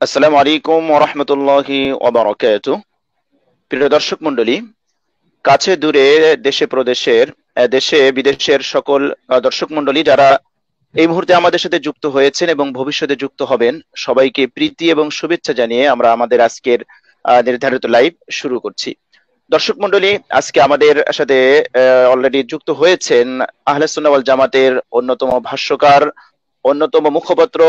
আসসালামু আলাইকুম ওয়া রাহমাতুল্লাহি ওয়া বারাকাতুহু। প্রিয় দর্শক মণ্ডলী, কাছে দূরে দেশে প্রদেশের দেশে বিদেশের সকল দর্শক মণ্ডলী যারা এই মুহূর্তে আমাদের সাথে যুক্ত হয়েছেন এবং ভবিষ্যতে যুক্ত হবেন, সবাইকে প্রীতি এবং শুভেচ্ছা জানিয়ে আমরা আমাদের আজকের নির্ধারিত লাইভ শুরু করছি। দর্শক মণ্ডলী, আজকে আমাদের সাথে অলরেডি যুক্ত হয়েছেন আহলে সুন্নাহ ওয়াল জামাতের অন্যতম ভাষ্যকার, অন্যতম মুখপত্র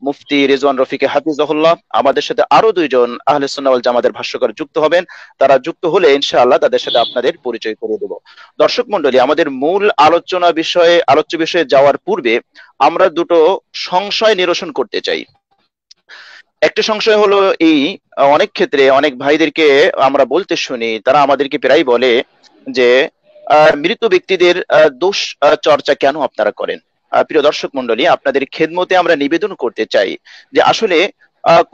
মুফতি রিজওয়ান রফিক হাফিজাহুল্লাহ। আমাদের সাথে আরো দুইজন আহলে সুন্নাহ ওয়াল জামাতের ভাষ্যকার যুক্ত হবেন। তারা যুক্ত হলে ইনশাআল্লাহ তাদের সাথে আপনাদের পরিচয় করে দেব। দর্শক মণ্ডলী, আমাদের মূল আলোচ্য বিষয়ে যাওয়ার পূর্বে আমরা দুটো সংশয় নিরসন করতে চাই। একটা সংশয় হলো এই, অনেক ক্ষেত্রে অনেক ভাইদেরকে আমরা বলতে শুনি, তারা আমাদেরকে প্রায় বলে যে মৃত ব্যক্তিদের দোষ চর্চা কেন আপনারা করেন। প্রিয় দর্শক মণ্ডলী, আপনাদের খেদমতে আমরা নিবেদন করতে চাই যে আসলে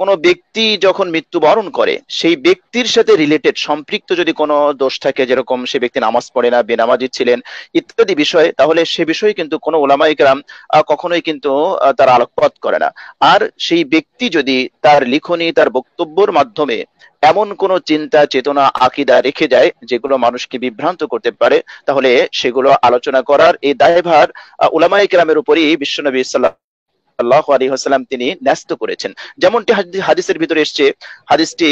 কোনো ব্যক্তি যখন মৃত্যুবরণ করে সেই ব্যক্তির সাথে রিলেটেড সম্পৃক্ত যদি কোনো দোষ থাকে, যেরকম সে ব্যক্তি নামাজ পড়ে না, বেনামাজি ছিলেন ইত্যাদি বিষয়, তাহলে সে বিষয়ে কিন্তু কোনো ওলামায়ে কেরাম কখনোই কিন্তু তার আলোকপাত করে না। আর সেই ব্যক্তি যদি তার লিখনী, তার বক্তব্যের মাধ্যমে এমন কোন চিন্তা, চেতনা, আকীদা রেখে যায় যেগুলো মানুষকে বিভ্রান্ত করতে পারে, তাহলে সেগুলো আলোচনা করার এই দায়ভার উলামায়ে কেরামের উপরই বিশ্বনবী সাল্লাল্লাহু আলাইহি ওয়াসাল্লাম তিনি ন্যস্ত করেছেন। যেমনটি হাদিসের ভিতরে এসেছে, হাদিসটি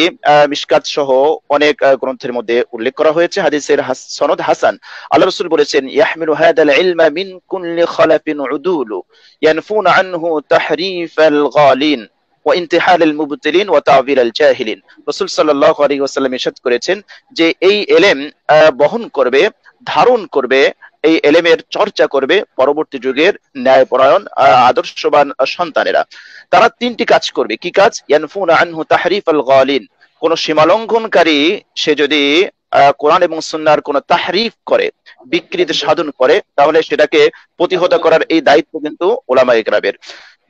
মিশকাত সহ অনেক গ্রন্থের মধ্যে উল্লেখ করা হয়েছে। হাদিসের সনদ হাসান। আল্লাহ রাসূল বলেছেন, ইয়াহমিলু হাদাল ইলমা মিন কুল্লি খালাফিন উদুলু ইয়ানফুনা আনহু তাহরিফাল গালিন ওয়া ইনতিহালাল মুবতিলিন ওয়া তা'বিরাল জাহিলিন। রাসূল সাল্লাল্লাহু আলাইহি ওয়াসাল্লাম ইরশাদ করেছেন যে এই ইলম বহন করবে, ধারণ করবে, এই এলেমের চর্চা করবে পরবর্তী যুগের ন্যায়পরায়ণ আদর্শবান সন্তানেরা। তারা তিনটি কাজ করবে। কি কাজ? ইয়ানফুনা আনহু তাহরিফাল গালিন, কোন সীমালঙ্ঘনকারী সে যদি কোরআন এবং সুন্নাহর কোন তাহরিফ করে, বিকৃতি সাধন করে, তাহলে সেটাকে প্রতিহত করার এই দায়িত্ব কিন্তু উলামায়ে কেরামের।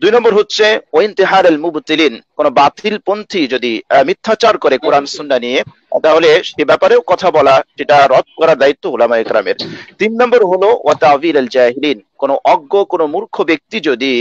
দুই নম্বর হচ্ছে ওয়াইনতিহারুল মুবতিলিন, কোন বাতিল পন্থী যদি মিথ্যাচার করে কোরআন সুন্নাহ নিয়ে, তাহলে সে ব্যাপারেও কথা বলা, সেটা রদ করার দায়িত্ব উলামায়ে কেরামের। তিন নম্বর হলো ওয়া তা'বিরাল জাহিলিন, কোন অজ্ঞ, কোন মূর্খ ব্যক্তি যদি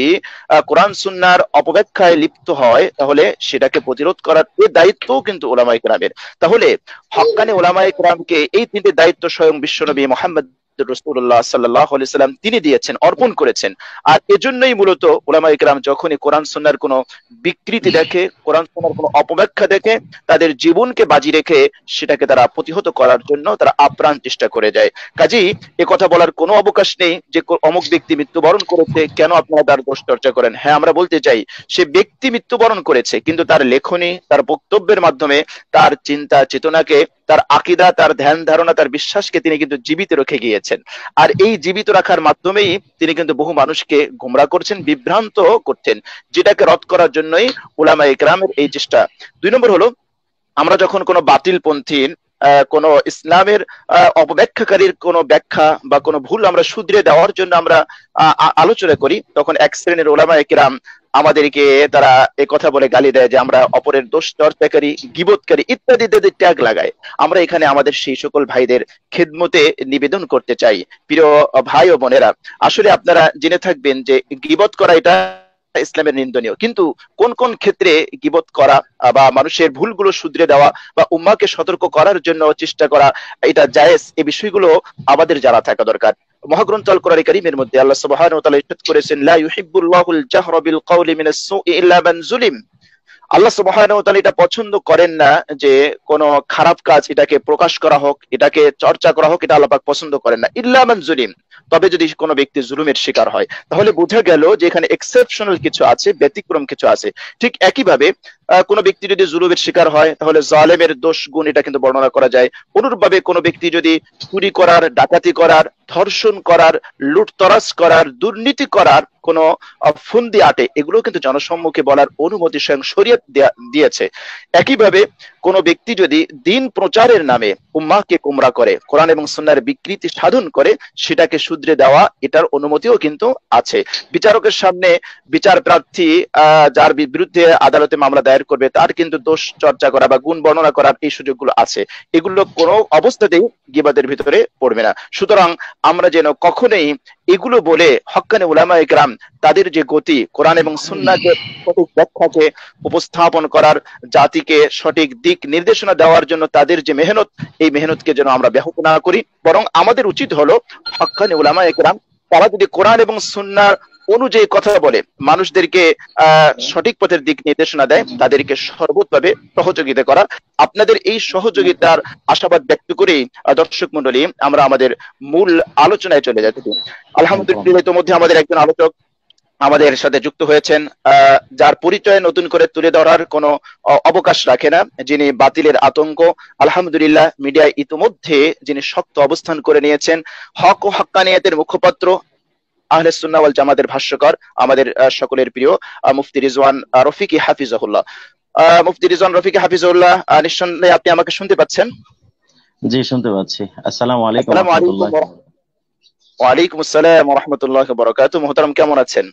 কোরআন সুন্নাহর অপব্যাখ্যায় লিপ্ত হয়, তাহলে সেটাকে প্রতিরোধ করার এই দায়িত্বও কিন্তু উলামায়ে কেরামের। তাহলে হক্কানি উলামায়ে কেরামকে এই তিনটি দায়িত্ব স্বয়ং বিশ্বনবী মুহাম্মদ রাসূলুল্লাহ সাল্লাল্লাহু আলাইহি সাল্লাম তিনি দিয়েছেন, অর্পণ করেছেন। আর এজন্যই মূলত উলামায়ে কেরাম যখনই কোরআন সুন্নাহর কোনো বিকৃতি দেখে, কোরআন সুন্নাহর কোনো অপব্যাখ্যা দেখে, তাদের জীবনকে বাজি রেখে সেটাকে তারা প্রতিহত করার জন্য তারা আপ্রাণ চেষ্টা করে যায়। কাজেই এ কথা বলার কোনো অবকাশ নেই যে অমুক ব্যক্তি মৃত্যুবরণ করেছে, কেন আপনারা তার দোষ চর্চা করেন। হ্যাঁ, আমরা বলতে চাই সে ব্যক্তি মৃত্যুবরণ করেছে, কিন্তু তার লেখনী, তার বক্তব্যের মাধ্যমে তার চিন্তা চেতনাকে, তার আকীদা, তার ধ্যান ধারণা, তার বিশ্বাসকে তিনি কিন্তু জীবিত রেখে গিয়েছেন। আর এই জীবিত রাখার মাধ্যমেই তিনি কিন্তু বহু মানুষকে গোমরাহ করছেন, বিভ্রান্ত করছেন, যেটাকে রদ করার জন্যই উলামায়ে কেরামের এই চেষ্টা। দুই নম্বর হলো, আমরা যখন কোনো বাতিল পন্থীর কোন ইসলামের অপব্যাখ্যাকারীর কোন ব্যাখ্যা বা কোনো ভুল আমরা শুধরে দেওয়ার জন্য আমরা আলোচনা করি, তখন এক শ্রেণীর উলামায়ে কেরাম আমাদেরকে তারা এ কথা বলে গালি দেয় যে আমরা অপরের দোষ চর্চাকারী, গীবতকারী ইত্যাদি ইত্যাদি ট্যাগ লাগায়। আমরা এখানে আমাদের সেই সকল ভাইদের খেদমতে নিবেদন করতে চাই, প্রিয় ভাই ও বোনেরা, আসলে আপনারা জেনে থাকবেন যে গীবত করা এটা ইসলামের নিন্দনীয়, কিন্তু কোন কোন ক্ষেত্রে গীবত করা বা মানুষের ভুলগুলো শুধরে দেওয়া বা উম্মাহকে সতর্ক করার জন্য চেষ্টা করা এটা জায়েজ, এই বিষয়গুলো আমাদের জানা থাকা দরকার। মহাগ্রন্থ আল কোরআন কারীমের মধ্যে আল্লাহ সুবহানাহু ওয়া তাআলা ইরশাদ করেছেন, লা ইউহিব্বুল্লাহুল জাহরা বিল কওলি মিনাস সুই ইল্লা মান যুলিম। আল্লাহ সুবহানাহু ওয়া তাআলা এটা পছন্দ করেন না যে কোনো খারাপ কাজ এটাকে প্রকাশ করা হোক, এটাকে চর্চা করা হোক, এটা আল্লাহ পাক পছন্দ করেন না। ইল্লা মান যুলিম, তবে যদি কোনো ব্যক্তি জুলুমের শিকার হয়, তাহলে বোঝা গেল যে এখানে এক্সেপশনাল কিছু আছে, ব্যতিক্রম কিছু আছে। ঠিক একইভাবে কোনো ব্যক্তি যদি জুলুমের শিকার হয়, তাহলে জালেমের দোষ গুণ এটা কিন্তু বর্ণনা করা যায়। অনুরূপভাবে কোনো ব্যক্তি যদি চুরি করার, ডাকাতি করার, ধর্ষণ করার, লুটতরাজ করার, দুর্নীতি করার কোন ফন্দি আটে, এগুলো কিন্তু জনসম্মুখে বলার অনুমতি স্বয়ং শরীয়ত দিয়েছে। একইভাবে কোন ব্যক্তি যদি দিন প্রচারের নামে উম্মাহকে গোমরাহ করে, কোরআন এবং সুন্নাহর বিকৃতি সাধন করে, সেটাকে শুধরে দেওয়া এটার অনুমতিও কিন্তু আছে। বিচারকের সামনে বিচার প্রার্থী যার বিরুদ্ধে আদালতে মামলা দায়ের করবে, তার কিন্তু দোষ চর্চা করা বা গুণ বর্ণনা করার এই সুযোগগুলো আছে। এগুলো কোনো অবস্থাতেই গীবতের ভিতরে পড়বে না। সুতরাং আমরা যেন কখনোই এগুলো বলে হক্কানি উলামায়ে কেরাম তাদের যে গতি, কোরআন এবং সুন্নাহকে সঠিক ব্যাখ্যাকে উপস্থাপন করার, জাতিকে সঠিক দিক নির্দেশনা দেওয়ার জন্য তাদের যে মেহনত, এই মেহনতকে যেন আমরা ব্যাহত না করি, বরং আমাদের উচিত হলো হক্কানি উলামায়ে কেরাম তারা যদি কোরআন এবং সুন্নাহ অনুযায়ী কথা বলে, মানুষদেরকে সঠিক পথের দিক নির্দেশনা দেয়, তাদেরকে সর্বতভাবে সহযোগিতা করা। আপনাদের এই সহযোগিতার আশাবাদ ব্যক্ত করেই দর্শক মন্ডলী, আমরা আমাদের মূল আলোচনায় চলে যাচ্ছি। আলহামদুলিল্লাহ, ইতিমধ্যে আমাদের একজন আলোচক আমাদের সাথে যুক্ত হয়েছেন, যার পরিচয় নতুন করে তুলে ধরার কোনো অবকাশ রাখে না, যিনি বাতিলের আতঙ্ক আলহামদুলিল্লাহ মিডিয়ায় ইতিমধ্যে যিনি শক্ত অবস্থান করে নিয়েছেন, হক ও হাক্কানিয়াতের মুখপাত্র, আহলে সুন্নাহ ওয়াল জামাতের ভাষ্যকার, আমাদের সকলের প্রিয় মুফতি রিজওয়ান রফিকি হাফিজাহুল্লাহ। মুফতি রিজওয়ান রফিকি হাফিজাহুল্লাহ, নিঃসন্দেহে আপনি আমাকে শুনতে পাচ্ছেন? জি, শুনতে পাচ্ছি। আসসালামু আলাইকুম আসসালামু আলাইকুম। রাহমাতুল্লাহ। ওয়ালাইকুম আসসালাম ওয়া রাহমাতুল্লাহি ওয়া বারাকাতুহু। মুহতারাম, কেমন আছেন?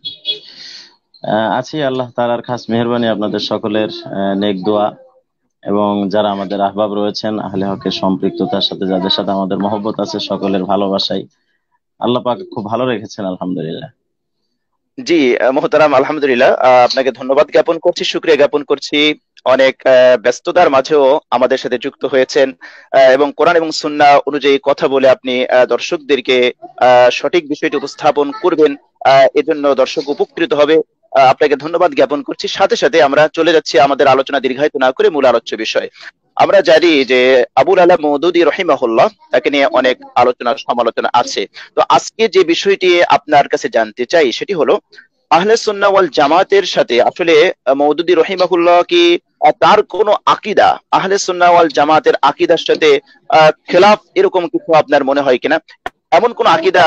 আছি, আল্লাহ তাআলার খাস মেহেরবানি, আপনাদের সকলের নেক দোয়া এবং যারা আমাদের আহবাব রয়েছেন আহলে হকের সম্পৃক্ততার সাথে, যাদের সাথে আমাদের মহব্বত আছে, সকলের ভালোবাসাই আল্লাহ পাক খুব ভালো রেখেছেন আলহামদুলিল্লাহ। জি মোহতারাম, আলহামদুলিল্লাহ, আপনাকে ধন্যবাদ জ্ঞাপন করছি, শুকরিয়া জ্ঞাপন করছি। অনেক ব্যস্ততার মাঝেও আমাদের সাথে যুক্ত হয়েছেন এবং কোরআন এবং সুন্নাহ অনুযায়ী কথা বলে আপনি দর্শকদেরকে সঠিক বিষয়টি উপস্থাপন করবেন, এজন্য দর্শক উপকৃত হবে। আপনাকে ধন্যবাদ জ্ঞাপন করছি। সাথে সাথে আমরা চলে যাচ্ছি আমাদের আলোচনা দীর্ঘায়িত না করে মূল আলোচ্য বিষয়। আমরা জানি যে আবুল আলা মওদুদী রহিমাহুল্লাহ, তাকে নিয়ে অনেক আলোচনা সমালোচনা আছে। তো আজকে যে বিষয়টি আপনার কাছে জানতে চাই সেটি হলো, আহলে সুন্নাহ ওয়াল জামাতের সাথে আসলে মওদুদী রহিমাহুল্লাহ কি তার কোনো আকীদা আহলে সুন্নাহ ওয়াল জামাতের আকীদার সাথে খেলাফ, এরকম কিছু আপনার মনে হয় কিনা? এমন কোন আকীদা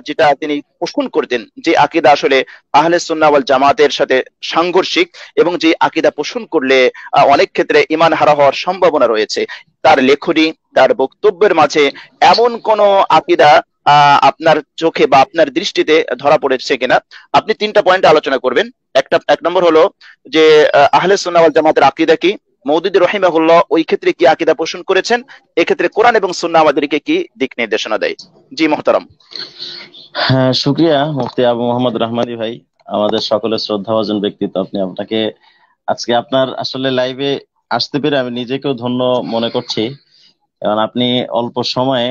যেটা তিনি পোষণ করতেন, যে আকীদা আসলে আহলে সুন্নাহ ওয়াল জামাতের সাথে সাংঘর্ষিক এবং যে আকীদা পোষণ করলে অনেক ক্ষেত্রে ঈমান হারা হওয়ার সম্ভাবনা রয়েছে, তার লেখনী, তার বক্তব্যের মাঝে এমন কোন আকীদা আপনার চোখে বা আপনার দৃষ্টিতে ধরা পড়েছে কিনা? আপনি তিনটা পয়েন্ট আলোচনা করবেন। এক নম্বর হলো যে আহলে সুন্নাহ ওয়াল জামাতের আকীদা কি, মওদুদী রহিমাহুল্লাহ ওই ক্ষেত্রে কি আকীদা পোষণ করেছেন, এক্ষেত্রে কোরআন এবং সুন্নাহ আমাদেরকে কি দিক নির্দেশনা দেয়। জি মোহতারাম। হ্যাঁ, শুকরিয়া মুফতি আবু মোহাম্মদ রহমানী ভাই, আমাদের সকলের শ্রদ্ধাভাজন ব্যক্তিত্ব। আপনাকে আজকে আপনার আসলে লাইভে আসতে পেরে আমি নিজেকেও ধন্য মনে করছি, কারণ আপনি অল্প সময়ে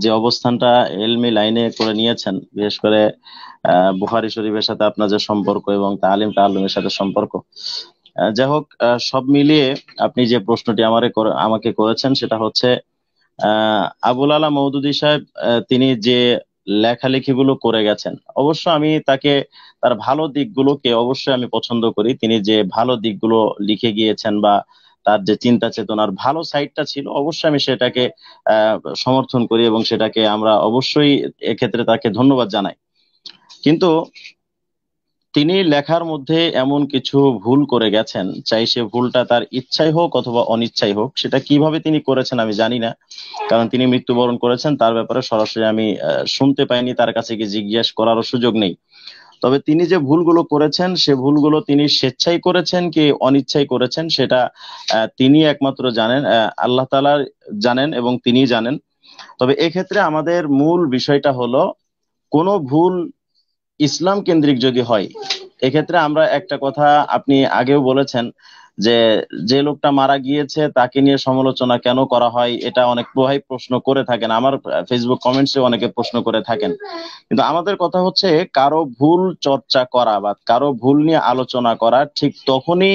যে অবস্থানটা এলমি লাইনে করে নিয়েছেন, বিশেষ করে বুখারী শরীফের সাথে আপনার যে সম্পর্ক এবং তাআল্লুমের সাথে সম্পর্ক, যাই হোক, সব মিলিয়ে আপনি যে প্রশ্নটি আমাকে করেছেন সেটা হচ্ছে, আবুল আলা মওদুদী সাহেব তিনি যে লেখালেখিগুলো করে গেছেন, অবশ্য আমি তার ভালো দিকগুলোকে অবশ্যই আমি পছন্দ করি। তিনি যে ভালো দিকগুলো লিখে গিয়েছেন বা তার যে চিন্তা চেতনার ভালো সাইডটা ছিল, অবশ্যই আমি সেটাকে সমর্থন করি এবং সেটাকে আমরা অবশ্যই এক্ষেত্রে তাকে ধন্যবাদ জানাই। কিন্তু তিনি লেখার মধ্যে এমন কিছু ভুল করে গেছেন, চাই সে ভুলটা তার ইচ্ছাই হোক অথবা অনিচ্ছাই হোক, সেটা কিভাবে তিনি করেছেন আমি জানি না, কারণ তিনি মৃত্যুবরণ করেছেন। তার ব্যাপারে সরাসরি আমি শুনতে পাইনি, তার কাছে গিয়ে জিজ্ঞেস করারও সুযোগ নেই। তবে তিনি যে ভুলগুলো করেছেন, সে ভুলগুলো তিনি স্বেচ্ছাই করেছেন কি অনিচ্ছাই করেছেন, সেটা তিনি একমাত্র জানেন, আল্লাহ তাআলা জানেন এবং তিনি জানেন। তবে এক্ষেত্রে আমাদের মূল বিষয়টা হলো, কোনো ভুল ইসলাম কেন্দ্রিক যদি হয়, এক্ষেত্রে আমরা একটা কথা আপনি আগেও বলেছেন যে যে লোকটা মারা গিয়েছে তাকে নিয়ে সমালোচনা কেন করা হয়, এটা অনেক ভাই প্রশ্ন করে থাকেন, আমার ফেসবুক কমেন্টসে অনেকে প্রশ্ন করে থাকেন। কিন্তু আমাদের কথা হচ্ছে, কারো ভুল চর্চা করা বা কারো ভুল নিয়ে আলোচনা করা ঠিক তখনই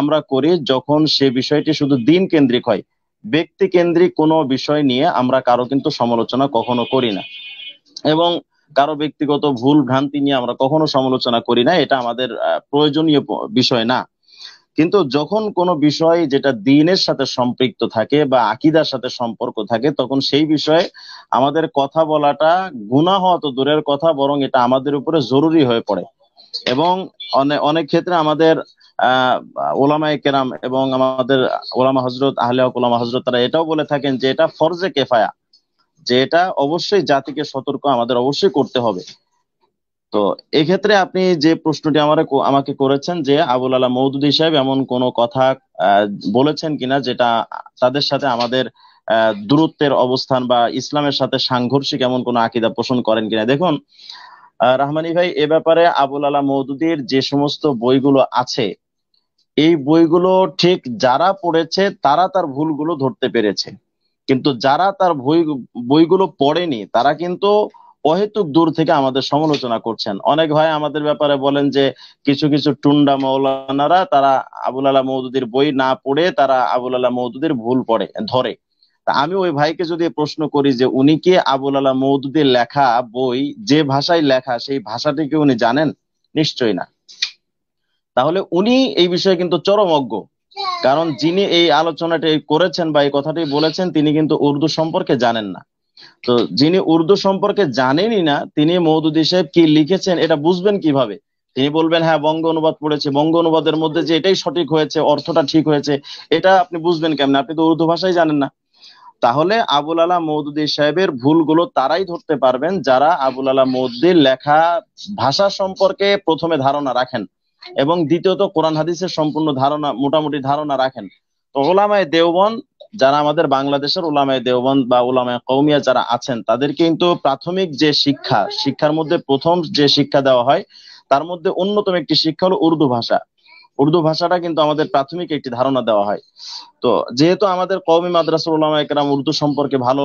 আমরা করি যখন সে বিষয়টি শুধু দিন কেন্দ্রিক হয়। ব্যক্তি কেন্দ্রিক কোনো বিষয় নিয়ে আমরা কারো কিন্তু সমালোচনা কখনো করি না, এবং কারো ব্যক্তিগত ভুল ভ্রান্তি নিয়ে আমরা কখনো সমালোচনা করি না, এটা আমাদের প্রয়োজনীয় বিষয় না। কিন্তু যখন কোনো বিষয় যেটা দ্বীনের সাথে সম্পৃক্ত থাকে বা আকীদার সাথে সম্পর্ক থাকে, তখন সেই বিষয়ে আমাদের কথা বলাটা গুনাহ হওয়া তো দূরের কথা, বরং এটা আমাদের উপরে জরুরি হয়ে পড়ে। এবং অনেক ক্ষেত্রে আমাদের ওলামায়ে কেরাম এবং আমাদের ওলামা হযরত, আহলে হক ওলামা হযরত, তারা এটাও বলে থাকেন যে এটা ফরজে কেফায়া, যে এটা অবশ্যই জাতিকে সতর্ক আমাদের অবশ্যই করতে হবে। তো এক্ষেত্রে আপনি যে প্রশ্নটি আমাকে করেছেন যে আবুল আলা মওদুদী সাহেব এমন কোন কথা বলেছেন কিনা যেটা তাদের সাথে আমাদের দূরত্বের অবস্থান বা ইসলামের সাথে সাংঘর্ষিক এমন কোন আকীদা পোষণ করেন কিনা। দেখুন রাহমানি ভাই, এ ব্যাপারে আবুল আলা মওদুদীর যে সমস্ত বইগুলো আছে, এই বইগুলো ঠিক যারা পড়েছে তারা তার ভুলগুলো ধরতে পেরেছে, কিন্তু যারা তার বইগুলো পড়েনি তারা কিন্তু অহেতুক দূর থেকে আমাদের সমালোচনা করছেন। অনেক ভাই আমাদের ব্যাপারে বলেন যে কিছু কিছু টুন্ডা মৌলানারা তারা আবুল আলা মওদুদীর বই না পড়ে তারা আবুল আলা মওদুদীর ভুল ধরে। তা আমি ওই ভাইকে যদি প্রশ্ন করি যে উনি কি আবুল আলা মওদুদীর লেখা বই যে ভাষায় লেখা সেই ভাষাটি কি উনি জানেন? নিশ্চয়ই না। তাহলে উনি এই বিষয়ে কিন্তু চরম অজ্ঞ, কারণ যিনি এই আলোচনাটি করেছেন বা এই কথাটি বলেছেন তিনি কিন্তু উর্দু সম্পর্কে জানেন না। তো যিনি উর্দু সম্পর্কে জানেনই না তিনি মওদুদী সাহেব কি লিখেছেন এটা বুঝবেন কিভাবে? তিনি বলবেন হ্যাঁ বঙ্গ অনুবাদ পড়েছে, বঙ্গ অনুবাদের মধ্যে যে এটাই সঠিক হয়েছে, অর্থটা ঠিক হয়েছে, এটা আপনি বুঝবেন কেমনে? আপনি তো উর্দু ভাষাই জানেন না। তাহলে আবুল আলা মওদুদী সাহেবের ভুলগুলো তারাই ধরতে পারবেন যারা আবুল আলা মওদুদীর লেখা ভাষা সম্পর্কে প্রথমে ধারণা রাখেন এবং দ্বিতীয়ত কোরআন হাদিসের সম্পূর্ণ ধারণা, মোটামুটি ধারণা রাখেন। তো ওলামায়ে দেওবন্দ যারা আমাদের বাংলাদেশের ওলামায়ে দেওবন্দ বা ওলামায়ে কওমিয়া যারা আছেন তাদের কিন্তু প্রাথমিক যে শিক্ষার মধ্যে প্রথম যে শিক্ষা দেওয়া হয় তার মধ্যে অন্যতম একটি শিক্ষা হলো উর্দু ভাষা। উর্দু ভাষাটা কিন্তু আমাদের প্রাথমিক একটি ধারণা দেওয়া হয়। তো যেহেতু আমাদের কওমি মাদ্রাসার উলামায়ে কেরাম উর্দু সম্পর্কে ভালো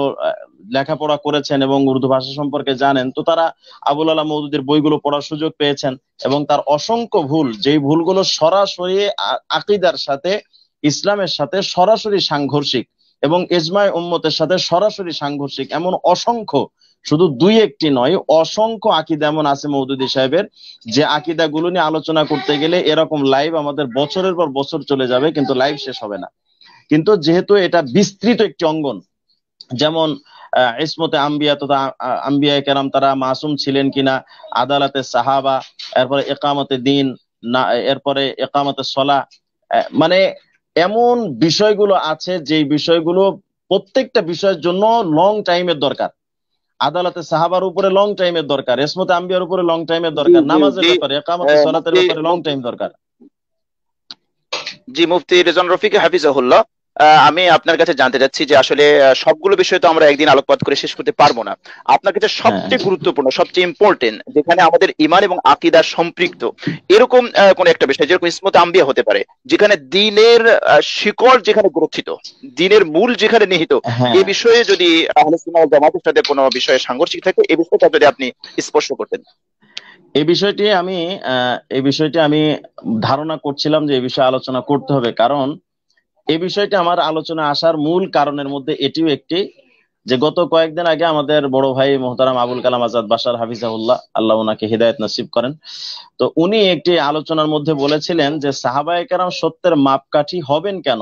লেখাপড়া করেছেন এবং উর্দু ভাষা সম্পর্কে জানেন, তো তারা আবুল আলা মওদুদীর বইগুলো পড়ার সুযোগ পেয়েছেন এবং তার অসংখ্য ভুল, যেই ভুলগুলো সরাসরি আকীদার সাথে, ইসলামের সাথে সরাসরি সাংঘর্ষিক এবং ইজমায়ে উম্মতের সাথে সরাসরি সাংঘর্ষিক, এমন অসংখ্য, শুধু দুই একটি নয়, অসংখ্য আকীদা এমন আছে মওদুদী সাহেবের যে আকীদাগুলো নিয়ে আলোচনা করতে গেলে এরকম লাইভ আমাদের বছরের পর বছর চলে যাবে, কিন্তু লাইভ শেষ হবে না। কিন্তু যেহেতু এটা বিস্তৃত একটি অঙ্গন, যেমন ইসমতে আম্বিয়া তথা আম্বিয়া কেরাম তারা মাসুম ছিলেন কিনা, আদালতে সাহাবা, এরপরে ইকামতে দিন, না এরপরে ইকামতে সলা, মানে এমন বিষয়গুলো আছে যে বিষয়গুলো প্রত্যেকটা বিষয়ের জন্য লং টাইমের দরকার। আদালতে সাহাবার উপরে লং টাইমের দরকার, ইসমতে আম্বিয়ার উপরে লং টাইমের জি দরকার, জি নামাজের জি ব্যাপারে, ইকামতে সলাতের ব্যাপারে লং টাইম দরকার। জি মুফতি রেজন রফিক হাফিজাহুল্লাহ, আমি আপনার কাছে জানতে চাচ্ছি যে আসলে সবগুলো বিষয় তো আমরা একদিন আলোকপাত করে শেষ করতে পারবো না। আপনার কাছে হ্যাঁ, সবচেয়ে গুরুত্বপূর্ণ, সবচেয়ে ইম্পর্টেন্ট, যেখানে আমাদের ঈমান এবং আকীদা সম্পৃক্ত এরকম কোন একটা বিষয়, যেরকম ইসমতে আম্বিয়া হতে পারে, যেখানে দ্বীনের শিকড় যেখানে গ্রথিত, দ্বীনের মূল যেখানে নিহিত, হ্যাঁ, এই বিষয়ে যদি আহলে সুন্নাহ ওয়াল জামাতের সাথে কোনো বিষয়ে সাংঘর্ষিক থাকে, এই বিষয়টা যদি আপনি স্পর্শ করতেন। এই বিষয়টি আমি ধারণা করছিলাম যে এই বিষয়ে আলোচনা করতে হবে, কারণ এই বিষয়টি আমার আলোচনা আসার মূল কারণের মধ্যে এটিও একটি, যে গত কয়েকদিন আগে আমাদের বড় ভাই মোহতারাম আবুল কালাম আজাদ বাশার হাফিজাহুল্লাহ, আল্লাহ ওনাকে হিদায়াত নসিব করেন, তো উনি একটি আলোচনার মধ্যে বলেছিলেন যে সাহাবায়ে কেরাম সত্যের মাপকাঠি হবেন কেন?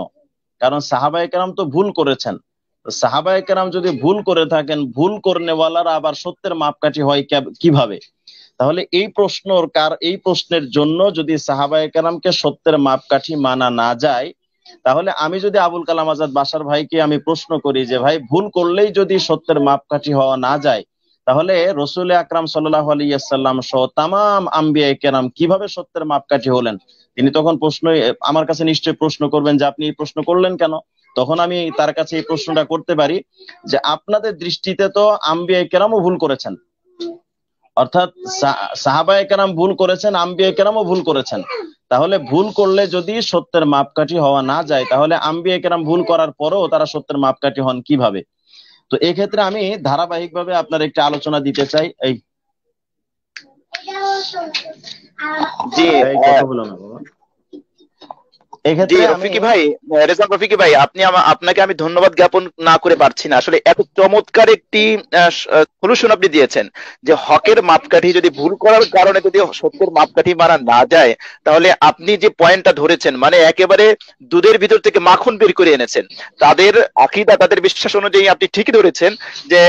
কারণ সাহাবায়ে কেরাম তো ভুল করেছেন। তো সাহাবায়ে কেরাম যদি ভুল করে থাকেন, ভুল করনেওয়ালারা আবার সত্যের মাপকাঠি হয় কিভাবে? তাহলে এই প্রশ্নের জন্য যদি সাহাবায়ে কেরামকে সত্যের মাপকাঠি মানা না যায়, তাহলে আমি যদি আবুল কালাম আজাদ বাশার ভাইকে আমি প্রশ্ন করি যে ভাই ভুল করলেই যদি সত্যের মাপকাঠি হওয়া না যায়, তাহলে রসুল আকরাম সাল্লাল্লাহু আলাইহি ওয়াসাল্লাম সহ তামাম আম্বিয়া কেরাম কিভাবে সত্যের মাপকাঠি হলেন? তিনি তখন আমার কাছে নিশ্চয়ই প্রশ্ন করবেন যে আপনি এই প্রশ্ন করলেন কেন? তখন আমি তার কাছে এই প্রশ্নটা করতে পারি যে আপনাদের দৃষ্টিতে তো আম্বিয়া কেরামও ভুল করেছেন, অর্থাৎ সাহাবায়ে কেরাম ভুল করেছেন, আম্বিয়া কেরামও ভুল করেছেন। তাহলে ভুল করলে যদি সত্যের মাপকাঠি হওয়া না যায়, তাহলে আম্বিয়া কেরাম ভুল করার পরেও তারা সত্যের মাপকাঠি হন কিভাবে? তো এই ক্ষেত্রে আমি ধারাবাহিকভাবে আপনার একটি আলোচনা দিতে চাই। জি এই কথা বলো না বাবা। জি এক্ষেত্রে আমি রফিকি ভাই, রেজান রফিকি ভাই, আপনাকে আমি ধন্যবাদ জ্ঞাপন না করে পারছি না। আসলে এত চমৎকার একটি সলিউশন আপনি দিয়েছেন যে হকের মাপকাঠি যদি ভুল করার কারণে যদি সত্যের মাপকাঠি মানা না যায়, তাহলে আপনি যে পয়েন্টটা ধরেছেন, মানে একেবারে দুধের ভিতর থেকে মাখন বের করে এনেছেন। তাদের আকীদা, তাদের বিশ্বাস অনুযায়ী আপনি ঠিকই ধরেছেন যে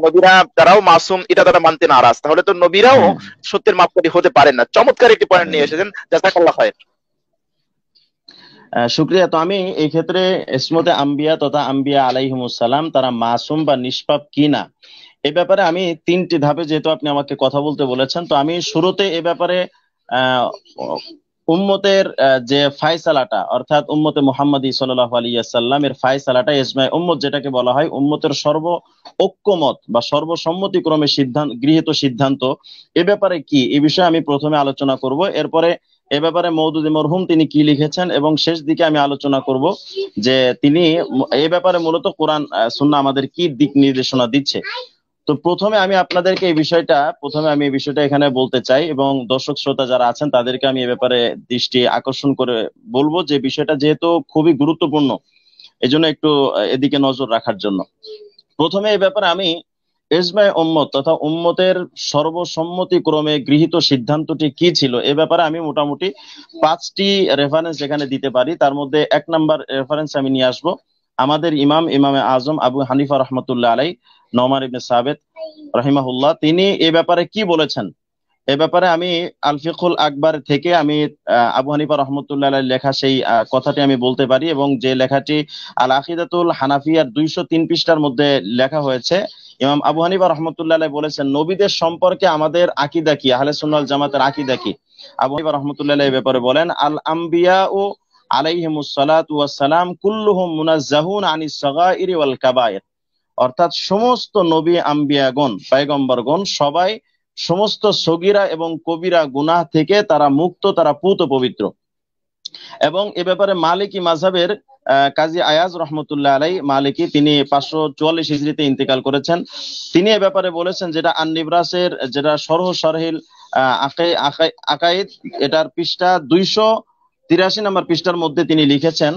নবীরা তারাও মাসুম, এটা তারা মানতে নারাজ, তাহলে তো নবীরাও হ্যাঁ, সত্যের মাপকাঠি হতে পারেন না। চমৎকার একটি পয়েন্ট নিয়ে এসেছেন, জাযাকাল্লাহ খায়ের। শুক্রিয়া। তো আমি এই ক্ষেত্রে ইসমতে আম্বিয়া তথা আম্বিয়া আলাইহিমুসসালাম তারা মাসুম বা নিষ্পাপ কিনা, এই ব্যাপারে আমি 3টি ধাপে, যেহেতু আপনি আমাকে কথা বলতে বলেছেন, তো আমি শুরুতে এ ব্যাপারে আহ উম্মতের যে ফায়সালাটা, অর্থাৎ উম্মতে মুহাম্মদী সাল্লাল্লাহু আলাইহি ওয়াসাল্লামের ফায়সালাটা, ইজমায়ে উম্মত যেটাকে বলা হয়, উম্মতের ঐক্যমত বা সর্বসম্মতিক্রমে গৃহীত সিদ্ধান্ত, এ ব্যাপারে কি, এই বিষয়ে আমি প্রথমে আলোচনা করব। এরপরে এ ব্যাপারে মওদুদী মরহুম তিনি কি লিখেছেন, এবং শেষ দিকে আমি আলোচনা করব যে তিনি এই ব্যাপারে মূলত কোরআন সুন্নাহ আমাদের কি দিক নির্দেশনা দিচ্ছে। তো প্রথমে আমি এই বিষয়টা এখানে বলতে চাই, এবং দর্শক শ্রোতা যারা আছেন তাদেরকে আমি এ ব্যাপারে দৃষ্টি আকর্ষণ করে বলবো যে বিষয়টা যেহেতু খুবই গুরুত্বপূর্ণ, এজন্য একটু এদিকে নজর রাখার জন্য। প্রথমে এই ব্যাপারে আমি ইজমায়ে উম্মত তথা উম্মতের সর্বসম্মতিক্রমে গৃহীত সিদ্ধান্তটি কি ছিল এ ব্যাপারে আমি মোটামুটি 5টি রেফারেন্স এখানে দিতে পারি। তার মধ্যে 1 নাম্বার রেফারেন্স আমি নিয়ে আসবো আমাদের ইমামে আজম আবু হানিফা রহমতুল্লাহ আলাই, নোমান ইবনে সাবিত রাহিমাহুল্লাহ, তিনি এ ব্যাপারে কি বলেছেন। এ ব্যাপারে আমি আল ফিকহুল আকবার থেকে আমি আবু হানিফা রহমতুল্লাহ আলাইহির লেখা সেই কথাটি আমি বলতে পারি, এবং যে লেখাটি আল আকিদাতুল হানাফিয়ার 203 পৃষ্ঠার মধ্যে লেখা হয়েছে। ইমাম আবু হানিফা রহমতুল্লাহ আলাইহি বলেছেন, নবীদের সম্পর্কে আমাদের আকীদা কি, আহলে সুন্নাহ ওয়াল জামাতের আকীদা কি। আবু হানিফা রহমতুল্লাহ আলাইহি এই ব্যাপারে বলেন, আল আম্বিয়া ও আলাইহিমুস সালাতু ওয়াস সালাম কুল্লুহুম মুনাজ্জাহুন আনিস সাগাইরি ওয়াল কাবায়ের। অর্থাৎ সমস্ত নবী আম্বিয়াগণ পয়গম্বরগণ সবাই সমস্ত সগীরা এবং কবিরা গুনাহ থেকে তারা মুক্ত, তারা পুত পবিত্র। এবং এ ব্যাপারে মালিকি মাযহাবের কাজী আয়াজ রহমতুল্লাহ আলাইহি মালিকি, তিনি 544 হিজরিতে ইন্তেকাল করেছেন। তিনি এ ব্যাপারে বলেছেন, যেটা আন-নিবরাসের যেটা শরহ শারহিল আকাইদ, এটার পৃষ্ঠা 283 নম্বর পৃষ্ঠার মধ্যে তিনি লিখেছেন,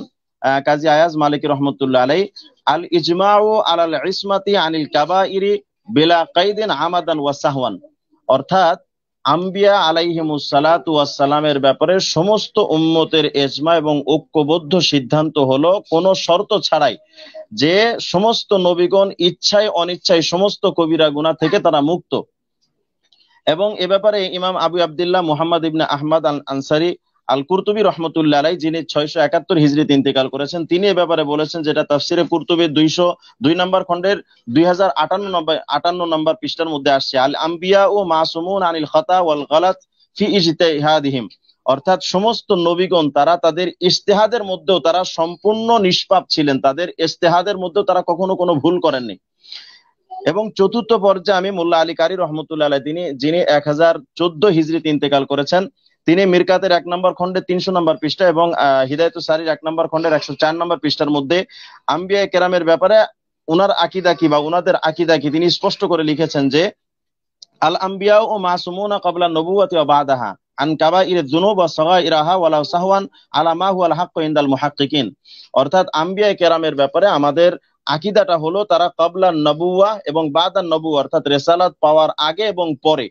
কাজী আয়াজ মালিকি রহমতুল্লাহ আলাইহি, আল ইজমাউ আলাল ইসমাতি আনিল কাবাইরি বিলা কাইদিন আমাদান ওয়া সাহওয়ান। অর্থাৎ আম্বিয়া আলাইহিমুস সালাতু ওয়াস সালামের ব্যাপারে সমস্ত উম্মতের ইজমা এবং ঐক্যবদ্ধ সিদ্ধান্ত হলো কোনো শর্ত ছাড়াই যে সমস্ত নবীগণ ইচ্ছায় অনিচ্ছায় সমস্ত কবিরা গুনাহ থেকে তারা মুক্ত। এবং এ ব্যাপারে ইমাম আবু আব্দুল্লাহ মুহাম্মদ ইবনে আহমদ আল আনসারী আল কুরতুবী রহমতুল্লাহ আলাইহি, যিনি 671 হিজরিতে ইন্তেকাল করেছেন, তিনি এ ব্যাপারে বলেছেন, যেটা তাফসিরে কুরতুবীর 202 নম্বর খণ্ডের 2058 নম্বর পৃষ্ঠার মধ্যে আসছে, আল আম্বিয়া ও মাসুমুন আনিল খাতা ওয়াল গালাত ফি ইজতিহাদিহিম। অর্থাৎ সমস্ত নবীগণ তারা তাদের ইজতিহাদের মধ্যেও তারা সম্পূর্ণ নিষ্পাপ ছিলেন, তাদের ইজতিহাদের মধ্যেও তারা কখনো কোনো ভুল করেননি। এবং চতুর্থ পর্যায়ে আমি মোল্লা আলী কারি রহমতুল্লাহ আলাইহি, যিনি 1014 হিজরিতে ইন্তেকাল করেছেন, তিনি মিরকাতের 1 নম্বর খণ্ডে 300 নম্বর পৃষ্ঠা এবং হিদায়াতুস সারির 1 নম্বর খণ্ডের 104 নম্বর পৃষ্ঠার মধ্যে আম্বিয়া কেরামের ব্যাপারে উনার আকীদা কি বা উনাদের আকীদা কি তিনি স্পষ্ট করে লিখেছেন যে, আল আম্বিয়া ও মাসুমুনা ক্বাবলা নবুওয়াতি ওয়া বাদাহা আন কাবাইরিজ যুনুব ওয়া সাগাইরাহা ওয়ালাউ সাহওয়ান আলা মা হুয়াল হাক্কু ইনদাল মুহাক্কিকিন। অর্থাৎ আম্বিয়া কেরামের ব্যাপারে আমাদের আকীদাটা হলো তারা ক্বাবলা নবুওয়া এবং বাদান নবুওয়া, অর্থাৎ রিসালাত পাওয়ার আগে এবং পরে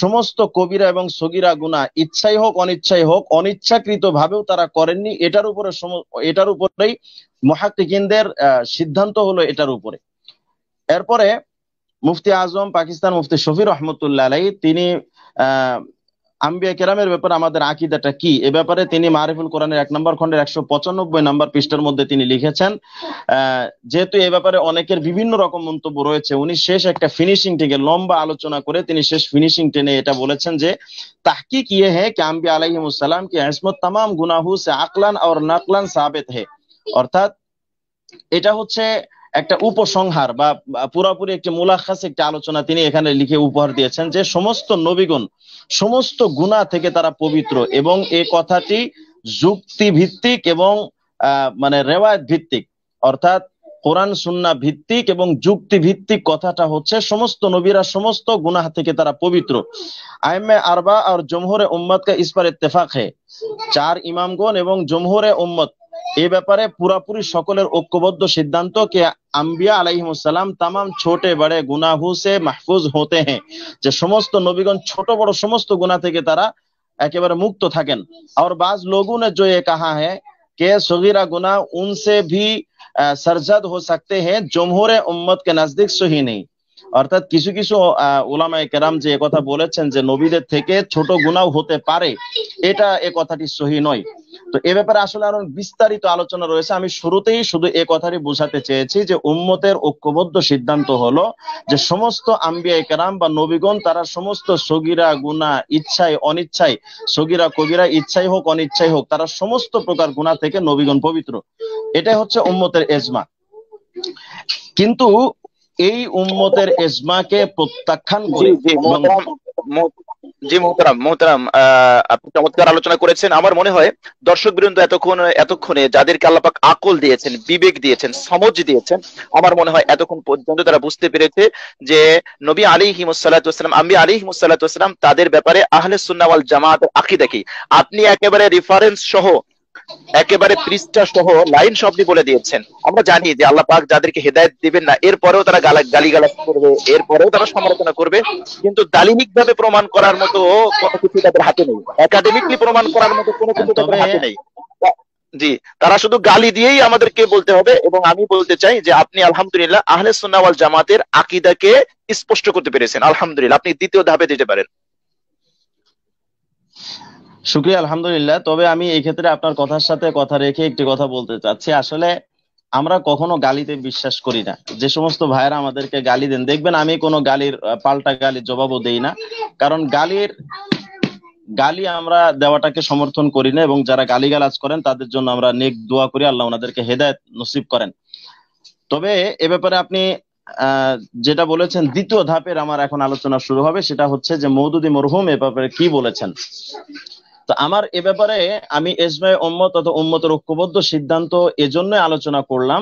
সমস্ত কবিরা এবং সগীরা গুনাহ ইচ্ছাই হোক অনিচ্ছাই হোক, অনিচ্ছাকৃত ভাবেও তারা করেননি। এটার উপরেই মুহাক্কিকিনদের সিদ্ধান্ত হলো এটার উপরে। এরপরে মুফতি আজম পাকিস্তান মুফতি শফি রহমতুল্লাহ আলাইহি, তিনি আম্বিয়া কেরামের ব্যাপারে আমাদের আকীদাটা কি এ ব্যাপারে তিনি মারিফুল কোরআনের 1 নম্বর খণ্ডের 195 নম্বর পৃষ্ঠার মধ্যে তিনি লিখেছেন। যেহেতু এই ব্যাপারে অনেকের বিভিন্ন রকম মন্তব্য রয়েছে, উনি শেষ একটা ফিনিশিং থেকে লম্বা আলোচনা করে তিনি শেষ ফিনিশিং টেনে এটা বলেছেন যে, তাহকিক ইয়ে হ্যায় कि আম্বিয়া আলাইহিমুস সালাম की इस्मत तमाम गुनाहों से अक्लन और नकलन साबित है। অর্থাৎ এটা হচ্ছে একটা উপসংহার বা পুরোপুরি একটি মুলাখাস একটা আলোচনা তিনি এখানে লিখে উপহার দিয়েছেন, যে সমস্ত নবীগণ সমস্ত গুনাহ থেকে তারা পবিত্র, এবং এই কথাটি যুক্তি ভিত্তিক এবং মানে রেওয়ায়াত ভিত্তিক, অর্থাৎ কোরআন সুন্নাহ ভিত্তিক এবং যুক্তি ভিত্তিক কথাটা হচ্ছে সমস্ত নবীরা সমস্ত গুনাহ থেকে তারা পবিত্র। আইম্মে আরবা আর জমহুরে উম্মত কা ইস পর ইত্তেফাক হ্যায়, 4 ইমামগণ এবং জমহুরে উম্মত এই ব্যাপারে পুরাপুরি সকলের ঐক্যবদ্ধ সিদ্ধান্ত কে আম্বিয়া আলাইহিমুস সালাম तमाम छोटे बड़े गुनाहों से महफूज होते हैं, যে সমস্ত নবীগণ ছোট বড় সমস্ত গুনাহ থেকে তারা একেবারে মুক্ত থাকেন। और बाज लोगों ने जो ये कहा है कि सगीरा गुनाह उनसे भी सरजद हो सकते हैं, जमहुरे उम्मत के नजदीक सही नहीं। অর্থাৎ কিছু কিছু উলামায়ে কেরাম যে কথা বলেছেন যে নবীদের থেকে ছোট গুনাহ হতে পারে, এটা এ কথাটি সহি নয়। তো এ ব্যাপারে আসলে আরো বিস্তারিত আলোচনা রয়েছে। আমি শুরুতেই শুধু এ কথাটি বোঝাতে চেয়েছি যে উম্মতের ঐক্যবদ্ধ সিদ্ধান্ত হলো যে সমস্ত আম্বিয়া কেরাম বা নবীগণ তারা সমস্ত সগীরা গুনাহ ইচ্ছায় অনিচ্ছায়, সগীরা কবিরা ইচ্ছাই হোক অনিচ্ছাই হোক, তারা সমস্ত প্রকার গুনাহ থেকে নবীগণ পবিত্র। এটাই হচ্ছে উম্মতের এজমা। কিন্তু এই উম্মতের এজমাকে প্রত্যাখ্যান জি করে জি এবং মোহতারাম, জি মোহতারাম মোহতারাম, আপনি চমৎকার আলোচনা করেছেন। আমার মনে হয় দর্শক বৃন্দ এতক্ষণে যাদেরকে আল্লাহ পাক আকল দিয়েছেন, বিবেক দিয়েছেন, সমঝ দিয়েছেন, আমার মনে হয় এতক্ষণ পর্যন্ত তারা বুঝতে পেরেছে যে নবী আলাইহিমুসসালাতু ওয়াসসালাম, আম্বিয়া আলাইহিমুসসালাতু ওয়াসসালাম, তাদের ব্যাপারে আহলে সুন্নাহ ওয়াল জামাতের আকীদা কি। আপনি একেবারে রেফারেন্স সহ, একেবারে পৃষ্ঠা সহ লাইন শব্দে বলে দিয়েছেন। আমরা জানি যে আল্লাহ পাক যাদেরকে হেদায়েত দিবেন না, এরপরেও তারা গালিগালাজ করবে, এরপরেও তারা সমালোচনা করবে, কিন্তু দালিলিক ভাবে প্রমাণ করার মতো কোনো কিছু তাদের হাতে নেই, একাডেমিকলি প্রমাণ করার মতো কোনো কিছু তাদের তবে হাতে নেই। জি, তারা শুধু গালি দিয়েই আমাদেরকে বলতে হবে। এবং আমি বলতে চাই যে আপনি আলহামদুলিল্লাহ আহলে সুন্নাহ ওয়াল জামাতের আকীদাকে স্পষ্ট করতে পেরেছেন, আলহামদুলিল্লাহ। আপনি দ্বিতীয় ধাপে যেতে পারেন। শুকরিয়া, আলহামদুলিল্লাহ। তবে আমি এই ক্ষেত্রে আপনার কথার সাথে কথা রেখে একটি কথা বলতে চাচ্ছি। আসলে আমরা কখনো গালিতে বিশ্বাস করি না। যে সমস্ত ভাইয়েরা আমাদেরকে গালি দেন, দেখবেন আমি কোনো গালির পাল্টা গালির জবাবও দেই না। কারণ গালি আমরা দেওয়াটাকে সমর্থন করি না, এবং যারা গালিগালাজ করেন তাদের জন্য আমরা নেক দোয়া করি, আল্লাহ ওনাদেরকে হেদায়েত নসিব করেন। তবে এ ব্যাপারে আপনি যেটা বলেছেন, দ্বিতীয় ধাপের আমার এখন আলোচনা শুরু হবে, সেটা হচ্ছে যে মওদুদী মরহুম এ ব্যাপারে কি বলেছেন। তো আমার এ ব্যাপারে আমি ইজমায়ে উম্মত অথবা উম্মতের ঐক্যবদ্ধ সিদ্ধান্ত এজন্য আলোচনা করলাম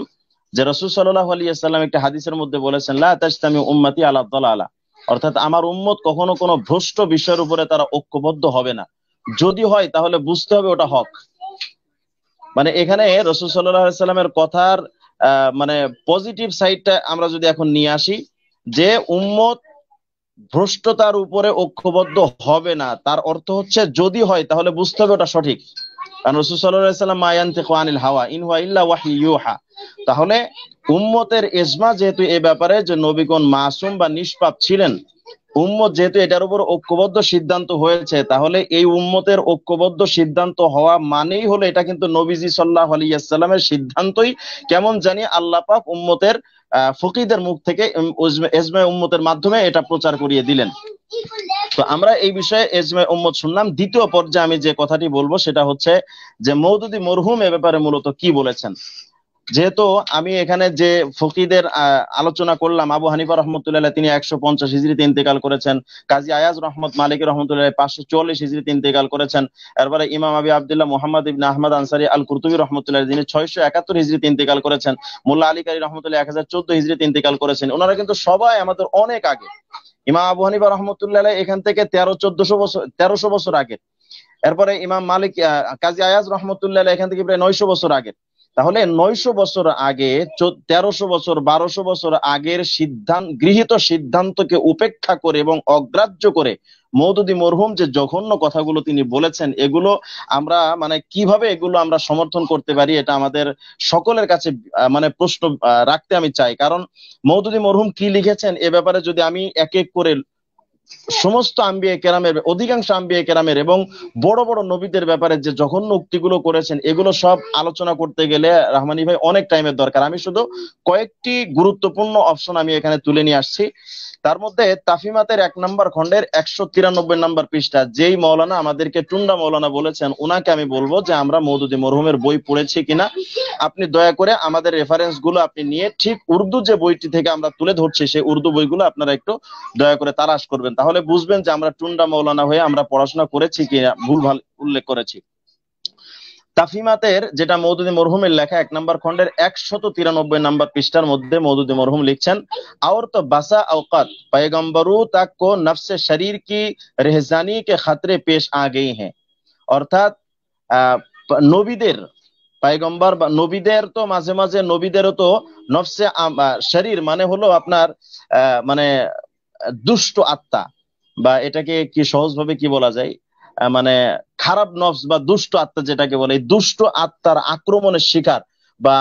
যে রাসূল সাল্লাল্লাহু আলাইহি ওয়াসাল্লাম একটা হাদিসের মধ্যে বলেছেন, লা তাজতামি উম্মতি আলা দালালা, অর্থাৎ আমার উম্মত কখনো কোনো ভ্রষ্ট বিষয়ের উপরে তারা ঐক্যবদ্ধ হবে না। যদি হয় তাহলে বুঝতে হবে ওটা হক। মানে এখানে রাসূল সাল্লাল্লাহু আলাইহি ওয়াসাল্লামের কথার মানে পজিটিভ সাইডটা আমরা যদি এখন নিয়ে আসি, যে উম্মত ভ্রষ্টতার উপরে ঐক্যবদ্ধ হবে না, তার অর্থ হচ্ছে যদি হয় তাহলে বুঝতে হবে ওটা সঠিক। কারণ রাসূল সাল্লাল্লাহু আলাইহি ওয়াসাল্লাম মা ইয়ানতিকু আনিল হাওয়া ইন হুয়া ইল্লা ওয়াহয়ু ইউহা। তাহলে উম্মতের ইজমা যেহেতু এই ব্যাপারে যে নবীগণ মাসুম বা নিষ্পাপ ছিলেন, উম্মত যেহেতু এটার উপর ঐক্যবদ্ধ সিদ্ধান্ত হয়েছে, তাহলে এই উম্মতের ঐক্যবদ্ধ সিদ্ধান্ত হওয়া মানেই হলো এটা কিন্তু নবীজি সাল্লাল্লাহু আলাইহি ওয়াসাল্লামের সিদ্ধান্তই কেমন জানি আল্লাহ পাক উম্মতের ফকিদের মুখ থেকে ইজমায়ে উম্মতের মাধ্যমে এটা প্রচার করিয়ে দিলেন। তো আমরা এই বিষয়ে ইজমায়ে উম্মত শুনলাম। দ্বিতীয় পর্যায়ে আমি যে কথাটি বলবো সেটা হচ্ছে যে মওদুদী মরহুম এ ব্যাপারে মূলত কি বলেছেন। যেহেতু আমি এখানে যে ফকিদের আলোচনা করলাম, আবু হানিফা রহমতুল্লাহ তিনি 150 হিজরিতে ইন্তেকাল করেছেন, কাজী আয়াজ রহমত মালিক রহমতুল্লাহ 544 হিজরিতে ইন্তেকাল করেছেন, এরপরে ইমাম আবি আব্দুল্লাহ মুহাম্মদ ইবনে আহমদ আনসারী আল কুরতুবী রহমতুল্লাহ তিনি 671 হিজরিতে ইন্তেকাল করেছেন, মোল্লা আলী কারি রহমতুল্লাহ 1014 হিজরিতে ইন্তেকাল করেছেন। ওনারা কিন্তু সবাই আমাদের অনেক আগে। ইমাম আবু হানিফা রহমতুল্লাহ এখান থেকে 1300 বছর আগে। এরপরে ইমাম মালিক কাজী আয়াজ রহমতুল্লাহ এখান থেকে প্রায় 900 বছর আগে। তাহলে 900 বছর আগে, 1300 বছর, 1200 বছর আগের গৃহীত সিদ্ধান্তকে উপেক্ষা করে এবং অগ্রাহ্য করে মওদুদী মরহুম যে জঘন্য কথাগুলো তিনি বলেছেন, এগুলো আমরা মানে কিভাবে এগুলো আমরা সমর্থন করতে পারি, এটা আমাদের সকলের কাছে মানে প্রশ্ন রাখতে আমি চাই। কারণ মওদুদী মরহুম কি লিখেছেন এ ব্যাপারে যদি আমি এক এক করে সমস্ত আম্বিয়া কেরামের, অধিকাংশ আম্বিয়া কেরামের এবং বড় বড় নবীদের ব্যাপারে যে জঘন্য উক্তিগুলো করেছেন, এগুলো সব আলোচনা করতে গেলে রহমানী ভাই অনেক টাইমের দরকার। আমি শুধু কয়েকটি গুরুত্বপূর্ণ অপশন আমি এখানে তুলে নিয়ে আসছি। তার মধ্যে তাফিমাতের 1 নম্বর খণ্ডের 193 নম্বর পৃষ্ঠা, যেই মৌলানা আমাদেরকে টুন্ডা মৌলানা বলেছেন, ওনাকে আমি বলবো যে আমরা মওদুদী মরহুমের বই পড়েছি কিনা আপনি দয়া করে আমাদের রেফারেন্স গুলো আপনি নিয়ে ঠিক উর্দু যে বইটি থেকে আমরা তুলে ধরছি সেই উর্দু বইগুলো আপনারা একটু দয়া করে তালাশ করবেন, তাহলে বুঝবেন যে আমরা টুন্ডা মৌলানা হয়ে আমরা পড়াশোনা করেছি কিনা ভুলভাল উল্লেখ করেছি। তাফিমাতের যেটা মওদুদী মরহুমের লেখা 1 নম্বর খণ্ডের 193 নম্বর পৃষ্ঠার মধ্যে মওদুদী মরহুম লিখছেন, और तो बसा औकात पैगंबरों तक को नफ्स शरीर की रहजानी के खतरे पेश आ गई हैं। অর্থাৎ নবীদের, পয়গম্বর বা নবীদের তো মাঝে মাঝে নবীদেরও তো নফসে শরীর মানে হলো আপনার মানে দুষ্ট আত্মা, বা এটাকে কি সহজভাবে কি বলা যায়, মানে খারাপ নফস বা দুষ্ট আত্মা যেটাকে বলে, এই দুষ্ট আত্মার আক্রমণের শিকার বা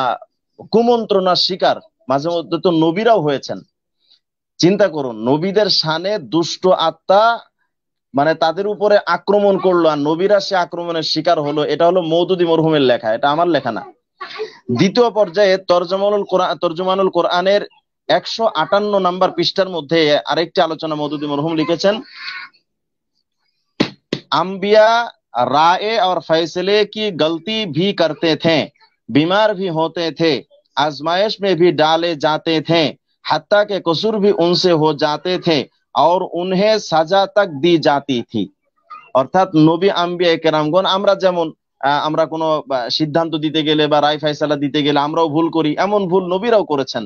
কুমন্ত্রণার শিকার মাঝে মধ্যে তো নবীরাও হয়েছেন। চিন্তা করুন, নবীদের শানে দুষ্ট আত্মা মানে তাদের উপরে আক্রমণ করলো আর নবীরা সে আক্রমণের শিকার হলো, এটা হলো মওদুদী মরহুমের লেখা, এটা আমার লেখা না। দ্বিতীয় পর্যায়ে তর্জমানুল কোরআনের 158 নাম্বার পৃষ্ঠার মধ্যে আরেকটি আলোচনা মওদুদী মরহুম লিখেছেন, अंबिया राय और फैसले की गलती भी करते थे, बीमार भी होते थे, आजमाइश में भी डाले जाते थे, हत्ता के कसूर भी उनसे हो जाते थे और उन्हें सजा तक दी जाती थी। অর্থাৎ নবী আম্বিয়া কেরামগণ আমরা যেমন আমরা কোনো সিদ্ধান্ত দিতে গেলে বা রায় ফয়সালা দিতে গেলে আমরাও ভুল করি, এমন ভুল নবীরাও করেছেন।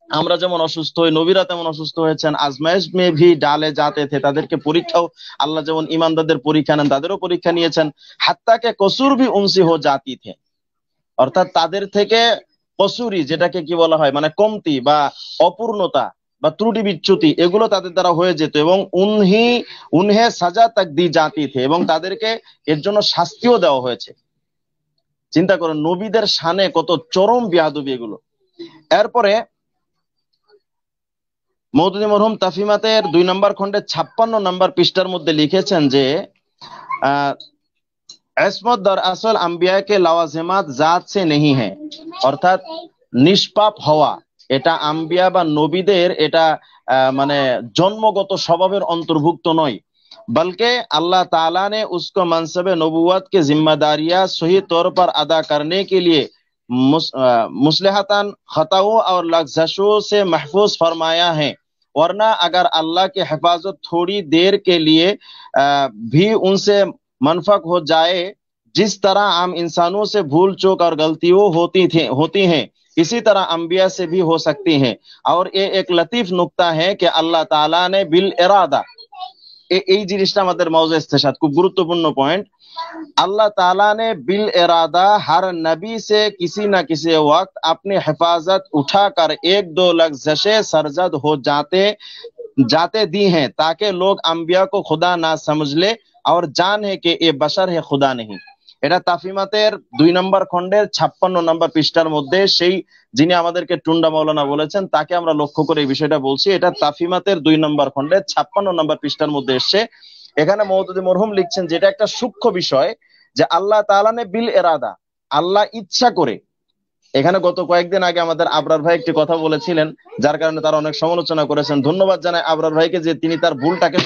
আমরা যেমন অসুস্থ হই নবীরা তেমন অসুস্থ হয়েছেন। আজমাইশ মে ভি ডালে যাতে থে, তাদেরকে পরীক্ষাও আল্লাহ যেমন ইমানদারদের পরীক্ষা নেন তাদেরও পরীক্ষা নিয়েছেন। হাত্তাকে কসুর ভি উনসি হো জাতি থে, অর্থাৎ তাদের থেকে কসুরি যেটাকে কি বলা হয় মানে কমতি বা অপূর্ণতা বা ত্রুটি বিচ্যুতি এগুলো তাদের দ্বারা হয়ে যেত এবং উনহে সাজা তাক দি জাতি থে, এবং তাদেরকে এর জন্য শাস্তিও দেওয়া হয়েছে। চিন্তা করুন নবীদের শানে কত চরম বিয়াদবি এগুলো। এরপরে মওদুদী মরহুম তাফিমাতের 2 নম্বর খণ্ডে 56 নম্বর পৃষ্ঠার মধ্যে লিখেছেন যে ইসমত দরআসল আম্বিয়া কে লাওয়াজিমাত জাত সে নেহি হ্যায়, অর্থাৎ নিষ্পাপ হওয়া এটা আম্বিয়া বা নবীদের এটা মানে জন্মগত স্বভাবের অন্তর্ভুক্ত নয়, बल्कि अल्लाह ताला ने उसको मनसब नबुवत की जिम्मेदारियां सही तौर पर अदा करने के लिए मुसलहतन खताओं और लग्जशों से महफूज फरमाया है, वरना अगर अल्लाह की हिफाजत थोड़ी देर के लिए भी उनसे मनफक हो जाए, जिस तरह आम इंसानों से भूल चूक और गलतियों होती हैं इसी तरह अंबिया से भी हो सकती हैं। और ये एक लतीफ नुक्ता है कि अल्लाह ताला ने बिल इरादा, এই জিনিসটা আমাদের মওজু ইস্তেশাদ খুব গুরুত্বপূর্ণ পয়েंट, अल्लाह ताला ने बिल इरादा हर नबी से किसी न किसी वक्त अपनी हिफाजत उठाकर 1-2 लफ्ज़े सरजद हो जाते दी हैं ताकि लोग अंबिया को खुदा ना समझ ले और जान है कि ये बशर है खुदा नहीं। এটা তাফিমাতের 2 নম্বর খণ্ডের 56 নম্বর পৃষ্ঠার মধ্যে সেই যিনি আমাদেরকে টুন্ডা মাওলানা বলেছেন তাকে আমরা লক্ষ্য করে এই বিষয়টা বলছি। এটা তাফিমাতের 2 নম্বর খণ্ডের 56 নম্বর পৃষ্ঠার মধ্যে এসে এখানে মওদুদী মরহুম লিখছেন যেটা একটা সূক্ষ্ম বিষয় যে আল্লাহ তাআলা নে বিল ইরাদা, আল্লাহ ইচ্ছা করে। এখানে গত কয়েকদিন আগে আমাদের আবরার ভাই একটি কথা বলেছিলেন যার কারণে তারা অনেক সমালোচনা করেছেন। ধন্যবাদ জানাই আবরার ভাইকে যে তিনি তার ভুলটাকে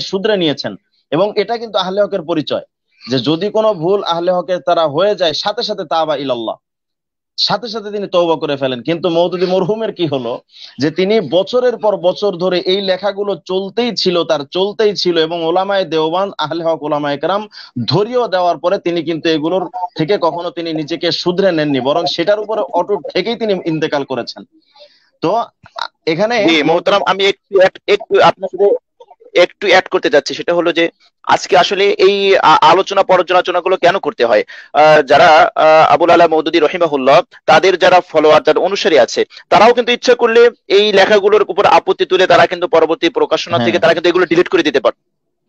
শুধরে নিয়েছেন এবং এটা কিন্তু আহলে হকের পরিচয় যে যদি কোনো ভুল আহলে হকের তারা হয়ে যায় সাথে সাথে তাওবা ইলাল্লাহ, সাথে সাথে তিনি তওবা করে ফেলেন। কিন্তু মওদুদী মরহুমের কি হলো যে তিনি বছরের পর বছর ধরে এই লেখাগুলো চলতেই ছিল এবং ওলামায়ে দেওবান আহলে হক ওলামায়ে কেরাম ধরিয়ে দেওয়ার পরে তিনি কিন্তু এগুলোর থেকে কখনো তিনি নিজেকে শুধরে নেননি, বরং সেটার উপরে অটুট থেকেই তিনি ইন্তেকাল করেছেন। তো এখানে মোহতারাম আমি একটু আপনার সাথে একটু অ্যাড করতে যাচ্ছি, সেটা হলো যে আজকে আসলে এই আলোচনা পর্যালোচনাগুলো কেন করতে হয়। যারা আবুল আলা মওদুদী রহিমাহুল্লাহ তাদের যারা ফলোয়ার যারা অনুসারী আছে তারাও কিন্তু ইচ্ছা করলে এই লেখাগুলোর উপর আপত্তি তুলে তারা কিন্তু পরবর্তী প্রকাশনা থেকে তারা কিন্তু এগুলো ডিলিট করে দিতে পারে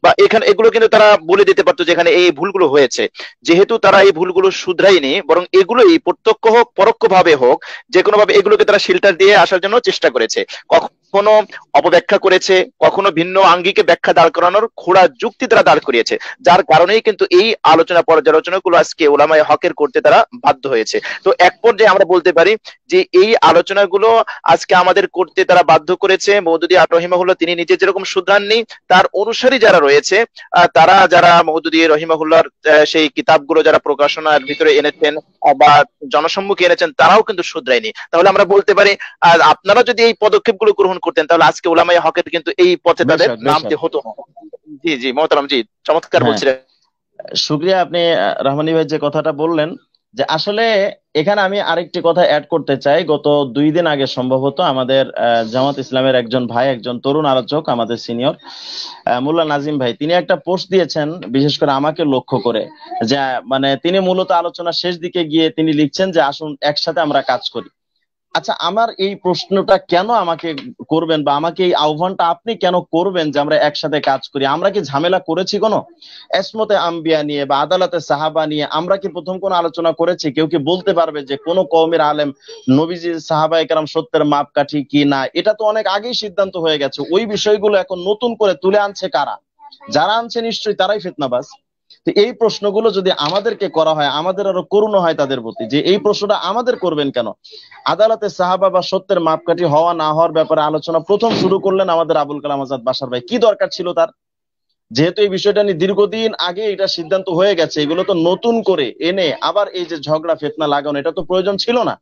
বা এখানে এগুলো কিন্তু তারা বলে দিতে পারতো যে এখানে এই ভুলগুলো হয়েছে। যেহেতু তারা এই ভুলগুলো শুধরায়নি বরং এগুলোই প্রত্যক্ষ হোক পরোক্ষ ভাবে হোক যে কোনো ভাবে এগুলোকে তারা শিল্টার দিয়ে আসার জন্য চেষ্টা করেছে, কখনো অপব্যাখ্যা করেছে, কখনো ভিন্ন আঙ্গিকে ব্যাখ্যা দাঁড় করানোর খোঁড়া যুক্তি তারা দাঁড় করিয়েছে, যার কারণেই কিন্তু এই আলোচনা পর্যালোচনাগুলো আজকে ওলামায়ে হকের করতে তারা বাধ্য হয়েছে। তো এক পর্যায়ে আমরা বলতে পারি যে এই আলোচনাগুলো আজকে আমাদের করতে তারা বাধ্য করেছে মওদুদী রহিমাহুল্লাহ তিনি নিজে যেরকম শুধরাননি, তার অনুসারী যারা রয়েছে তারা যারা মওদুদী রহিমাহুল্লাহর সেই কিতাবগুলো যারা প্রকাশনার ভিতরে এনেছেন বা জনসম্মুখে এনেছেন তারাও কিন্তু শুধরায়নি। তাহলে আমরা বলতে পারি আপনারা যদি এই পদক্ষেপগুলো গ্রহণ করতেন তাহলে আজকে ওলামায়ে হকের কিন্তু এই পথে তাদের নামতে হতো না। জি জি মোহতারাম, জি চমৎকার বলছিলেন। শুকরিয়া, আপনি রহমানী ভাই যে কথাটা বললেন যে আসলে এখানে আমি আরেকটি কথা অ্যাড করতে চাই। গত 2 দিন আগে সম্ভবত আমাদের জামাত ইসলামের একজন ভাই, একজন তরুণ আলোচক, আমাদের সিনিয়র মোল্লা নাজিম ভাই, তিনি একটা পোস্ট দিয়েছেন বিশেষ করে আমাকে লক্ষ্য করে, যে মানে তিনি মূলত আলোচনা শেষ দিকে গিয়ে তিনি লিখছেন যে আসুন একসাথে আমরা কাজ করি। আচ্ছা, আমার এই প্রশ্নটা কেন আমাকে করবেন, বা আমাকে এই আহ্বানটা আপনি কেন করবেন যে আমরা একসাথে কাজ করি? আমরা কি ঝামেলা করেছি কোনো? এসমতে আম্বিয়া নিয়ে বা আদালতে সাহাবা নিয়ে আমরা কি প্রথম কোনো আলোচনা করেছি? কেউ কি বলতে পারবে যে কোন কওমের আলেম নবীজি সাহাবা একরাম সত্যের মাপকাঠি কি না? এটা তো অনেক আগেই সিদ্ধান্ত হয়ে গেছে। ওই বিষয়গুলো এখন নতুন করে তুলে আনছে কারা? যারা আনছে নিশ্চয়ই তারাই ফিতনাবাজ। তো এই প্রশ্নগুলো যদি আমাদেরকে করা হয়, আমাদের আরো করুণ হয় তাদের প্রতি, যে এই প্রশ্নটা আমাদের করবেন কেন? আদালতে সাহাবা বা সত্যের মাপকাঠি হওয়া না হওয়ার ব্যাপারে আলোচনা প্রথম শুরু করলেন আমাদের আবুল কালাম আজাদ বাশার ভাই। কি দরকার ছিল তার? যেহেতু এই বিষয়টা নিয়ে দীর্ঘদিন আগে এটা সিদ্ধান্ত হয়ে গেছে, এগুলো তো নতুন করে এনে আবার এই যে ঝগড়া ফিতনা লাগানো, এটা তো প্রয়োজন ছিল না।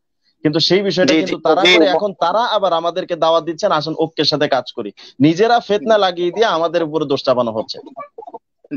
কিন্তু সেই বিষয়টা জি জি কিন্তু তারা জি করে এখন তারা আবার আমাদেরকে দাওয়াত দিচ্ছেন, আসুন ঐক্যের সাথে কাজ করি। নিজেরা ফিতনা লাগিয়ে দিয়ে আমাদের উপরে দোষ চাপানো হচ্ছে।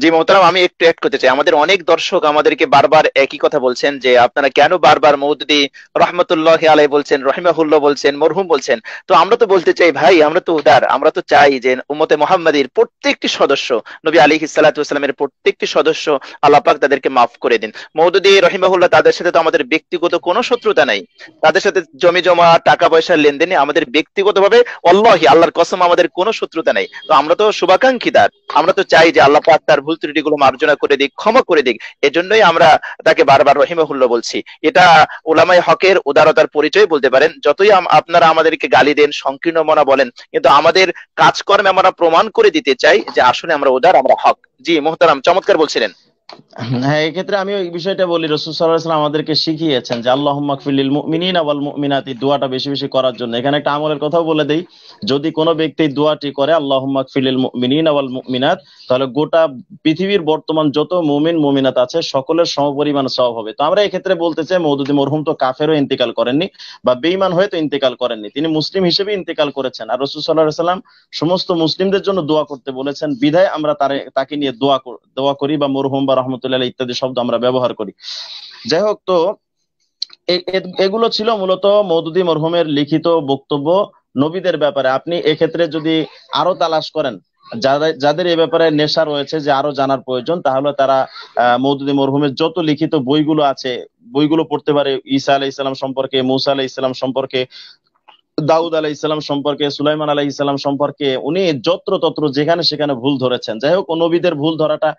জি মোহতারাম, আমি একটু অ্যাড করতে চাই। আমাদের অনেক দর্শক আমাদেরকে বারবার একই কথা বলছেন যে আপনারা কেন বারবার মওদুদী রহমতুল্লাহ আলাই বলছেন, রহিমাহুল্লাহ বলছেন, মরহুম বলছেন। তো আমরা তো বলতে চাই ভাই, আমরা তো উদার, আমরা তো চাই যে উম্মতে মুহাম্মাদীর প্রত্যেকটি সদস্য, নবী আলাইহিস সালাতু ওয়াস সালামের প্রত্যেকটি সদস্য আল্লাহ পাক তাদেরকে মাফ করে দিন। মওদুদী রহিমাহুল্লাহ, তাদের সাথে তো আমাদের ব্যক্তিগত কোনো শত্রুতা নাই, তাদের সাথে জমি জমা টাকা পয়সার লেনদেনে আমাদের ব্যক্তিগতভাবে ওয়াল্লাহি আল্লাহর কসম আমাদের কোনো শত্রুতা নাই। তো আমরা তো শুভাকাঙ্ক্ষীদার, আমরা তো চাই যে আল্লাহ পাক তার ভুল ত্রুটিগুলো মার্জনা করে দিক, ক্ষমা করে দিক। এজন্যই আমরা তাকে বারবার রহিমাহুল্লাহ বলছি। এটা উলামায়ে হকের উদারতার পরিচয় বলতে পারেন। যতই আপনারা আমাদেরকে গালি দেন, সংকীর্ণ মনা বলেন, কিন্তু আমাদের কাজকর্মে আমরা প্রমাণ করে দিতে চাই যে আসলে আমরা উদার, আমরা হক। জি মোহতারাম, চমৎকার বলছিলেন। হ্যাঁ, এক্ষেত্রে আমি ওই বিষয়টা বলি, রাসূল সাল্লাল্লাহু আলাইহি ওয়াসাল্লাম আমাদেরকে শিখিয়েছেন যে আল্লাহুম্মা গফির লিল মুমিনিনা ওয়াল মুমিনাতি, দোয়াটা বেশি বেশি করার জন্য। এখানে একটা আমলের কথাও বলে দেই, যদি কোনো ব্যক্তি দোয়াটি করে আল্লাহুম্মা গফির লিল মুমিনিনা ওয়াল মুমিনাত, তাহলে গোটা পৃথিবীর বর্তমান যত মুমিন মুমিনাত আছে সকলের সমপরিমাণ সওয়াব হবে। তো আমরা এই ক্ষেত্রে বলতে চাই, মওদুদী মরহুম তো কাফেরও ইন্তেকাল করেননি বা বেঈমান হয়ে তো ইন্তেকাল করেননি, তিনি মুসলিম হিসেবে ইন্তেকাল করেছেন। আর রাসূল সাল্লাল্লাহু আলাইহি ওয়াসাল্লাম সমস্ত মুসলিমদের জন্য দোয়া করতে বলেছেন, বিধায় আমরা তাকে নিয়ে দোয়া করি বা মরহুম বা রহমতুল্লাহ আলাইহি ইত্যাদি শব্দ আমরা ব্যবহার করি। যাই হোক, তো এগুলো ছিল মূলত মওদুদী মরহুমের লিখিত বক্তব্য নবীদের ব্যাপারে। আপনি এক্ষেত্রে যদি আরো তালাশ করেন, যাদের এই ব্যাপারে নেশা রয়েছে যে আরো জানার প্রয়োজন, তাহলে তারা মওদুদী মরহুমের যত লিখিত বইগুলো আছে বইগুলো পড়তে পারে। ঈসা আলাইহিস সালাম সম্পর্কে, মূসা আলাইহিস সালাম সম্পর্কে, দাউদ আলাইহিস সালাম সম্পর্কে, সুলাইমান আলাইহিস সালাম সম্পর্কে উনি যত্রতত্র যেখানে সেখানে ভুল ধরেছেন। যাই হোক, নবীদের ভুল ধরাটা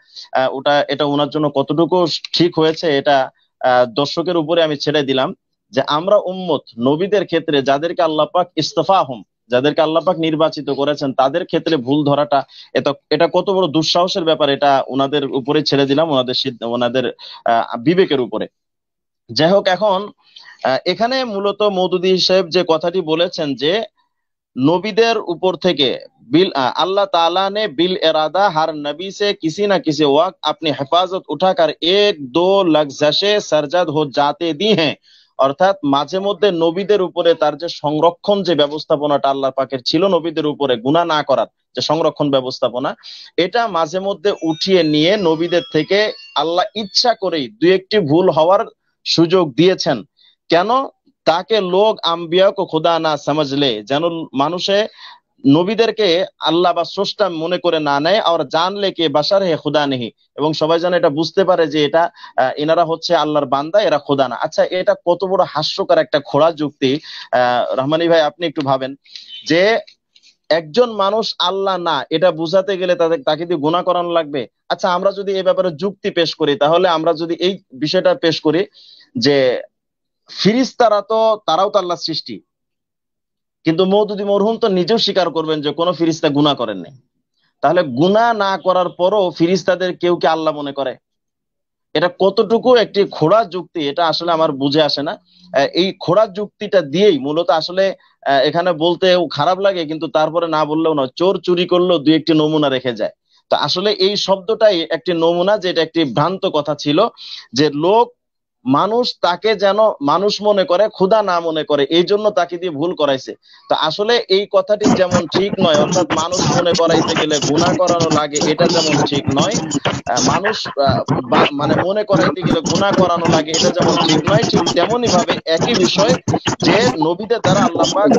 এটা ওনার জন্য কতটুকু ঠিক হয়েছে এটা দর্শকের উপরে আমি ছেড়ে দিলাম। যে আমরা উম্মত নবীদের ক্ষেত্রে যাদেরকে আল্লাহ পাক ইস্তেফাহুম, যাদেরকে আল্লাহ পাক নির্বাচিত করেছেন, তাদের ক্ষেত্রে ভুল ধরাটা এটা কত বড় দুঃসাহসের ব্যাপার, এটা ওনাদের উপরে ছেড়ে দিলাম, ওনাদের বিবেকের উপরে। যাই হোক, এখন এখানে মূলত মওদুদী সাহেব যে কথাটি বলেছেন যে नबीদের উপর থেকে बिल अल्लाह ताला ने बिल इरादा हर नबी से किसी ना किसी वक्त अपनी हिफाजत उठाकर 1-2 लग्जशे सरजद हो जाते दी हैं। অর্থাৎ মাঝে মধ্যে নবীদের উপরে তার যে সংরক্ষণ যে ব্যবস্থাপনাটা আল্লাহ পাকের ছিল নবীদের উপরে গুনাহ না করার যে সংরক্ষণ ব্যবস্থাপনা, এটা মাঝে মধ্যে উঠিয়ে নিয়ে নবীদের থেকে আল্লাহ ইচ্ছা করেই দুই একটি ভুল হওয়ার সুযোগ দিয়েছেন। কেন? তাকে লোক আম্বিয়া কো খুদা না সমঝলে, যেন মানুষে নবীদেরকে আল্লাহ বা স্রষ্টা মনে করে না নেয়, আর জানলে কে বাশার হে খুদা নেহি, এবং সবাই যেন এটা বুঝতে পারে যে এটা এনারা হচ্ছে আল্লাহর বান্দা, এরা খোদা না। আচ্ছা, এটা কত বড় হাস্যকর একটা খোড়া যুক্তি। রহমানী ভাই, আপনি একটু ভাবেন যে একজন মানুষ আল্লাহ না, এটা বুঝাতে গেলে তাকে দিয়ে গুনাহ করানো লাগবে। আচ্ছা, আমরা যদি এই ব্যাপারে যুক্তি পেশ করি, তাহলে আমরা যদি এই বিষয়টা পেশ করি যে তারাও তো আল্লাহর সৃষ্টি, কিন্তু মওদুদী মরহুম তো নিজেও স্বীকার করবেন যে কোনো ফিরিস্তা গুনাহ করেন নাই। তাহলে গুনাহ না করার পরও ফিরিস্তাদের কেউ কি আল্লাহ মনে করে? এটা কতটুকু একটি খোড়া যুক্তি, এটা আসলে আমার বুঝে আসে না। এই খোড়া যুক্তিটা দিয়েই মূলত আসলে এখানে বলতে খারাপ লাগে, কিন্তু তারপরে না বললেও নয়, চোর চুরি করলেও দুই একটি নমুনা রেখে যায়। তো আসলে এই শব্দটাই একটি নমুনা, যে এটা একটি ভ্রান্ত কথা ছিল, যে মানুষ তাকে যেন মানুষ মনে করে, খোদা না মনে করে, এই জন্য তাকে দিয়ে ভুল করাইছে। তো আসলে এই কথাটি যেমন ঠিক নয়, অর্থাৎ মানুষ মনে করাইতে গেলে গুনাহ করানো লাগে, এটা যেমন ঠিক নয়, মানুষ মানে মনে করাইতে গেলে গুনাহ করানো লাগে, এটা যেমন ঠিক নয়, ঠিক তেমনি ভাবে একই বিষয় যে নবীদের দ্বারা আল্লাহ পাক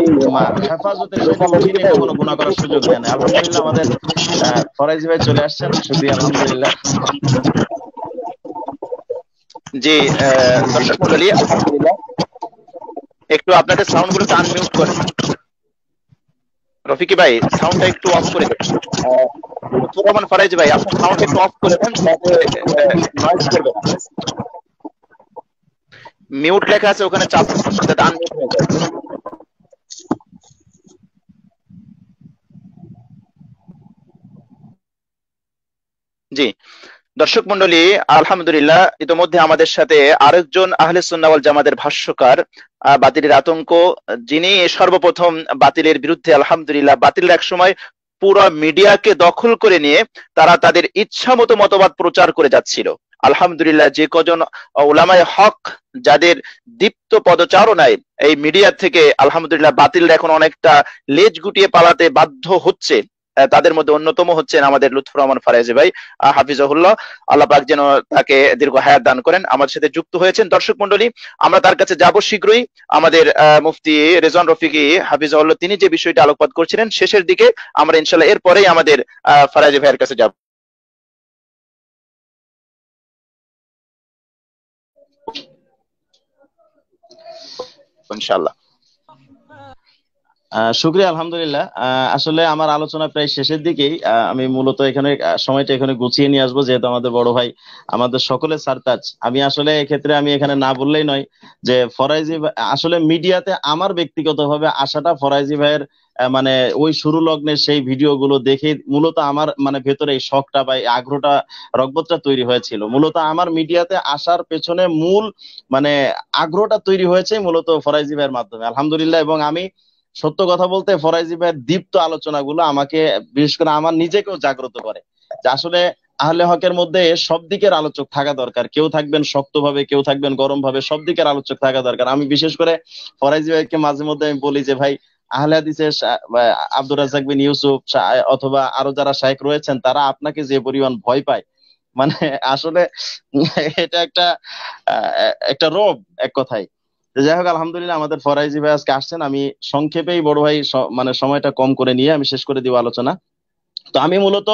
হেফাজতের জন্য উঠিয়ে নিয়ে কখনো গুনাহ করার সুযোগ দেন। আলহামদুলিল্লাহ, আমাদের ফরাইজি ভাই চলে আসছেন, শুকরিয়া, আলহামদুলিল্লাহ। জি দর্শক মন্ডলী, আলহামদুলিল্লাহ একটু আপনাদের সাউন্ড গুলো আনমিউট করেন। রফিকি ভাই সাউন্ডটা একটু অফ করে দেন। লুৎফর রহমান ফারাইজি ভাই আপনার সাউন্ড একটু অফ করে দেন, যাতে নয়েজ করবে না। মিউট লেখা আছে ওখানে চাপ দিন, যাতে আনমিউট হয়ে যায়। জি দর্শক মন্ডলী, আলহামদুলিল্লাহ ইতোমধ্যে আমাদের সাথে আরেকজন আহলে সুন্নাহ ওয়াল জামাতের ভাষ্যকার বাতিলের আতঙ্ক, যিনি সর্বপ্রথম বাতিলের বিরুদ্ধে, আলহামদুলিল্লাহ বাতিল একসময় পুরো মিডিয়াকে দখল করে নিয়ে তারা তাদের ইচ্ছা মতো মতবাদ প্রচার করে যাচ্ছিল। আলহামদুলিল্লাহ যে কজন উলামায়ে হক যাদের দীপ্ত পদচারণায় এই মিডিয়া থেকে আলহামদুলিল্লাহ বাতিল এখন অনেকটা লেজ গুটিয়ে পালাতে বাধ্য হচ্ছে, তাদের মধ্যে অন্যতম হচ্ছেন আমাদের লুৎফর রহমান ফারাইজি ভাই, হাফিজাহুল্লাহ, আল্লাহ পাক যেন তাকে দীর্ঘ হায়াত দান করেন। আমাদের সাথে যুক্ত হয়েছেন। দর্শক মন্ডলী, আমরা তার কাছে যাব শীঘ্রই। আমাদের মুফতি রেজওয়ান রফিকি হাফিজাহুল্লাহ তিনি যে বিষয়টি আলোকপাত করছিলেন শেষের দিকে, আমরা ইনশাআল্লাহ এরপরেই আমাদের ফারাইজি ভাইয়ের কাছে যাব ইনশাআল্লাহ। শুক্রিয়া, আলহামদুলিল্লাহ। আসলে আমার আলোচনা প্রায় শেষের দিকেই। আমি মূলত এখানে সময়টা এখানে গুছিয়ে নিয়ে আসবো, যেহেতু আমাদের বড় ভাই, আমাদের সকলের সারতাজ। আমি আসলে এক্ষেত্রে আমি এখানে না বললেই নয় যে আসলে মিডিয়াতে আমার ব্যক্তিগতভাবে আসাটা ফরাইজি ভাইয়ের মানে ওই শুরু লগ্নে সেই ভিডিওগুলো দেখে মূলত আমার মানে ভেতরে এই শখটা বা এই আগ্রহটা, রগবতটা তৈরি হয়েছিল। মূলত আমার মিডিয়াতে আসার পেছনে মূল মানে আগ্রহটা তৈরি হয়েছে মূলত ফরাইজি ভাইয়ের মাধ্যমে, আলহামদুলিল্লাহ। এবং আমি সত্য কথা বলতে ফরাইজি ভাইয়ের দীপ্ত আলোচনাগুলো আমাকে, বিশেষ করে আমার নিজেকেও জাগ্রত করে যে আসলে আহলে হকের মধ্যে সব দিকের আলোচক থাকা দরকার। কেউ থাকবেন শক্তভাবে, কেউ থাকবেন গরম ভাবে, সব দিকের আলোচক থাকা দরকার। আমি বিশেষ করে ফরাইজি ভাইকে মাঝে মধ্যে আমি বলি যে ভাই, আহলে হাদিসের আব্দুর রাজ্জাক বিন ইউসুফ অথবা আরো যারা শায়েখ রয়েছেন, তারা আপনাকে যে পরিমাণ ভয় পায়, মানে আসলে এটা একটা একটা রোগ এক কথায়। যাই হোক, আলহামদুলিল্লাহ আমাদের ফরাইজি ভাই আজকে আসছেন। আমি সংক্ষেপেই বড় ভাই মানে সময়টা কম করে নিয়ে আমি শেষ করে দিব আলোচনা। তো আমি মূলত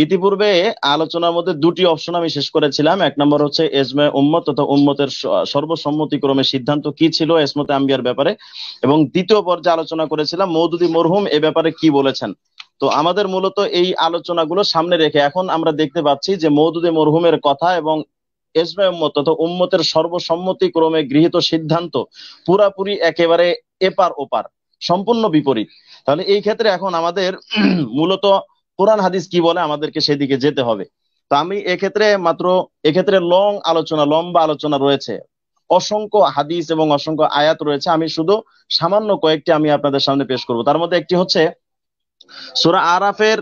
ইতিপূর্বে আলোচনার মধ্যে দুটি অপশন আমি শেষ করেছিলাম। এক নম্বর হচ্ছে এজমে উম্মত তথা উম্মতের সর্বসম্মতিক্রমে সিদ্ধান্ত কি ছিল ইসমতে আম্বিয়ার ব্যাপারে, এবং দ্বিতীয় পর্যায়ে আলোচনা করেছিলাম মওদুদী মরহুম এ ব্যাপারে কি বলেছেন। তো আমাদের মূলত এই আলোচনাগুলো সামনে রেখে এখন আমরা দেখতে পাচ্ছি যে মওদুদী মরহুমের কথা এবং এজমে উম্মত তথা উম্মতের সর্বসম্মতিক্রমে গৃহীত সিদ্ধান্ত পুরাপুরি একেবারে এপার ওপার, সম্পূর্ণ বিপরীত। তাহলে এই ক্ষেত্রে এখন আমাদের মূলত কোরআন হাদিস কি বলে আমাদেরকে সেদিকে যেতে হবে। তো আমি এক্ষেত্রে লম্বা আলোচনা রয়েছে, অসংখ্য হাদিস এবং অসংখ্য আয়াত রয়েছে। আমি শুধু সামান্য কয়েকটি আমি আপনাদের সামনে পেশ করব। তার মধ্যে একটি হচ্ছে সূরা আরাফের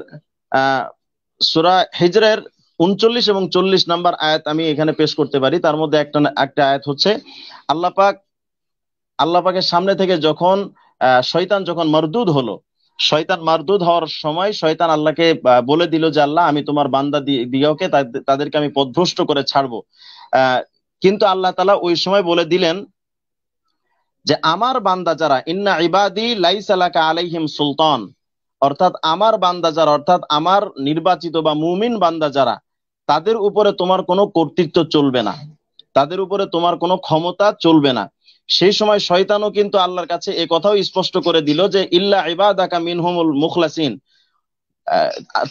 সূরা হিজরের 39 এবং 40 নাম্বার আয়াত আমি এখানে পেশ করতে পারি। তার মধ্যে একটা আয়াত হচ্ছে আল্লাহ পাকের সামনে থেকে যখন শয়তান যখন মারদুদ হলো, শয়তান মারদুদ হওয়ার সময় শয়তান আল্লাহকে বলে দিল যে আল্লাহ, আমি তোমার বান্দা দিগকে তাদেরকে আমি পথভ্রষ্ট করে ছাড়বো। কিন্তু আল্লাহ তাআলা ওই সময় বলে দিলেন যে আমার বান্দা যারা, ইন্না ইবাদি লাইসা লাকা আলাইহিম সুলতান, অর্থাৎ আমার বান্দা যারা, অর্থাৎ আমার নির্বাচিত বা মুমিন বান্দা যারা, তাদের উপরে তোমার কোনো কর্তৃত্ব চলবে না, তাদের উপরে তোমার কোনো ক্ষমতা চলবে না। সেই সময় শয়তানও কিন্তু আল্লাহর কাছে এ কথাও স্পষ্ট করে দিল যে ইল্লা ইবাদাকা মিনহুমুল মুখলাসিন,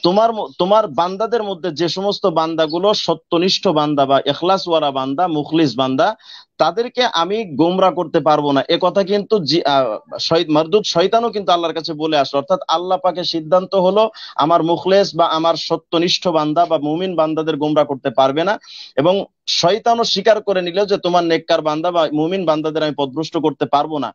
তোমার তোমার বান্দাদের মধ্যে যে সমস্ত বান্দাগুলো সত্যনিষ্ঠ বান্দা বা ইখলাসওয়ালা বান্দা, মুখলিস বান্দা, তাদেরকে আমি গোমরা করতে পারবো না। এ কথা কিন্তু মারদুদ শয়তানও কিন্তু আল্লাহর কাছে বলে আসলো। অর্থাৎ আল্লাহ পাকের সিদ্ধান্ত হলো আমার মুখলেস বা আমার সত্যনিষ্ঠ বান্দা বা মুমিন বান্দাদের গোমরা করতে পারবে না, এবং শয়তানও স্বীকার করে নিল যে তোমার নেককার বান্দা বা মুমিন বান্দাদের আমি পথভ্রষ্ট করতে পারবো না।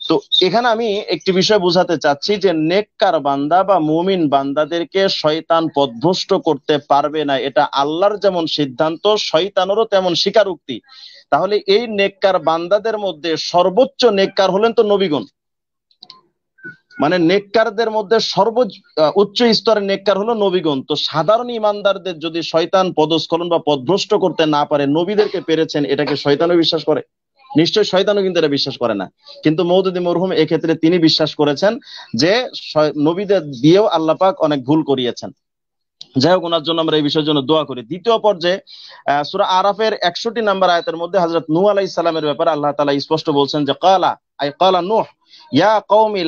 তো এখানে আমি একটি বিষয় বোঝাতে চাচ্ছি যে নেককার বান্দা বা মুমিন বান্দাদেরকে শয়তান পথভ্রষ্ট করতে পারবে না, এটা আল্লাহর যেমন সিদ্ধান্ত, শয়তানেরও তেমন স্বীকারোক্তি। তাহলে এই নেককার বান্দাদের মধ্যে সর্বোচ্চ নেককার হলেন তো নবীগণ, মানে নেককারদের মধ্যে উচ্চ স্তরের নেককার হলো নবীগণ। তো সাধারণ ইমানদারদের যদি শয়তান পদস্খলন বা পথভ্রষ্ট করতে না পারে, নবীদেরকে পেরেছেন, এটাকে শয়তানও বিশ্বাস করে? নিশ্চয় শয়তানও কিন্তু এটা বিশ্বাস করে না। কিন্তু মওদুদী মরহুম এক্ষেত্রে তিনি বিশ্বাস করেছেন যে নবীদের দিয়েও আল্লাহ পাক অনেক ভুল করিয়েছেন। যাই হোক, ওনার জন্য আমরা এই বিষয়ের জন্য দোয়া করি। দ্বিতীয় পর্যায়ে সূরা আরাফের 61 নম্বর আয়াতের মধ্যে হযরত নূহ আলাইহিস সালামের ব্যাপারে আল্লাহ তাআলা স্পষ্ট বলছেন যে ক্বালা নূহ ইয়া কওমি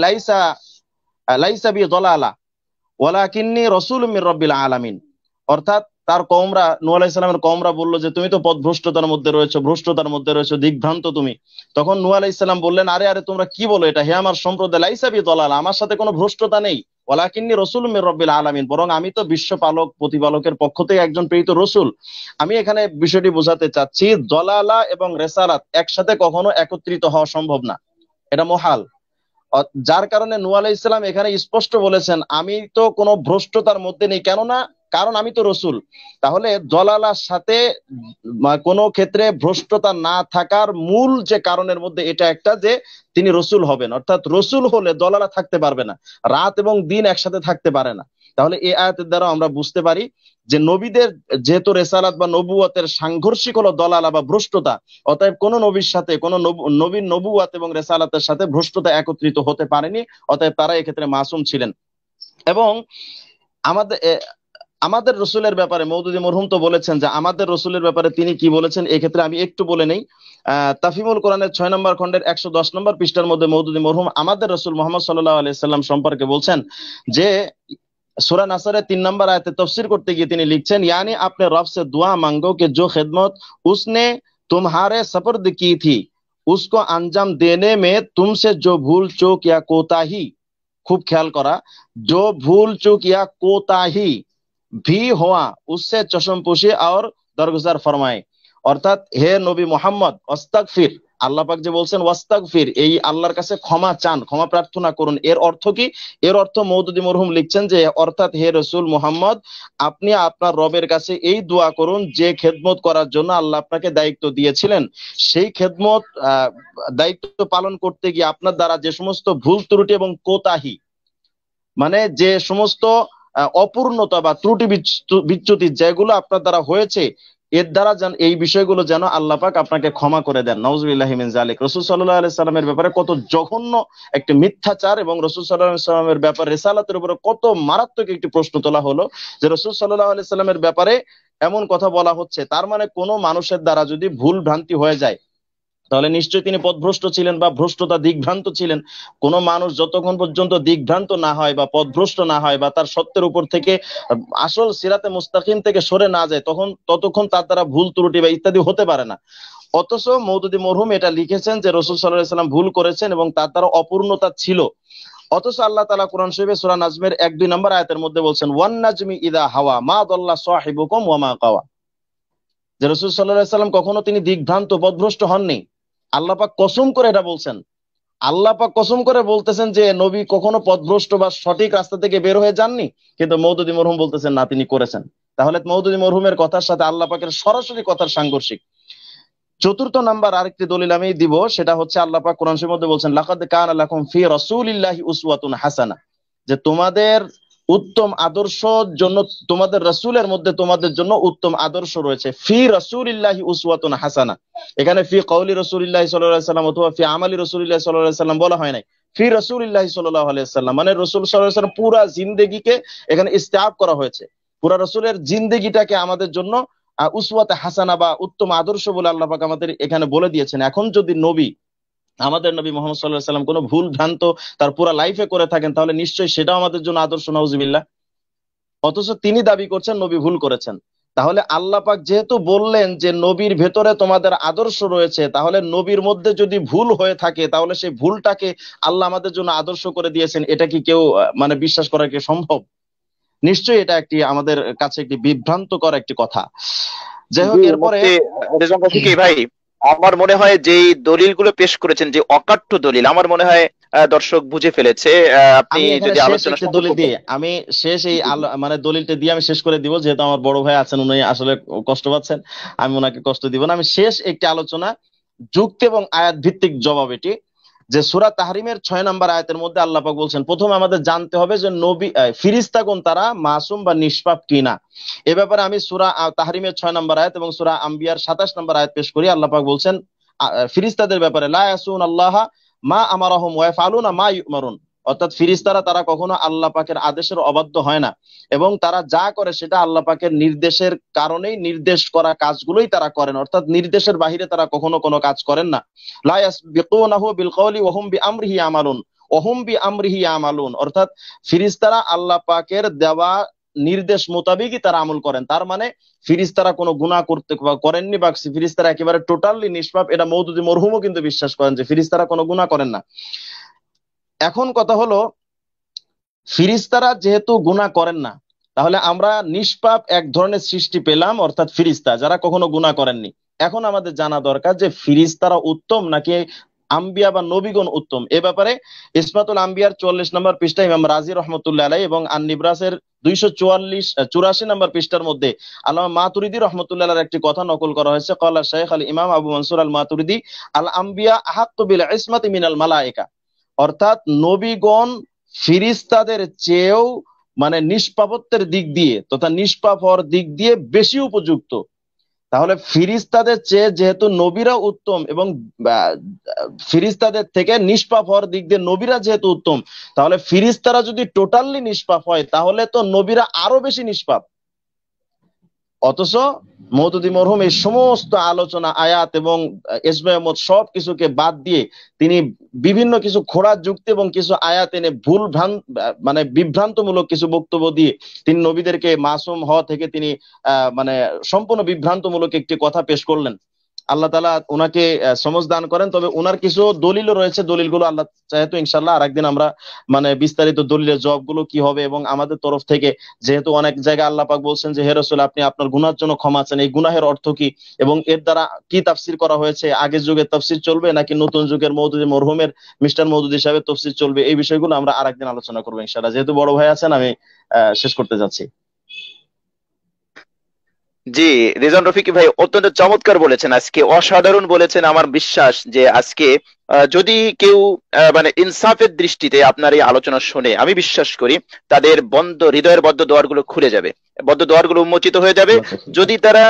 লাইসা বি যালালা ওয়ালাকিন্নী রাসূলুম মির রাব্বিল আলামিন। অর্থাৎ তার কওমরা, নূহ আলাইহিস সালামের কওমরা বলল যে তুমি তো পথভ্রষ্টতার মধ্যে রয়েছো, ভ্রষ্টতার মধ্যে রয়েছো, দিকভ্রান্ত তুমি। তখন নূহ আলাইহিস সালাম বললেন, আরে আরে তোমরা কি বলো এটা, হে আমার সম্প্রদায়, লাইসা বি যালালা, আমার সাথে কোনো ভ্রষ্টতা নেই, ওয়ালাকিন্নী রাসূলুম মির রাব্বিল আলামিন, বরং আমি তো বিশ্বপালক প্রতিপালকের পক্ষ থেকে একজন প্রেরিত রাসূল। আমি এখানে বিষয়টি বোঝাতে চাচ্ছি, যালালা এবং রিসালাত একসাথে কখনো একত্রিত হওয়া সম্ভব না, এটা মুহাল। যার কারণে নূহ আলাইহিস সালাম এখানে স্পষ্ট বলেছেন আমি তো কোনো ভ্রষ্টতার মধ্যে নেই, কারণ আমি তো রসুল। তাহলে জলালার সাথে কোনো ক্ষেত্রে ভ্রষ্টতা না থাকার মূল যে কারণের মধ্যে এটা একটা, যে তিনি রসুল হবেন, অর্থাৎ রসুল হলে দলালা থাকতে পারবে না, রাত এবং দিন একসাথে থাকতে পারে না। তাহলে এই আয়াতের দ্বারা আমরা বুঝতে পারি যে নবীদের যেহেতু রেসালাত বা নবুয়তের সাংঘর্ষিক হলো দলালা বা ভ্রষ্টতা, অতএব কোন নবীর সাথে কোন নবীর নবুয়ত এবং রেসালাতের সাথে ভ্রষ্টতা একত্রিত হতে পারেনি, অতএব তারা এক্ষেত্রে মাসুম ছিলেন। এবং আমাদের আমাদের রসুলের ব্যাপারে মওদুদী মরহুম তো বলেছেন যে আমাদের রসুলের ব্যাপারে তিনি কি বলেছেন, এক্ষেত্রে আমি একটু বলে নেই। তাফহিমুল কোরআনের 6 নম্বর খণ্ডের 110 নম্বর পৃষ্ঠার মধ্যে মওদুদী মরহুম আমাদের রসুল মুহাম্মদ সাল্লাল্লাহু আলাইহি সাল্লাম সম্পর্কে বলছেন যে सूरा नसर 3 नंबर आयत तफसीर करते गए তিনি লিখছেন, यानी अपने रब से दुआ मांगो कि जो खिदमत उसने तुम्हारे सपर्द की थी उसको अंजाम देने में तुमसे जो भूल चूक या कोताही, खूब ख्याल करा, जो भूल चूक या कोताही भी हुआ उससे चशमपोशी और दरगुजर फरमाए। অর্থাৎ হে নবী মুহাম্মদ ওয়াস্তাগফির, আল্লাহ পাক যে বলছেন ওয়াস্তাগফির, এই আল্লাহর কাছে ক্ষমা চান, ক্ষমা প্রার্থনা করুন, এর অর্থ কি? এর অর্থ মওদুদী মরহুম লিখছেন যে অর্থাৎ হে রাসূল মুহাম্মদ, আপনি আপনার রবের কাছে এই দোয়া করুন যে খেদমত করার জন্য আল্লাহ আপনাকে দায়িত্ব দিয়েছিলেন, সেই খেদমত দায়িত্ব পালন করতে গিয়ে আপনার দ্বারা যে সমস্ত ভুল ত্রুটি এবং কোতাহি, মানে যে সমস্ত অপূর্ণতা বা ত্রুটি বিচ্যুতি যেগুলো আপনার দ্বারা হয়েছে, এর দ্বারা এই বিষয়গুলো যেন আল্লাহ পাক আপনাকে ক্ষমা করে দেন। নাউজুবিল্লাহি মিন যালিক। রাসূল সাল্লাল্লাহু আলাইহি সাল্লামের ব্যাপারে কত জঘন্য একটি মিথ্যাচার এবং রাসূল সাল্লাল্লাহু আলাইহি সাল্লামের ব্যাপারে রিসালাতের উপরে কত মারাত্মক একটি প্রশ্ন তোলা হলো যে রাসূল সাল্লাল্লাহু আলাইহি সাল্লামের ব্যাপারে এমন কথা বলা হচ্ছে। তার মানে কোনো মানুষের দ্বারা যদি ভুল ভ্রান্তি হয়ে যায় তাহলে নিশ্চয়ই তিনি পথভ্রষ্ট ছিলেন বা ভ্রষ্টতা দিকভ্রান্ত ছিলেন। কোন মানুষ যতক্ষণ পর্যন্ত দিকভ্রান্ত না হয় বা পথভ্রষ্ট না হয় বা তার সত্যের উপর থেকে আসল সিরাতে মুস্তাকিম থেকে সরে না যায় ততক্ষণ তার দ্বারা ভুল ত্রুটি বা ইত্যাদি হতে পারে না। অথচ মওদুদী মরহুম এটা লিখেছেন যে রাসূল সাল্লাল্লাহু আলাইহি সাল্লাম ভুল করেছেন এবং তার দ্বারা অপূর্ণতা ছিল। অথচ আল্লাহ তাআলা কোরআন শরীফে সূরা নাজমের 1-2 নম্বর আয়াতের মধ্যে বলছেন ওয়ান নাজমি ইযা হাওয়া মা দাল্লা সাহিবুকুম ওয়া মা গাওয়া, যে রাসূল সাল্লাল্লাহু আলাইহি সাল্লাম কখনো তিনি দিকভ্রান্ত পথভ্রষ্ট হননি। আল্লাহ পাক কসম করে এটা বলছেন, আল্লাহ পাক কসম করে বলতেছেন যে নবী কখনো পথভ্রষ্ট বা সঠিক রাস্তা থেকে বের হয়ে যাননি, কিন্তু মওদুদী মরহুম বলতেছেন না, তিনি করেছেন। তাহলে মওদুদী মরহুমের কথার সাথে আল্লাহ পাকের সরাসরি কথার সাংঘর্ষিক। চতুর্থ নাম্বার আরেকটি দলিল আমি দিব, সেটা হচ্ছে আল্লাহ পাক কোরআন শরীফের মধ্যে বলছেন লাকাদ কানা লাকুম ফি রাসূলিল্লাহি উসওয়াতুন হাসানা, যে তোমাদের উত্তম আদর্শ জন্য, তোমাদের রাসূলের মধ্যে তোমাদের জন্য উত্তম আদর্শ রয়েছে। ফি রাসূলিল্লাহি উসওয়াতুন হাসানা, এখানে ফি কওলি রাসূলিল্লাহি সাল্লাল্লাহু আলাইহি সাল্লাম অথবা ফি আমালি রাসূলিল্লাহি সাল্লাল্লাহু আলাইহি সাল্লাম বলা হয় নাই, ফি রাসূলিল্লাহি সাল্লাল্লাহু আলাইহি সাল্লাম, মানে রাসূল সাল্লাল্লাহু আলাইহি সাল্লাম পুরা জিন্দেগিকে এখানে ইস্তেআব করা হয়েছে। পুরা রাসূলের জিন্দেগিটাকে আমাদের জন্য উসওয়াতে হাসানা বা উত্তম আদর্শ বলে আল্লাহ পাক আমাদের এখানে বলে দিয়েছেন। এখন যদি আমাদের নবী মুহাম্মদ সাল্লাল্লাহু আলাইহি সাল্লাম কোনো ভুল ভ্রান্ত তার পুরা লাইফে করে থাকেন, তাহলে নিশ্চয়ই সেটাও আমাদের জন্য আদর্শ, নাউজুবিল্লাহ। অথচ তিনি দাবি করছেন নবী ভুল করেছেন। তাহলে আল্লাহ পাক যেহেতু বললেন যে নবীর ভেতরে তোমাদের আদর্শ রয়েছে, তাহলে নবীর মধ্যে যদি ভুল হয়ে থাকে তাহলে সেই ভুলটাকে আল্লাহ আমাদের জন্য আদর্শ করে দিয়েছেন, এটা কি কেউ মানে বিশ্বাস করা কি সম্ভব? নিশ্চয়ই এটা একটি আমাদের কাছে একটি বিভ্রান্তকর একটি কথা। যাই হোক, এরপরে ভাই আমার মনে হয় যে দলিলগুলো পেশ করেছেন, যে অকাট্য দলিল, আমার মনে হয় দর্শক বুঝে ফেলেছে। আপনি যদি আলোচনা দলিল দিয়ে আমি শেষ এই মানে দলিলটা দিয়ে আমি শেষ করে দিব, যেহেতু আমার বড় ভাই আছেন, উনি আসলে কষ্ট পাচ্ছেন, আমি ওনাকে কষ্ট দিব না। আমি শেষ একটি আলোচনা, যুক্তি এবং আয়াত ভিত্তিক জবাব এটি, যে সূরা তাহরিমের 6 নম্বর আয়াতের মধ্যে আল্লাহ পাক বলছেন প্রথমে আমাদের জানতে হবে যে নবী ফিরিস্তাগণ তারা মাসুম বা নিষ্পাপ কিনা। এ ব্যাপারে আমি সূরা তাহরিমের 6 নম্বর আয়াত এবং সূরা আম্বিয়ার 27 নম্বর আয়াত পেশ করি। আল্লাহ পাক বলছেন ফিরিস্তাদের ব্যাপারে লা ইয়াসুন আল্লাহ মা আমারাহুম ওয়া ইয়াফআলুনা মা ইউমারুন অর্থাৎ ফিরিস্তারা তারা কখনো আল্লাহ পাকের আদেশের অবাধ্য হয় না, এবং তারা যা করে সেটা আল্লাহ পাকের নির্দেশের কারণেই, নির্দেশ করা কাজগুলোই তারা করেন, অর্থাৎ নির্দেশের বাহিরে তারা কখনো কোনো কাজ করেন না। লা ইয়াসবিকুনাহু বিল কওলি ওয়া হুম বিআমরিহি ইয়ামালুন, ওহুম বিআমরিহি ইয়ামালুন, অর্থাৎ ফিরিস্তারা আল্লাহ পাকের দেওয়া নির্দেশ মোতাবেকই তারা আমল করেন। তার মানে ফিরিস্তারা কোনো গুনাহ করতে করেননি, বা ফিরিস্তারা একেবারে টোটালি নিষ্পাপ, এটা মওদুদী মরহুমও কিন্তু বিশ্বাস করেন যে ফিরিস্তারা কোনো গুনাহ করেন না। এখন কথা হলো, ফিরিস্তারা যেহেতু গুনাহ করেন না, তাহলে আমরা নিষ্পাপ এক ধরনের সৃষ্টি পেলাম, অর্থাৎ ফিরিস্তা যারা কখনো গুনাহ করেননি। এখন আমাদের জানা দরকার যে ফিরিস্তারা উত্তম নাকি আম্বিয়া বা নবীগণ উত্তম। এ ব্যাপারে ইসমাতুল আম্বিয়ার 44 নম্বর পৃষ্ঠায় ইমাম রাজি রহমতুল্লাহ আলাইহি এবং আন-নিবরাসের 284 নম্বর পৃষ্ঠার মধ্যে আল্লামা মাতুরিদি রহমতুল্লাহ আলাইহির একটি কথা নকল করা হয়েছে। ক্বালা শাইখ আল ইমাম আবু মনসুর আল মাতুরিদি, আল আম্বিয়া আহাক্কু বিল ইসমাতি মিনাল মালায়েকা, অর্থাৎ নবীগণ ফিরিস্তাদের চেয়েও মানে নিষ্পাপত্বের দিক দিয়ে তথা নিষ্পাপ হওয়ার দিক দিয়ে বেশি উপযুক্ত। তাহলে ফিরিস্তাদের চেয়ে যেহেতু নবীরা উত্তম, এবং ফিরিস্তাদের থেকে নিষ্পাপ হওয়ার দিক দিয়ে নবীরা যেহেতু উত্তম, তাহলে ফিরিস্তারা যদি টোটালি নিষ্পাপ হয় তাহলে তো নবীরা আরো বেশি নিষ্পাপ। অথচ মওদুদী মরহুম এই সমস্ত আলোচনা, আয়াত এবং ইজমা'ে উম্মত সব কিছুকে বাদ দিয়ে তিনি বিভিন্ন কিছু খোড়া যুক্তি এবং কিছু আয়াত এনে মানে বিভ্রান্তমূলক কিছু বক্তব্য দিয়ে তিনি নবীদেরকে মাসুম হওয়া থেকে তিনি মানে সম্পূর্ণ বিভ্রান্তমূলক একটি কথা পেশ করলেন। আল্লাহ তাআলা ওনাকে সমঝ দান করেন। তবে ওনার কিছু দলিলও রয়েছে, দলিলগুলো আল্লাহ চাইতো ইনশাআল্লাহ আরেকদিন আমরা মানে বিস্তারিত দলিলের জবাবগুলো কি হবে, এবং আমাদের তরফ থেকে যেহেতু অনেক জায়গায় আল্লাহ পাক বলছেন যে হে রাসূল আপনি আপনার গুনাহের জন্য ক্ষমা চান, এই গুনাহের অর্থ কি এবং এর দ্বারা কি তাফসীর করা হয়েছে, আগের যুগের তাফসীর চলবে নাকি নতুন যুগের মওদুদী মরহুমের মিস্টার মওদুদী সাহেবের তাফসীর চলবে, এই বিষয়গুলো আমরা আরেকদিন আলোচনা করবো ইনশাআল্লাহ। যেহেতু বড় ভাই আছেন, আমি শেষ করতে যাচ্ছি। জি, রিজন রফিকি ভাই অত্যন্ত চমৎকার বলেছেন, আজকে অসাধারণ বলেছেন। আমার বিশ্বাস যে আজকে যদি কেউ মানে ইনসাফের দৃষ্টিতে আপনার এই আলোচনা শুনে, আমি বিশ্বাস করি তাদের হৃদয়ের বদ্ধ দুয়ারগুলো খুলে যাবে, বদ্ধ দুয়ারগুলো উন্মোচিত হয়ে যাবে। যদি তারা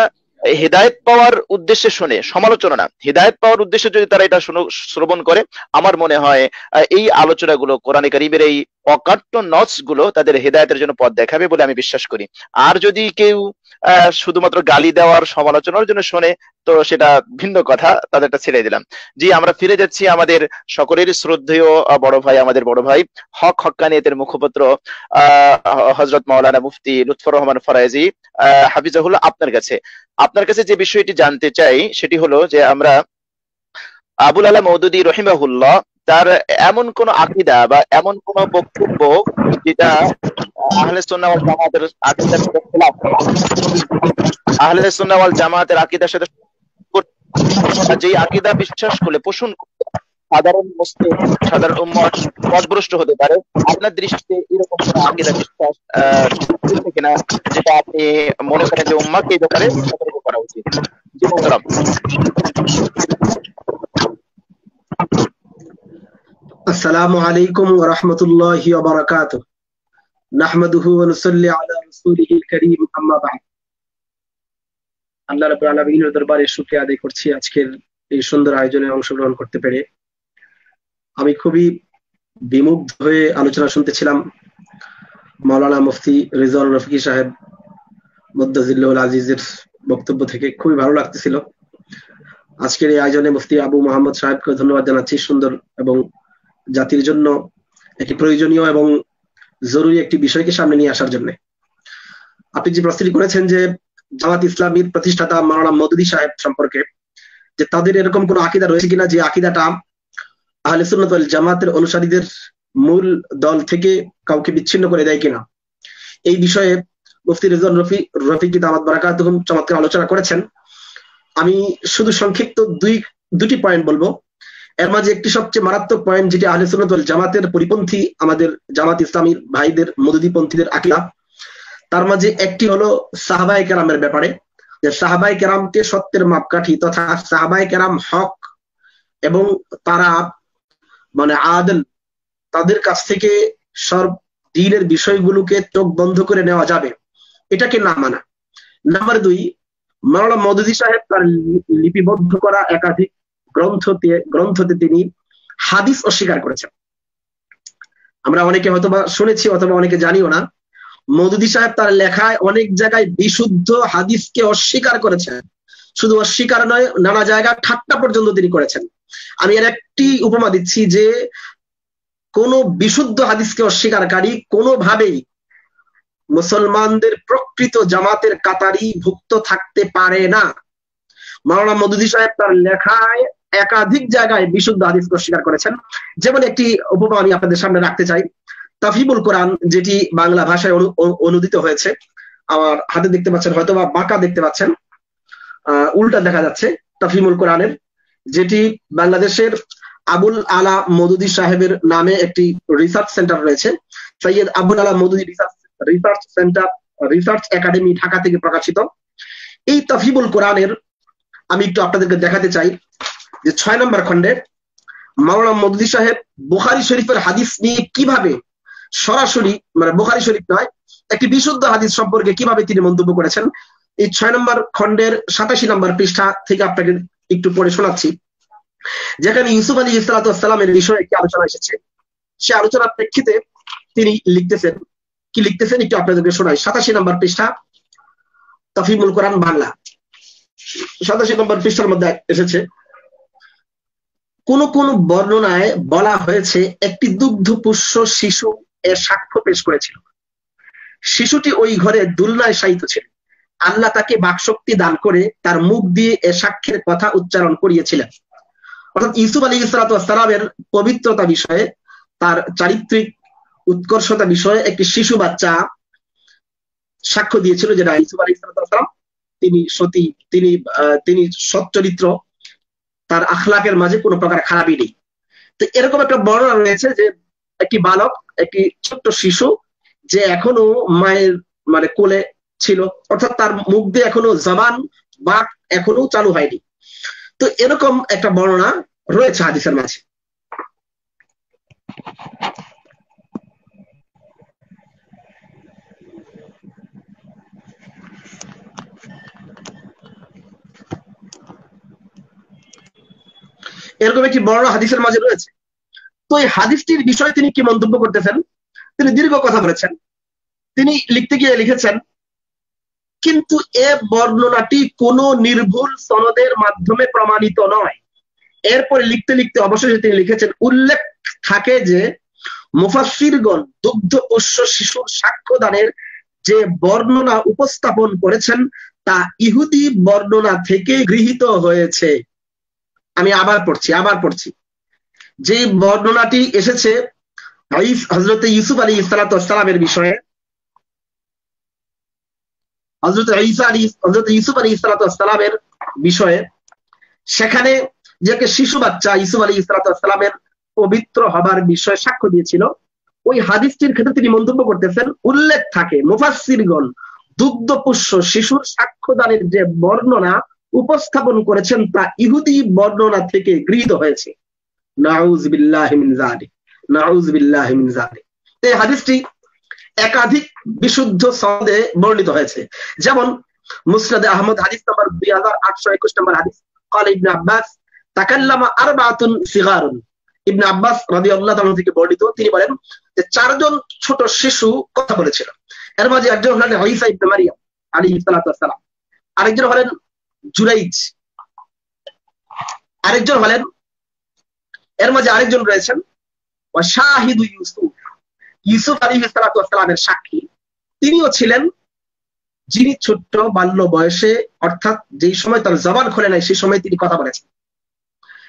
হেদায়েত পাওয়ার উদ্দেশ্যে শুনে, সমালোচনা না, হেদায়েত পাওয়ার উদ্দেশ্যে যদি তারা এটা শ্রবণ করে, আমার মনে হয় এই আলোচনাগুলো, কোরআনে কারীমের এই অকাট্য নস গুলো তাদের হেদায়েতের জন্য পথ দেখাবে বলে আমি বিশ্বাস করি। আর যদি কেউ শুধুমাত্র গালি দেওয়ার, সমালোচনার জন্য শোনে, তো সেটা ভিন্ন কথা, তাদেরটা ছেড়ে দিলাম। জি, আমরা ফিরে যাচ্ছি আমাদের সকলের শ্রদ্ধেয় বড় ভাই, আমাদের বড় ভাই হক্কানিয়াতের মুখপত্র হযরত মাওলানা মুফতি লুৎফর রহমান ফরায়েজি হাফিজাহুল্লাহ আপনার কাছে যে বিষয়টি জানতে চাই সেটি হলো যে আমরা আবুল আলা মওদুদী রহিমাহুল্লাহ তার এমন কোন আকীদা বা এমন কোন বক্তব্য যেটা আহলে সুন্নাহ ওয়াল জামাতের আকীদার সাথে খেলাফ, আহলে সুন্নাহ ওয়াল জামাতের আকীদার সাথে যে আকীদা বিশ্বাস করলে, পোষণ করলে সাধারণ মুসলিম, সাধারণ উম্মত পথভ্রষ্ট হতে পারে, আপনার দৃষ্টিতে এরকম কোন আকীদা বিশ্বাস কিনা যেটা আপনি মনে করেন যে উম্মাহকে এই ব্যাপারে সতর্ক করা উচিত? জি মোহতারাম। আসসালামু আলাইকুম ওয়া রাহমাতুল্লাহি ওয়া বারাকাতুহু। নাহমাদুহু ওয়া নুসাল্লি আলা রাসূলিহিল কারীম, আম্মা বা'দ। আল্লাহ রাব্বুল আলামিনের দরবারে শুকরিয়া আদায় করছি আজকের এই সুন্দর আয়োজনে অংশগ্রহণ করতে পেরে। আমি খুবই বিমুগ্ধ হয়ে আলোচনা শুনতেছিলাম মাওলানা মুফতি রিজওয়ানুর রফিকি সাহেব মুদ্দাজিল্লাহুল আজিজের বক্তব্য থেকে খুবই ভালো লাগতেছিল। আজকের এই আয়োজনে মুফতি আবু মোহাম্মদ সাহেবকে ধন্যবাদ জানাচ্ছি, সুন্দর এবং জাতির জন্য একটি প্রয়োজনীয় এবং জরুরি একটি বিষয়কে সামনে নিয়ে আসার জন্য। আপনি যে প্রশ্নটি করেছেন যে জামাত ইসলামীর প্রতিষ্ঠাতা মাওলানা মওদুদী সাহেব সম্পর্কে, যে তাদের এরকম কোন আকীদা রয়েছে কিনা যে আকীদাটা আহলে সুন্নাত ওয়াল জামাতের অনুসারীদের মূল দল থেকে কাউকে বিচ্ছিন্ন করে দেয় কিনা, এই বিষয়ে মুফতি রিজওয়ান রফিকি দামাত বারাকাতুহুম চমৎকার আলোচনা করেছেন। আমি শুধু সংক্ষিপ্ত দুটি পয়েন্ট বলবো। এর মাঝে একটি সবচেয়ে মারাত্মক পয়েন্ট, যেটি আহলে সুন্নাত ওয়াল জামাতের পরিপন্থী, আমাদের জামাত ইসলামীর ভাইদের, মওদুদী পন্থীদের আকীদা। তার মাঝে একটি হলো সাহাবায়ে কেরামের ব্যাপারে, যে সাহাবায়ে কেরামকে সত্যের মাপকাঠি তথা সাহাবায়ে কেরাম হক এবং তারা মানে আদল, তাদের কাছ থেকে সব দ্বীনের বিষয়গুলোকে চোখ বন্ধ করে নেওয়া যাবে, এটাকে না মানা। নাম্বার 2, মাওলানা মওদুদী সাহেব তার লিপিবদ্ধ করা একাধিক গ্রন্থতে তিনি হাদিস অস্বীকার করেছেন। আমরা অনেকে হয়তোবা শুনেছি অথবা অনেকে জানিও না, মওদুদী সাহেব তার লেখায় অনেক জায়গায় বিশুদ্ধ হাদিসকে অস্বীকার করেছেন। শুধু অস্বীকার নয়, নানা জায়গায় ঠাট্টা পর্যন্ত তিনি করেছেন। আমি এর একটি উপমা দিচ্ছি যে কোন বিশুদ্ধ হাদিসকে অস্বীকারী কোনোভাবেই মুসলমানদের প্রকৃত জামাতের কাতারি ভুক্ত থাকতে পারে না। মাওলানা মওদুদী সাহেব তার লেখায় একাধিক জায়গায় বিশুদ্ধ হাদিসকে অস্বীকার করেছেন। যেমন একটি উপমা আমি আপনাদের সামনে রাখতে চাই। তাফহিমুল কোরআন, যেটি বাংলা ভাষায় অনুদিত হয়েছে, আমার হাতে দেখতে পাচ্ছেন, হয়তো বা বাঁকা দেখতে পাচ্ছেন, উল্টা দেখা যাচ্ছে, তাফহিমুল কোরআনের, যেটি বাংলাদেশের আবুল আলা মওদুদী সাহেবের নামে একটি রিসার্চ সেন্টার রয়েছে, Syed Abul Ala Maududi research centre, research academy, Dhaka থেকে প্রকাশিত। এই তাফহিমুল কোরআনের আমি একটু আপনাদেরকে দেখাতে চাই যে 6 নম্বর খণ্ডে মাওলানা মওদুদী সাহেব বুখারী শরীফের হাদিস নিয়ে কিভাবে সরাসরি, মানে বুখারী শরীফ নয়, একটি বিশুদ্ধ হাদিস সম্পর্কে কিভাবে তিনি মন্তব্য করেছেন। এই 6 নম্বর খণ্ডের 87 নম্বর পৃষ্ঠা থেকে আপনাকে একটু পড়ে শোনাচ্ছি, যেখানে ইউসুফ আলাইহিস সালামের বিষয়ে একটি আলোচনা এসেছে। সে আলোচনার প্রেক্ষিতে তিনি লিখতেছেন একটু আপনাদেরকে শোনাই। 87 নম্বর পৃষ্ঠা, তাফহিমুল কোরআন বাংলা, 87 নম্বর পৃষ্ঠার মধ্যে এসেছে, কোন কোন বর্ণনায় বলা হয়েছে একটি দুগ্ধপুষ্য শিশু এর সাক্ষ্য পেশ করেছিল। শিশুটি ওই ঘরে দুলনায় শায়িত ছিল। আল্লাহ তাকে বাকশক্তি দান করে তার মুখ দিয়ে এ সাক্ষ্যের কথা উচ্চারণ করিয়েছিলেন। অর্থাৎ ইউসুফ আলাইহিস সালামের পবিত্রতা বিষয়ে, তার চারিত্রিক উৎকর্ষতা বিষয়ে একটি শিশু বাচ্চা সাক্ষ্য দিয়েছিল, যেটা ইউসুফ আলাইহিস সালাম তিনি সতী, তিনি সচ্চরিত্র, তার আখলাকের মাঝে কোনো প্রকার খারাপই নেই। তো এরকম একটা বর্ণনা রয়েছে যে একটি বালক, একটি ছোট্ট শিশু, যে এখনো মায়ের মানে কোলে ছিল, অর্থাৎ তার মুখ দিয়ে এখনো জবান বা এখনো চালু হয়নি। তো এরকম একটা বর্ণনা রয়েছে হাদিসের মাঝে। এরকম একটি বর্ণনা হাদিসের মাঝে রয়েছে। তো এই হাদিসটির বিষয়ে তিনি কি মন্তব্য করতেছেন, তিনি দীর্ঘ কথা বলেছেন। তিনি লিখতে গিয়ে লিখেছেন, কিন্তু এ বর্ণনাটি কোন নির্ভুল সনদের মাধ্যমে প্রমাণিত নয়। এরপরে লিখতে লিখতে অবশেষে তিনি লিখেছেন, উল্লেখ থাকে যে মুফাসসিরগণ দুগ্ধপোষ্য শিশুর সাক্ষ্যদানের যে বর্ণনা উপস্থাপন করেছেন তা ইহুদি বর্ণনা থেকে গৃহীত হয়েছে। আমি আবার পড়ছি, যে বর্ণনাটি এসেছে হযরত ইউসুফ আলাইহিস সালামের বিষয়ে, হযরত ইউসুফ আলাইহিস সালামের বিষয়ে, সেখানে যে শিশু বাচ্চা ইউসুফ আলাইহিস সালামের পবিত্র হবার বিষয়ে সাক্ষ্য দিয়েছিল, ওই হাদিসটির ক্ষেত্রে তিনি মন্তব্য করতেছেন, উল্লেখ থাকে মুফাসসিরগণ দুগ্ধপোষ্য শিশুর সাক্ষ্যদানের যে বর্ণনা উপস্থাপন করেছেন তা ইহুদি বর্ণনা থেকে গৃহীত হয়েছে। নাউযুবিল্লাহি মিন যালিক, নাউযুবিল্লাহি মিন যালিক। এই হাদিসটি একাধিক বিশুদ্ধ সনদে বর্ণিত হয়েছে। যেমন মুসনাদে আহমদ হাদিস নম্বর 2821 নম্বর হাদিস, قال ইবনে আব্বাস তাকাল্লামা আরবাতুন সিগারুন। ইবনে আব্বাস রাদিয়াল্লাহু তাআলা থেকে বর্ণিত, তিনি বলেন যে 4 জন ছোট শিশু কথা বলেছিল। এর মাঝে একজন হলেন ঈসা ইবনে মারিয়াম আলাইহিস সালাম, আরেকজন হলেন জুরাইজ, আরেকজন হলেন, এর মাঝে আরেকজন রয়েছেন ওয়া শাহিদু ইউসুফ, ইউসুফ আলাইহিস সালামের সাক্ষী। তিনিও ছিলেন যিনি ছোট্ট বাল্য বয়সে, অর্থাৎ যেই সময় তার জবান খোলে নাই সেই সময় তিনি কথা বলেছেন।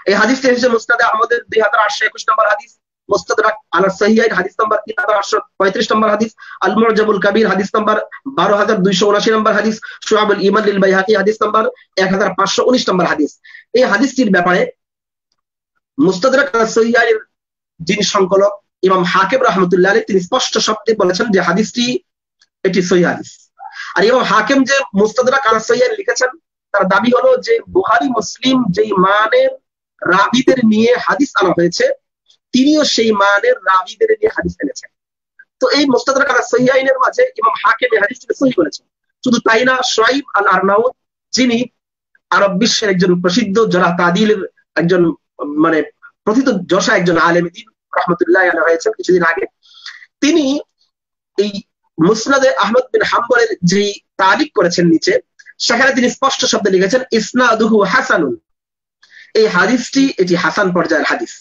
এই হাদিসটি এসেছে মুসনাদে আহমদের 2821 নম্বর হাদিস, মুস্তাদরাক আলা সহিহাইন হাদিস নম্বর 3835 নম্বর হাদিস, আল মুআজামুল কাবীর হাদিস নম্বর 12279 নম্বর হাদিস, শুআবুল ঈমান লিল বাইহাকি হাদিস নম্বর 1519 নম্বর হাদিস। এই হাদিসটির ব্যাপারে মুস্তাদরাক আলা সহিহাইনের যিনি সংকলক ইমাম হাকিম রাহমাতুল্লাহ আলাইহি, তিনি স্পষ্ট শব্দে বলেছেন যে হাদিসটি এটি সহিহ হাদিস। আর ইমাম হাকিম যে মুস্তাদরাক আলা সহিহাইন লিখেছেন, তার দাবি হলো যে বুখারী মুসলিম যেই মানের রাবীদের নিয়ে হাদিস আনা হয়েছে, তিনিও সেই মানের রাবীদের নিয়ে হাদিস এনেছেন। তো এই মুস্তাদরাক আলা সহিহাইনের মাঝে ইমাম হাকিম এই হাদিসটিকে সহিহ বলেছেন। শুধু তাই না, শুআইব আল আরনাউত, যিনি আরব বিশ্বের একজন প্রসিদ্ধ জারাহ তাদিলের একজন মানে প্রথিত যশা একজন আলেম দ্বীন রাহমাতুল্লাহ আলাইহি হয়েছেন কিছুদিন আগে, তিনি এই মুসনাদে আহমদ বিন হাম্বলের যে তারিখ করেছেন নিচে, সেখানে তিনি স্পষ্ট শব্দে লিখেছেন ইসনাদুহু হাসানুন, এই হাদিসটি এটি হাসান পর্যায়ের হাদিস,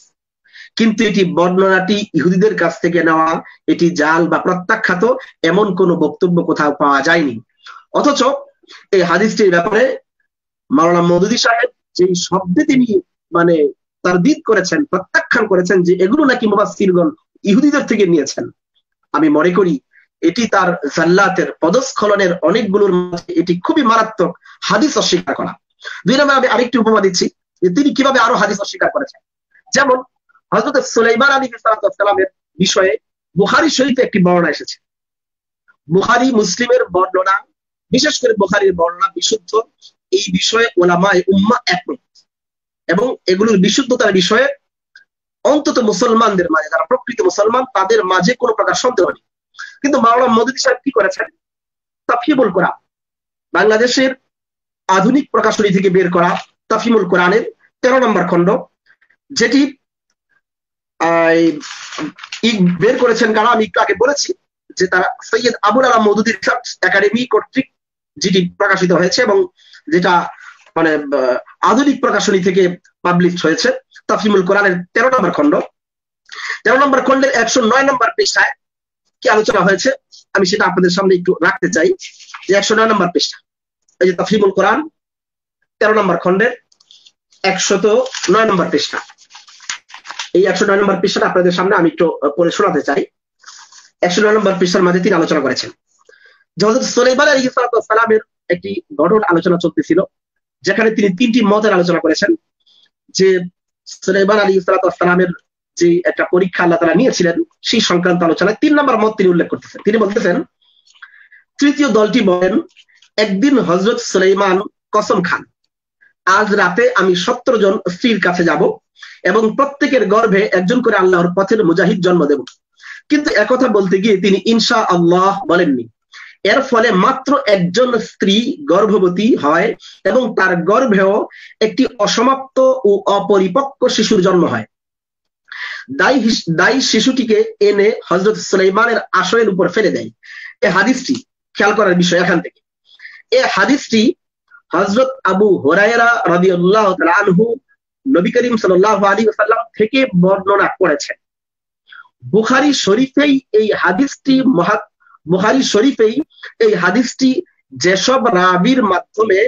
কিন্তু এটি বর্ণনাটি ইহুদিদের কাছ থেকে নেওয়া, এটি জাল বা প্রত্যাখ্যাত এমন কোন বক্তব্য কোথাও পাওয়া যায়নি। অথচ এই হাদিসটির ব্যাপারে মাওলানা মওদুদী সাহেব যে শব্দে তিনি মানে তারদিদ করেছেন, প্রত্যাখ্যান করেছেন যে এগুলো নাকি মুফাসসিরগণ ইহুদিদের থেকে নিয়েছেন, আমি মনে করি এটি তার জাল্লাতের পদস্খলনের অনেকগুলোর মধ্যে এটি খুবই মারাত্মক হাদিস অস্বীকার করা। দুই নম্বরে আমি আরেকটি উপমা দিচ্ছি যে তিনি কিভাবে আরো হাদিস অস্বীকার করেছেন। যেমন হযরত সুলাইমান আলাইহিস সালামের বিষয়ে বুখারী শরীফে একটি বর্ণনা এসেছে। বুখারী মুসলিমের বর্ণনা, বিশেষ করে বুখারীর বর্ণনা বিশুদ্ধ, এই বিষয়ে উলামায়ে উম্মাহ একমত, এবং এগুলোর বিশুদ্ধতার বিষয়ে অন্তত মুসলমানদের মাঝে, যারা প্রকৃত মুসলমান তাদের মাঝে কোনো প্রকার সন্দেহ নেই। কিন্তু মাওলানা মওদুদী সাহেব কি করেছেন, তাফহিমুল কোরআন, বাংলাদেশের আধুনিক প্রকাশনী থেকে বের করা তাফহিমুল কোরআনের 13 নম্বর খণ্ড, যেটি বের করেছেন কারা, আমি একটু আগে বলেছি যে তারা সৈয়দ আবুল আলা মওদুদী রিসার্চ একাডেমি কর্তৃক যেটি প্রকাশিত হয়েছে এবং যেটা মানে আধুনিক প্রকাশনী থেকে পাবলিশ হয়েছে। তাফহিমুল কোরআনের 13 নম্বর খণ্ড, 13 নম্বর খণ্ডের 109 নম্বর পৃষ্ঠায় কি আলোচনা হয়েছে আমি সেটা আপনাদের সামনে একটু রাখতে চাই। যে 109 নম্বর পৃষ্ঠা, এই যে তাফহিমুল কোরআন 13 নম্বর খণ্ডের 109 নম্বর পৃষ্ঠা, এই 109 নম্বর পৃষ্ঠাটা আপনাদের সামনে আমি একটু পড়ে শোনাতে চাই। 109 নম্বর পৃষ্ঠার মাঝে তিনি আলোচনা করেছেন যে হযরত সুলাইমান আলাইহিস সালামের একটি ঘটনা আলোচনা চলতেছিল, যেখানে তিনি 3টি মতের আলোচনা করেছেন। যে সুলাইমান আলাইহিস সালামের যে একটা পরীক্ষা আল্লাহ তাআলা নিয়েছিলেন সেই সংক্রান্ত আলোচনায় 3 নম্বর মত তিনি উল্লেখ করতেছেন। তিনি বলতেছেন, তৃতীয় দলটি বলেন, একদিন হযরত সুলাইমান কসম খান, আজ রাতে আমি 17 জন স্ত্রীর কাছে যাব এবং প্রত্যেকের গর্ভে একজন করে আল্লাহর পথের মুজাহিদ জন্ম দেব। কিন্তু একথা বলতে গিয়ে তিনি ইনশাআল্লাহ বলেননি। এর ফলে মাত্র একজন স্ত্রী গর্ভবতী হয় এবং তার গর্ভেও একটি অসমাপ্ত ও অপরিপক্ক শিশুর জন্ম হয়। দায়ী শিশুটিকে এনে হযরত সুলাইমানের আসনের উপর ফেলে দেয়। এই হাদিসটি খেয়াল করার বিষয় এখান থেকে, এই হাদিসটি হযরত আবু হুরায়রা রাদিয়াল্লাহু তাআলা আনহু নবী করিম সাল্লাল্লাহু আলাইহি ওয়াসাল্লাম থেকে বর্ণনা করেছেন। বুখারী শরীফেই এই হাদিসটি যেসব রাবীর মাধ্যমে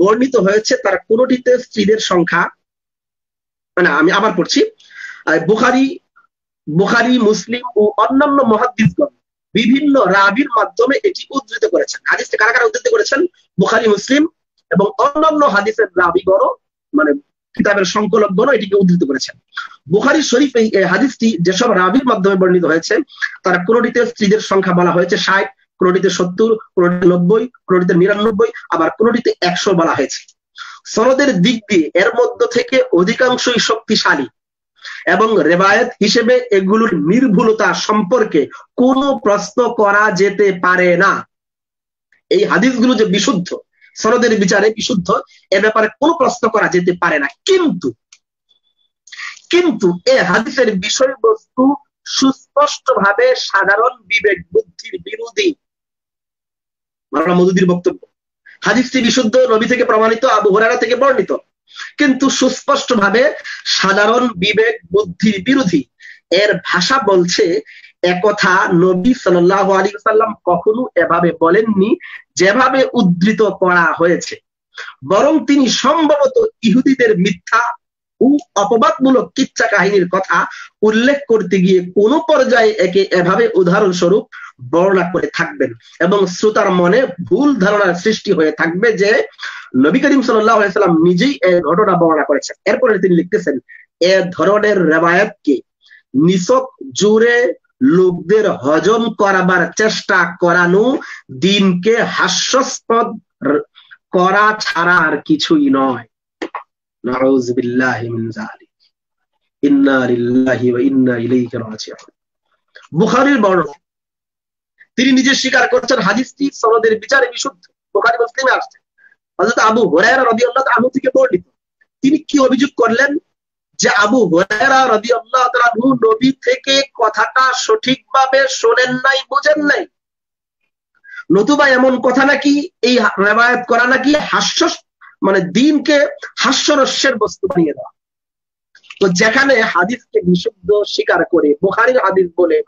বর্ণিত হয়েছে তার কোনটিতে স্ত্রীদের সংখ্যা, মানে আমি আবার পড়ছি, বুখারী মুসলিম ও অন্যান্য মুহাদ্দিসগণ বিভিন্ন রাবীর মাধ্যমে এটি উদ্ধৃত করেছেন। হাদিসটি কারা কারা উদ্ধৃত করেছেন? বুখারী মুসলিম এবং অন্যান্য হাদিসের রাবীগণ, মানে কিতাবের সংকলকগণ এটিকে উদ্ধৃত করেছেন। বুখারী শরীফে এই হাদিসটি যেসব রাবীর মাধ্যমে বর্ণিত হয়েছে তার কোনটিতে স্ত্রীদের সংখ্যা বলা হয়েছে 60, কোনটিতে 70, কোনটিতে 90, কোনটিতে 99, আবার কোনটিতে 100 বলা হয়েছে। সনদের দিক দিয়ে এর মধ্য থেকে অধিকাংশই শক্তিশালী এবং রেবায়েত হিসেবে এগুলোর নির্ভুলতা সম্পর্কে কোনো প্রশ্ন করা যেতে পারে না। এই হাদিসগুলো যে বিশুদ্ধ, সনদের বিচারে বিশুদ্ধ, এ ব্যাপারে কোনো প্রশ্ন করা যেতে পারে না। কিন্তু এই হাদিসের বিষয়বস্তু সুস্পষ্টভাবে সাধারণ বিবেক বুদ্ধির বিরোধী। মাওলানা মওদুদীর বক্তব্য, হাদিসটি বিশুদ্ধ, নবী থেকে প্রমাণিত, আবু হুরায়রা থেকে বর্ণিত, কিন্তু সুস্পষ্টভাবে সাধারণ বিবেক বুদ্ধির বিরোধী। এর ভাষা বলছে একথা নবী সাল্লাল্লাহু আলাইহি ওয়াসাল্লাম কখনো এভাবে বলেননি যেভাবে উদ্ধৃত করা হয়েছে, বরং তিনি সম্ভবত ইহুদিদের মিথ্যা ও অপবাদমূলক কিচ্ছা কাহিনীর কথা উল্লেখ করতে গিয়ে কোন পর্যায়ে একে এভাবে উদাহরণস্বরূপ বর্ণনা করে থাকবেন এবং শ্রোতার মনে ভুল ধারণার সৃষ্টি হয়ে থাকবে যে নবী করিম সাল্লাল্লাহু আলাইহি ওয়াসাল্লাম নিজেই এই ঘটনা বর্ণনা করেছেন। এরপরে তিনি লিখতেছেন, এ ধরনের রিওয়ায়াতকে নিছক জোরে লোকদের হজম করাবার চেষ্টা করানো দিনকে হাস্যাস্পদ করা ছাড়া আর কিছুই নয়। নাউযুবিল্লাহি মিন যালিক, ইন্না লিল্লাহি ওয়া ইন্না ইলাইহি রাজিউন। বুখারীর বর্ণনা, তিনি নিজে স্বীকার করছেন হাদিসটি সনদের বিচারে বিশুদ্ধ, বুখারী মুসলিমে আসছে। হযরত আবু হুরায়রা রাদিয়াল্লাহু আনহু থেকে বর্ণিত। তিনি কি অভিযোগ করলেন যে আবু হুরায়রা রাদিয়াল্লাহু তাআলা আনহু নবী থেকে কথাটা সঠিকভাবে শোনেন নাই, বোঝেন নাই, নতুবা এমন কথা নাকি এই রেওয়ায়াত করা নাকি হাস্য, মানে দিনকে হাস্যরস্যের বস্তু বানিয়ে দেওয়া। তো যেখানে হাদিসকে বিশুদ্ধ স্বীকার করে বুখারীর হাদিস বলে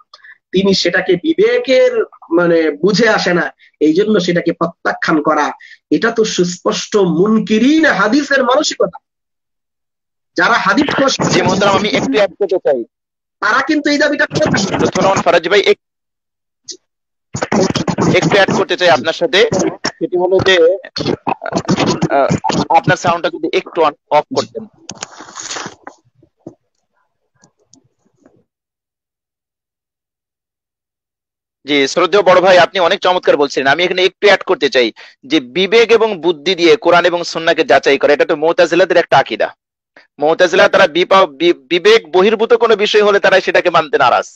তিনি সেটাকে বিবেকের মানে বুঝে আসে না, এই জন্য সেটাকে প্রত্যাখ্যান করা, এটা তো সুস্পষ্ট মুনকিরিন হাদিসের মানসিকতা। যারা হাদিস জি মোহতারাম, আমি একটু অ্যাড করতে চাই। তারা কিন্তু এই দাবিটা করে থাকে। ধন্যবাদ ফারাজ ভাই, একটু অ্যাড করতে চাই আপনার সাথে। সেটি হলো যে আপনার সাউন্ডটা যদি একটু অফ করতেন। জি শ্রদ্ধেয় বড় ভাই, আপনি অনেক চমৎকার বলছিলেন। আমি এখানে একটু অ্যাড করতে চাই যে বিবেক এবং বুদ্ধি দিয়ে কোরআন এবং সুন্নাহকে যাচাই করে, এটা তো মুতাজিলাদের একটা আকীদা। মুতাজিলা তারা বিবেক বহির্ভূত কোনো বিষয় হলে তারা সেটাকে মানতে নারাজ,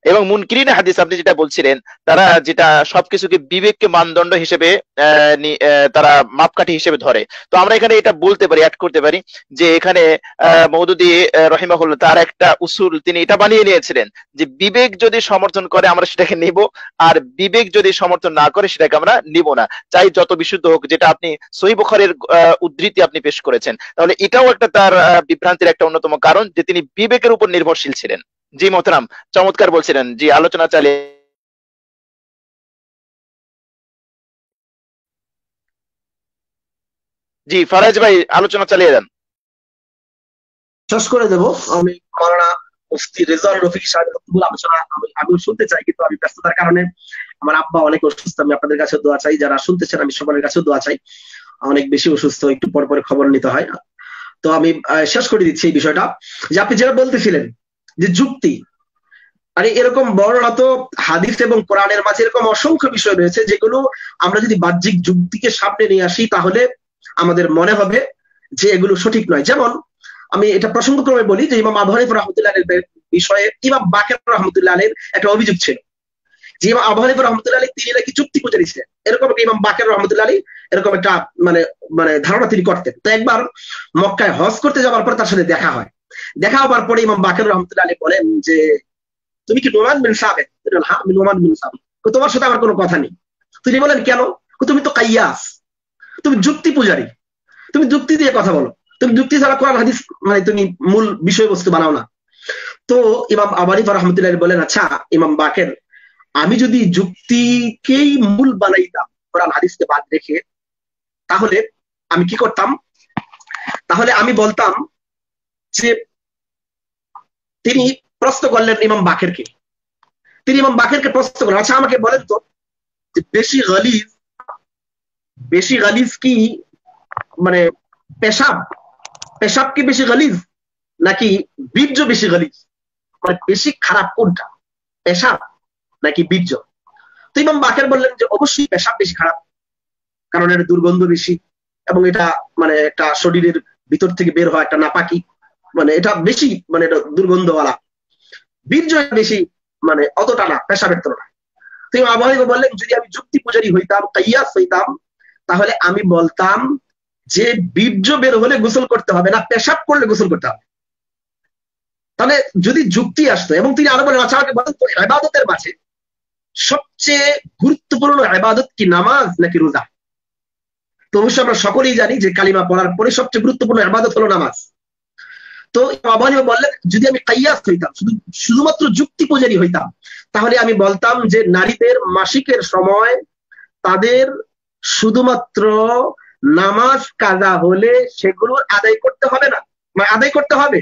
এবং মুনকিরিন হাদিস আপনি যেটা বলছিলেন তারা যেটা সবকিছুকে বিবেককে মানদণ্ড হিসেবে তারা মাপকাঠি হিসেবে ধরে। তো আমরা এখানে এটা বলতে পারি, অ্যাড করতে পারি যে এখানে মওদুদী রহিমাহুল্লাহ তার একটা উসুল তিনি এটা বানিয়ে নিয়েছিলেন যে বিবেক যদি সমর্থন করে আমরা সেটাকে নিব, আর বিবেক যদি সমর্থন না করে সেটাকে আমরা নিব না, চাই যত বিশুদ্ধ হোক, যেটা আপনি সহিহ বুখারীর উদ্ধৃতি আপনি পেশ করেছেন। তাহলে এটাও একটা তার বিভ্রান্তির একটা অন্যতম কারণ যে তিনি বিবেকের উপর নির্ভরশীল ছিলেন। জি মোহতারাম, চমৎকার বলছিলেন। জি আলোচনা চালিয়ে। জি ফারাজ ভাই আলোচনা চালিয়ে যান। শেষ করে দেব। আমি মাওলানা মুফতি রেজাউল রফিক সাহেবের বক্তব্য আলোচনা আমি শুনতে চাই, কিন্তু আমি ব্যস্ততার কারণে, আমার আব্বা অনেক অসুস্থ, আমি আপনাদের কাছে দোয়া চাই, যারা শুনতেছেন আমি সকলের কাছে দোয়া চাই, অনেক বেশি অসুস্থ, একটু পর পরে খবর নিতে হয়। তো আমি শেষ করে দিচ্ছি এই বিষয়টা, যে আপনি যেটা বলতেছিলেন যে যুক্তি, আরে এরকম বর্ণনা তো হাদিস এবং কোরআনের মাঝে এরকম অসংখ্য বিষয় রয়েছে যেগুলো আমরা যদি বাহ্যিক যুক্তিকে সামনে নিয়ে আসি তাহলে আমাদের মনে হবে যে এগুলো সঠিক নয়। যেমন আমি এটা প্রসঙ্গক্রমে বলি যে ইমাম আবু হানিফা রাহমাতুল্লাহ আলাইহির বিষয়ে ইমাম বাকের রাহমাতুল্লাহ আলাইহির একটা অভিযোগ ছিল যে ইমাম আবু হানিফা রাহমাতুল্লাহ আলাইহি তিনি নাকি যুক্তি পূজারী ছিলেন, এরকম একটা ইমাম বাকের রাহমাতুল্লাহ আলাইহি এরকম একটা মানে মানে ধারণা তিনি করতেন। তো একবার মক্কায় হজ করতে যাওয়ার পর তার সাথে দেখা হয়। দেখা হওয়ার পরে ইমাম বাকের রাহমাতুল্লাহ আলাইহি বলেন যে তুমি কি নোমান বিন সাবিত? হ্যাঁ আমি নোমান বিন সাবিত। তোমার সাথে আমার কোনো কথা নেই। তিনি বলেন কেন? তুমি তো কাইয়াস, তুমি যুক্তি পূজারী, তুমি যুক্তি দিয়ে কথা বলো, তুমি যুক্তি ছাড়া কোরআন হাদিস মানে তুমি মূল বিষয়বস্তু বানাও না। তো ইমাম আবু হানিফা রাহমাতুল্লাহ আলাইহি বলেন আচ্ছা ইমাম বাকের, আমি যদি যুক্তিকেই মূল বানাইতাম কোরআন হাদিসকে বাদ রেখে, তাহলে আমি কি করতাম? তাহলে আমি বলতাম যে তিনি প্রশ্ন করলেন ইমাম বাকেরকে, তিনি ইমাম বাকেরকে প্রশ্ন করলেন আচ্ছা আমাকে বলেন তো যে বেশি গালিজ কি মানে পেশাব কি বেশি গালিজ নাকি বীর্য বেশি গালিজ, মানে বেশি খারাপ কোনটা, পেশাব নাকি বীর্য? তো ইমাম বাকের বললেন যে অবশ্যই পেশাব বেশি খারাপ, কারণ এর দুর্গন্ধ বেশি এবং এটা মানে একটা শরীরের ভিতর থেকে বের হওয়া একটা নাপাকি, মানে এটা বেশি মানে এটা দুর্গন্ধওয়ালা। বীর্য বেশি মানে অতটা না পেশাবের তুলনায়। তো ইমাম আবু হানিফা বললেন যদি আমি যুক্তি পূজারী হইতাম, কাইয়াস হইতাম, তাহলে আমি বলতাম যে বীর্য বের হলে গোসল করতে হবে না, পেশাব করলে গোসল করতে হবে। তাহলে যদি যুক্তি আসতো, এবং তিনি আরো বলেন আচ্ছা আমাকে বলেন তো ইবাদতের মাঝে সবচেয়ে গুরুত্বপূর্ণ ইবাদত কি নামাজ নাকি রোজা? তো অবশ্যই আমরা সকলেই জানি যে কালিমা পড়ার পরে সবচেয়ে গুরুত্বপূর্ণ ইবাদত হলো নামাজ। তো আবু হানিফা বললেন যদি আমি কাইয়াস হইতাম, শুধুমাত্র যুক্তি পূজারী হইতাম, তাহলে আমি বলতাম যে নারীদের মাসিকের সময় তাদের শুধুমাত্র নামাজ কাজা হলে সেগুলো আদায় করতে হবে না, মানে আদায় করতে হবে,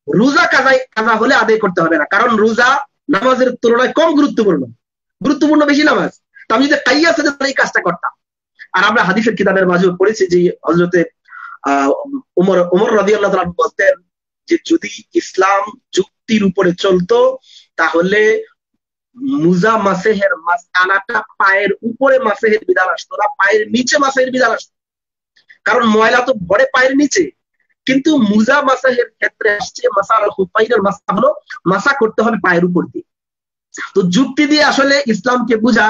রোজা কাজা হলে আদায় করতে হবে না, কারণ রোজা নামাজের তুলনায় কম গুরুত্বপূর্ণ বেশি নামাজ। তো আমি যদি কাইয়াস হতে এই কাজটা করতাম। আর আমরা হাদিসের কিতাবের মাঝেও পড়েছি যে হযরতে ওমর রাদিয়াল্লাহু তাআলা বলতেন যে যদি ইসলাম যুক্তির উপরে চলতো তাহলে মুজা মাসেহের মাসআলাটা পায়ের উপরে মাসেহের বিধান আসতো না, পায়ের নিচে মাসেহের বিধান আসতো, কারণ ময়লা তো ভরে পায়ের নিচে, কিন্তু মুজা মাসেহের ক্ষেত্রে আসছে মাসাল খুফাইনের মাসা হলো মাসা করতে হবে পায়ের উপর দিয়ে। তো যুক্তি দিয়ে আসলে ইসলামকে বোঝা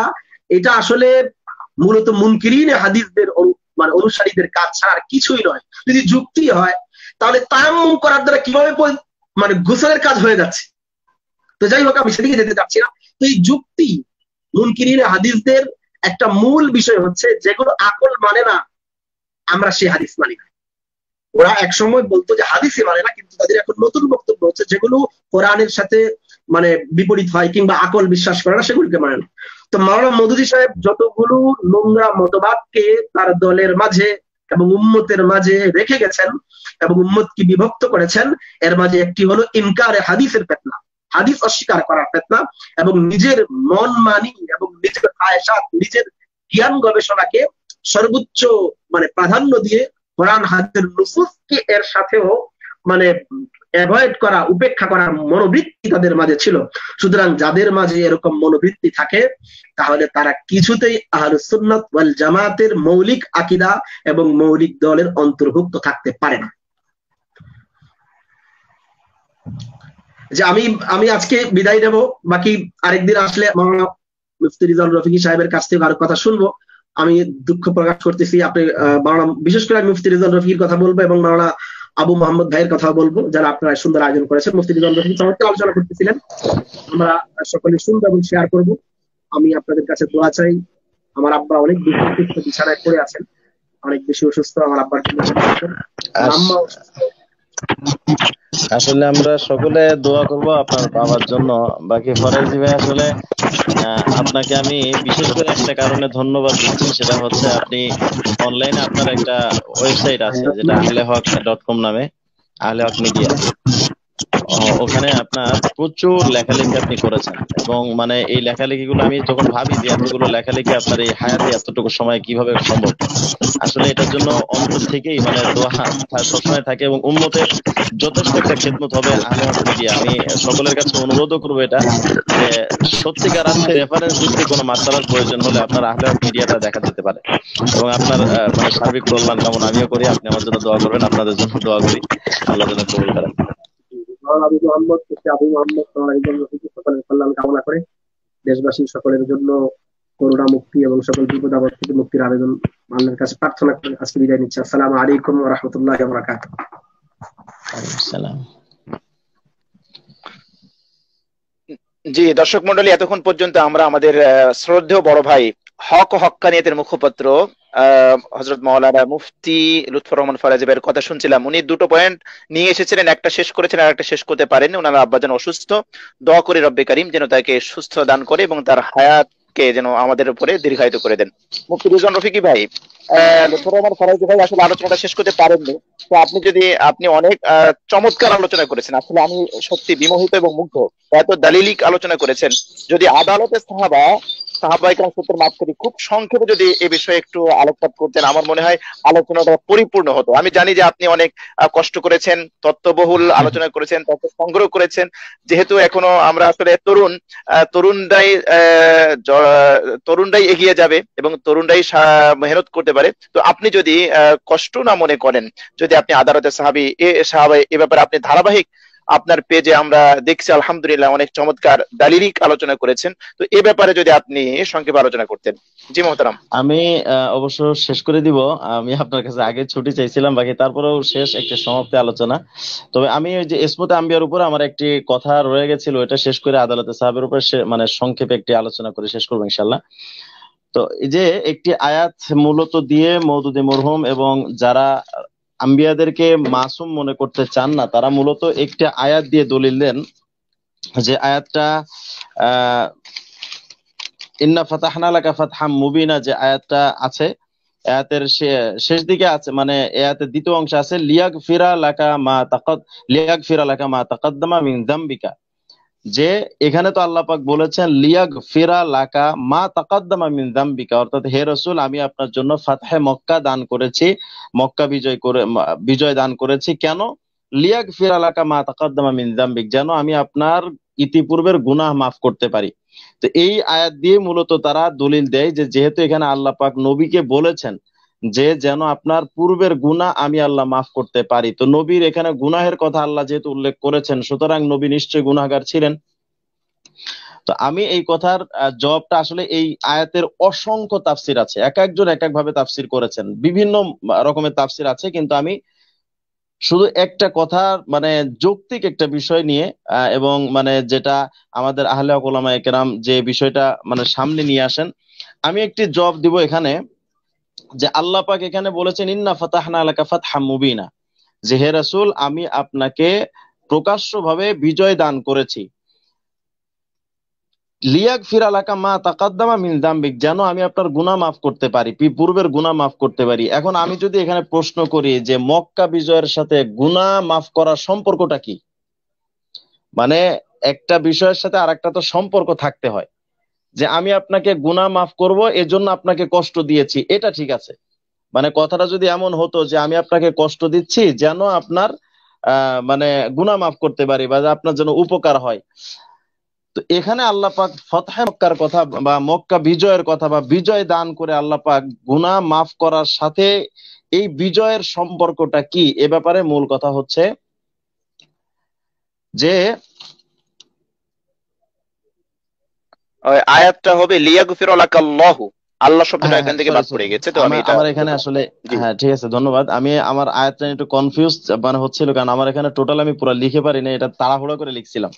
এটা আসলে মূলত মুনকিরিন হাদিসদের মানে অনুসারীদের কাজ ছাড়া আর কিছুই নয়। যদি যুক্তি হয় তাহলে তায়াম্মুম করার দ্বারা কিভাবে মানে গোসলের কাজ হয়ে যাচ্ছে? তো যাই হোক, আমি সেদিকে যেতে চাচ্ছি না। তো এই যুক্তি মুনকিরিন হাদিসদের একটা মূল বিষয় হচ্ছে, যেগুলো আকল মানে না আমরা সেই হাদিস মানি না। ওরা একসময় বলতো যে হাদিসই মানে না, কিন্তু তাদের এখন নতুন বক্তব্য হচ্ছে যেগুলো কোরআনের সাথে মানে বিপরীত হয় কিংবা আকল বিশ্বাস করে না, সেগুলোকে মানে না। তো মাওলানা মওদুদী সাহেব যতগুলো নোংরা মতবাদকে তার দলের মাঝে এবং উম্মতের মাঝে রেখে গেছেন এবং উম্মতকে বিভক্ত করেছেন, এর মাঝে একটি হলো ইনকারে হাদিসের ফিতনা, হাদিস অস্বীকার করার ফিতনা, এবং নিজের মন মানি এবং নিজের আয়েশাত, নিজের জ্ঞান গবেষণাকে সর্বোচ্চ মানে প্রাধান্য দিয়ে কোরআন হাদিসের নুসুসকে এর সাথেও মানে অ্যাভয়েড করা, উপেক্ষা করার মনোবৃত্তি তাদের মাঝে ছিল। সুতরাং যাদের মাঝে এরকম মনোবৃত্তি থাকে, তাহলে তারা কিছুতেই আহলুস সুন্নাত ওয়াল জামাতের মৌলিক আকীদা এবং মৌলিক দলের অন্তর্ভুক্ত থাকতে পারে না। যে আমি আজকে বিদায় দেব, বাকি আরেকদিন আসলে মাওলানা মুফতি রিজওয়ান রফিকি সাহেবের কাছ থেকে আরো কথা শুনবো। আমি দুঃখ প্রকাশ করতেছি, আপনি মাওলানা, বিশেষ করে আমি মুফতি রিজওয়ান রফিকির কথা বলবো এবং মাওলানা আবু মোহাম্মদ ভাইয়ের কথা বলবো, যারা আপনারা সুন্দর আয়োজন করেছেন। মুফতি রিজওয়ান রফিকি চমৎকার আলোচনা করতেছিলেন, আমরা সকলে শুনবো এবং শেয়ার করব। আমি আপনাদের কাছে দোয়া চাই। আমার আব্বা অনেক দুঃখ বিছানায় পড়ে আছেন, অনেক বেশি অসুস্থ। আমার আব্বার জন্য আম্মা অসুস্থ। আসলে আমরা সকলে দোয়া করব আপনার বাবার জন্য। বাকি ফরাজি ভাই, আসলে আপনাকে আমি বিশেষ করে একটা কারণে ধন্যবাদ দিচ্ছি, সেটা হচ্ছে আপনি অনলাইনে আপনার একটা ওয়েবসাইট আছে যেটা ahlehaq.com নামে, আহলে হক মিডিয়া। ওখানে আপনার প্রচুর লেখালেখি আপনি করেছেন, এবং মানে এই লেখালেখিগুলো আমি যখন ভাবি যে এতগুলো লেখালেখি আপনার এই হায়াতে এতটুকু সময় কিভাবে সম্ভব, আসলে এটার জন্য অন্তর থেকেই মানে দোয়া সবসময় থাকে, এবং উম্মতের যথেষ্ট একটা খেদমত হবে আহলে হক মিডিয়া। আমি সকলের কাছে অনুরোধও করবো এটা, যে সত্যিকার আপনি রেফারেন্স ভিত্তিক কোনো মাসালার প্রয়োজন হলে আপনার আহলে হক মিডিয়াটা দেখা যেতে পারে। এবং আপনার মানে সার্বিক কল্যাণ কামনা আমিও করি, আপনি আমার জন্য দোয়া করবেন, আপনাদের জন্য দোয়া করি, আল্লাহ যেন কবুল করেন। আবু মোহাম্মদ সকলের কল্যাণ কামনা করে দেশবাসী সকলের জন্য করুণা মুক্তি এবং সকল বিপদ আপদ থেকে মুক্তির আবেদন আল্লাহর কাছে প্রার্থনা করে আজকে বিদায় নিচ্ছি। আসসালামু আলাইকুম ওয়া রাহমাতুল্লাহি ওয়া বারাকাতুহু। আসসালাম। জি দর্শক মন্ডলী, এতক্ষণ পর্যন্ত আমরা আমাদের শ্রদ্ধেয় বড় ভাই হক ও হক্কানিয়তের মুখপাত্র হযরত মাওলানা মুফতি লুৎফর রহমান ফরাজি ভাইয়ের কথা শুনছিলাম। উনি দুটো পয়েন্ট নিয়ে এসেছিলেন, একটা শেষ করেছেন আর একটা শেষ করতে পারেননি। ওনার আব্বাজান অসুস্থ, দোয়া করি রব্বে কারীম যেন তাকে সুস্থ দান করে এবং তার হায়াতকে যেন আমাদের উপরে দীর্ঘায়িত করে দেন। মুফতি রিজওয়ান রফিকি ভাই, লুৎফর রহমান ফরাজি ভাই আসলে আলোচনাটা শেষ করতে পারেননি, তো আপনি অনেক চমৎকার আলোচনা করেছেন। আসলে আমি সত্যি বিমোহিত এবং মুগ্ধ, এত দালিলিক আলোচনা করেছেন। যদি আদালতের সাহাবায়ে সূত্রের মাঝখানে খুব সংক্ষেপে যদি এ বিষয়ে একটু আলোকপাত করতেন, আমার মনে হয় আলোচনাটা পরিপূর্ণ হতো। আমি জানি যে আপনি অনেক কষ্ট করেছেন, তত্ত্ববহুল আলোচনা করেছেন, তথ্য সংগ্রহ করেছেন। যেহেতু এখনো আমরা আসলে তরুণরাই এগিয়ে যাবে এবং তরুণরাই মেহনত করতে পারে। তো আপনি যদি কষ্ট না মনে করেন, যদি আপনি আদালতের সাহাবায়ে এ ব্যাপারে আপনি ধারাবাহিক আপনার পেজে আমরা দেখছি আলহামদুলিল্লাহ অনেক চমৎকার দালিলিক আলোচনা করেছেন, তো এ ব্যাপারে যদি আপনি সংক্ষেপে আলোচনা করতেন। জি মোহতারাম। আমি অবশ্য শেষ করে দিব। আমি আপনার কাছে আগে ছুটি চাইছিলাম, বাকি তারপরেও শেষ একটা সমাপ্তি আলোচনা। তবে আমি ওই যে ইসমতে আম্বিয়ার উপর আমার একটি কথা রয়ে গেছিল, এটা শেষ করে আদালতে সাহাবের উপর মানে সংক্ষেপে একটি আলোচনা করে শেষ করবো ইনশাল্লাহ। তো এই যে একটি আয়াত মূলত দিয়ে মওদুদী মরহুম এবং যারা আম্বিয়াদেরকে মাসুম মনে করতে চান না, তারা মূলত একটি আয়াত দিয়ে দলিল দেন, যে আয়াতটা ইন্না ফাতাহনা লাকা ফাতহাম মুবিনা, যে আয়াতটা আছে, আয়াতের শেষ দিকে আছে, মানে আয়াতের দ্বিতীয় অংশে আছে লিয়াগফিরা লাকা মা তাকাদ্দামা মিন যামবিকা। যে এখানে তো আল্লাহ পাক বলেছেন লিয়াগফিরা লাকা মা তাকাদ্দামা মিন যামবিকা, অর্থাৎ হে রাসূল আমি আপনার জন্য ফাতহে মক্কা দান করেছি, মক্কা বিজয় দান করেছি। কেন? লিয়াগফিরা লাকা মা তাকাদ্দামা মিন যামবিক, যেন আমি আপনার ইতিপূর্বের গুনাহ মাফ করতে পারি। তো এই আয়াত দিয়ে মূলত তারা দলিল দেয় যে যেহেতু এখানে আল্লাহ পাক নবীকে বলেছেন যে যেন আপনার পূর্বের গুনাহ আমি আল্লাহ মাফ করতে পারি, তো নবীর এখানে গুনাহের কথা আল্লাহ যেহেতু উল্লেখ করেছেন, সুতরাং নবী নিশ্চয়ই গুনাহগার ছিলেন। তো আমি এই কথার জবাবটা আসলে এই আয়াতের অসংখ্য তাফসির আছে, এক একজন এক এক ভাবে তাফসির করেছেন, বিভিন্ন রকমের তাফসির আছে, কিন্তু আমি শুধু একটা কথা, মানে যৌক্তিক একটা বিষয় নিয়ে, এবং মানে যেটা আমাদের আহলে উলামায়ে কেরাম যে বিষয়টা মানে সামনে নিয়ে আসেন, আমি একটি জবাব দিব এখানে। যে আল্লাহ পাক এখানে বলেছেন ইন্না ফাতাহনা লাকা ফাতহাম মুবিনা, যে হে রাসূল আমি আপনাকে প্রকাশ্যভাবে বিজয় দান করেছি। লিয়াগফির লাকা মা তাকাদ্দামা মিন যামবিক, যেন আমি আপনার গুনাহ মাফ করতে পারি, পূর্বের গুনাহ মাফ করতে পারি। এখন আমি যদি এখানে প্রশ্ন করি যে মক্কা বিজয়ের সাথে গুনাহ মাফ করার সম্পর্কটা কি, মানে একটা বিষয়ের সাথে আরেকটা তো সম্পর্ক থাকতে হয়। যে আমি আপনাকে গুনাহ মাফ করব এজন্য আপনাকে কষ্ট দিয়েছি, এটা ঠিক আছে। মানে কথাটা যদি এমন হতো যে আমি আপনাকে কষ্ট দিচ্ছি যেন আপনার মানে গুনাহ মাফ করতে পারি বা আপনার জন্য উপকার হয়। তো এখানে আল্লাহ পাক ফতহে মক্কার কথা বা মক্কা বিজয়ের কথা বা বিজয় দান করে আল্লাহ পাক গুনাহ মাফ করার সাথে এই বিজয়ের সম্পর্কটা কি, এ ব্যাপারে মূল কথা হচ্ছে যে আয়াতটা হবে লিয়াগফির লাকাল্লাহু, আল্লাহ শব্দটা হ্যাঁ এখান হ্যাঁ, থেকে সরি বাদ সরি, পড়ে গেছে, তো আমি আমার এটা আমার এখানে আসলে, জি হ্যাঁ ঠিক আছে, ধন্যবাদ। আমি আমার আয়াতটা নিয়ে একটু কনফিউজ মানে হচ্ছিল, কারণ আমার এখানে টোটাল আমি পুরো লিখে পারি না, এটা তাড়াহুড়ো করে লিখছিলাম।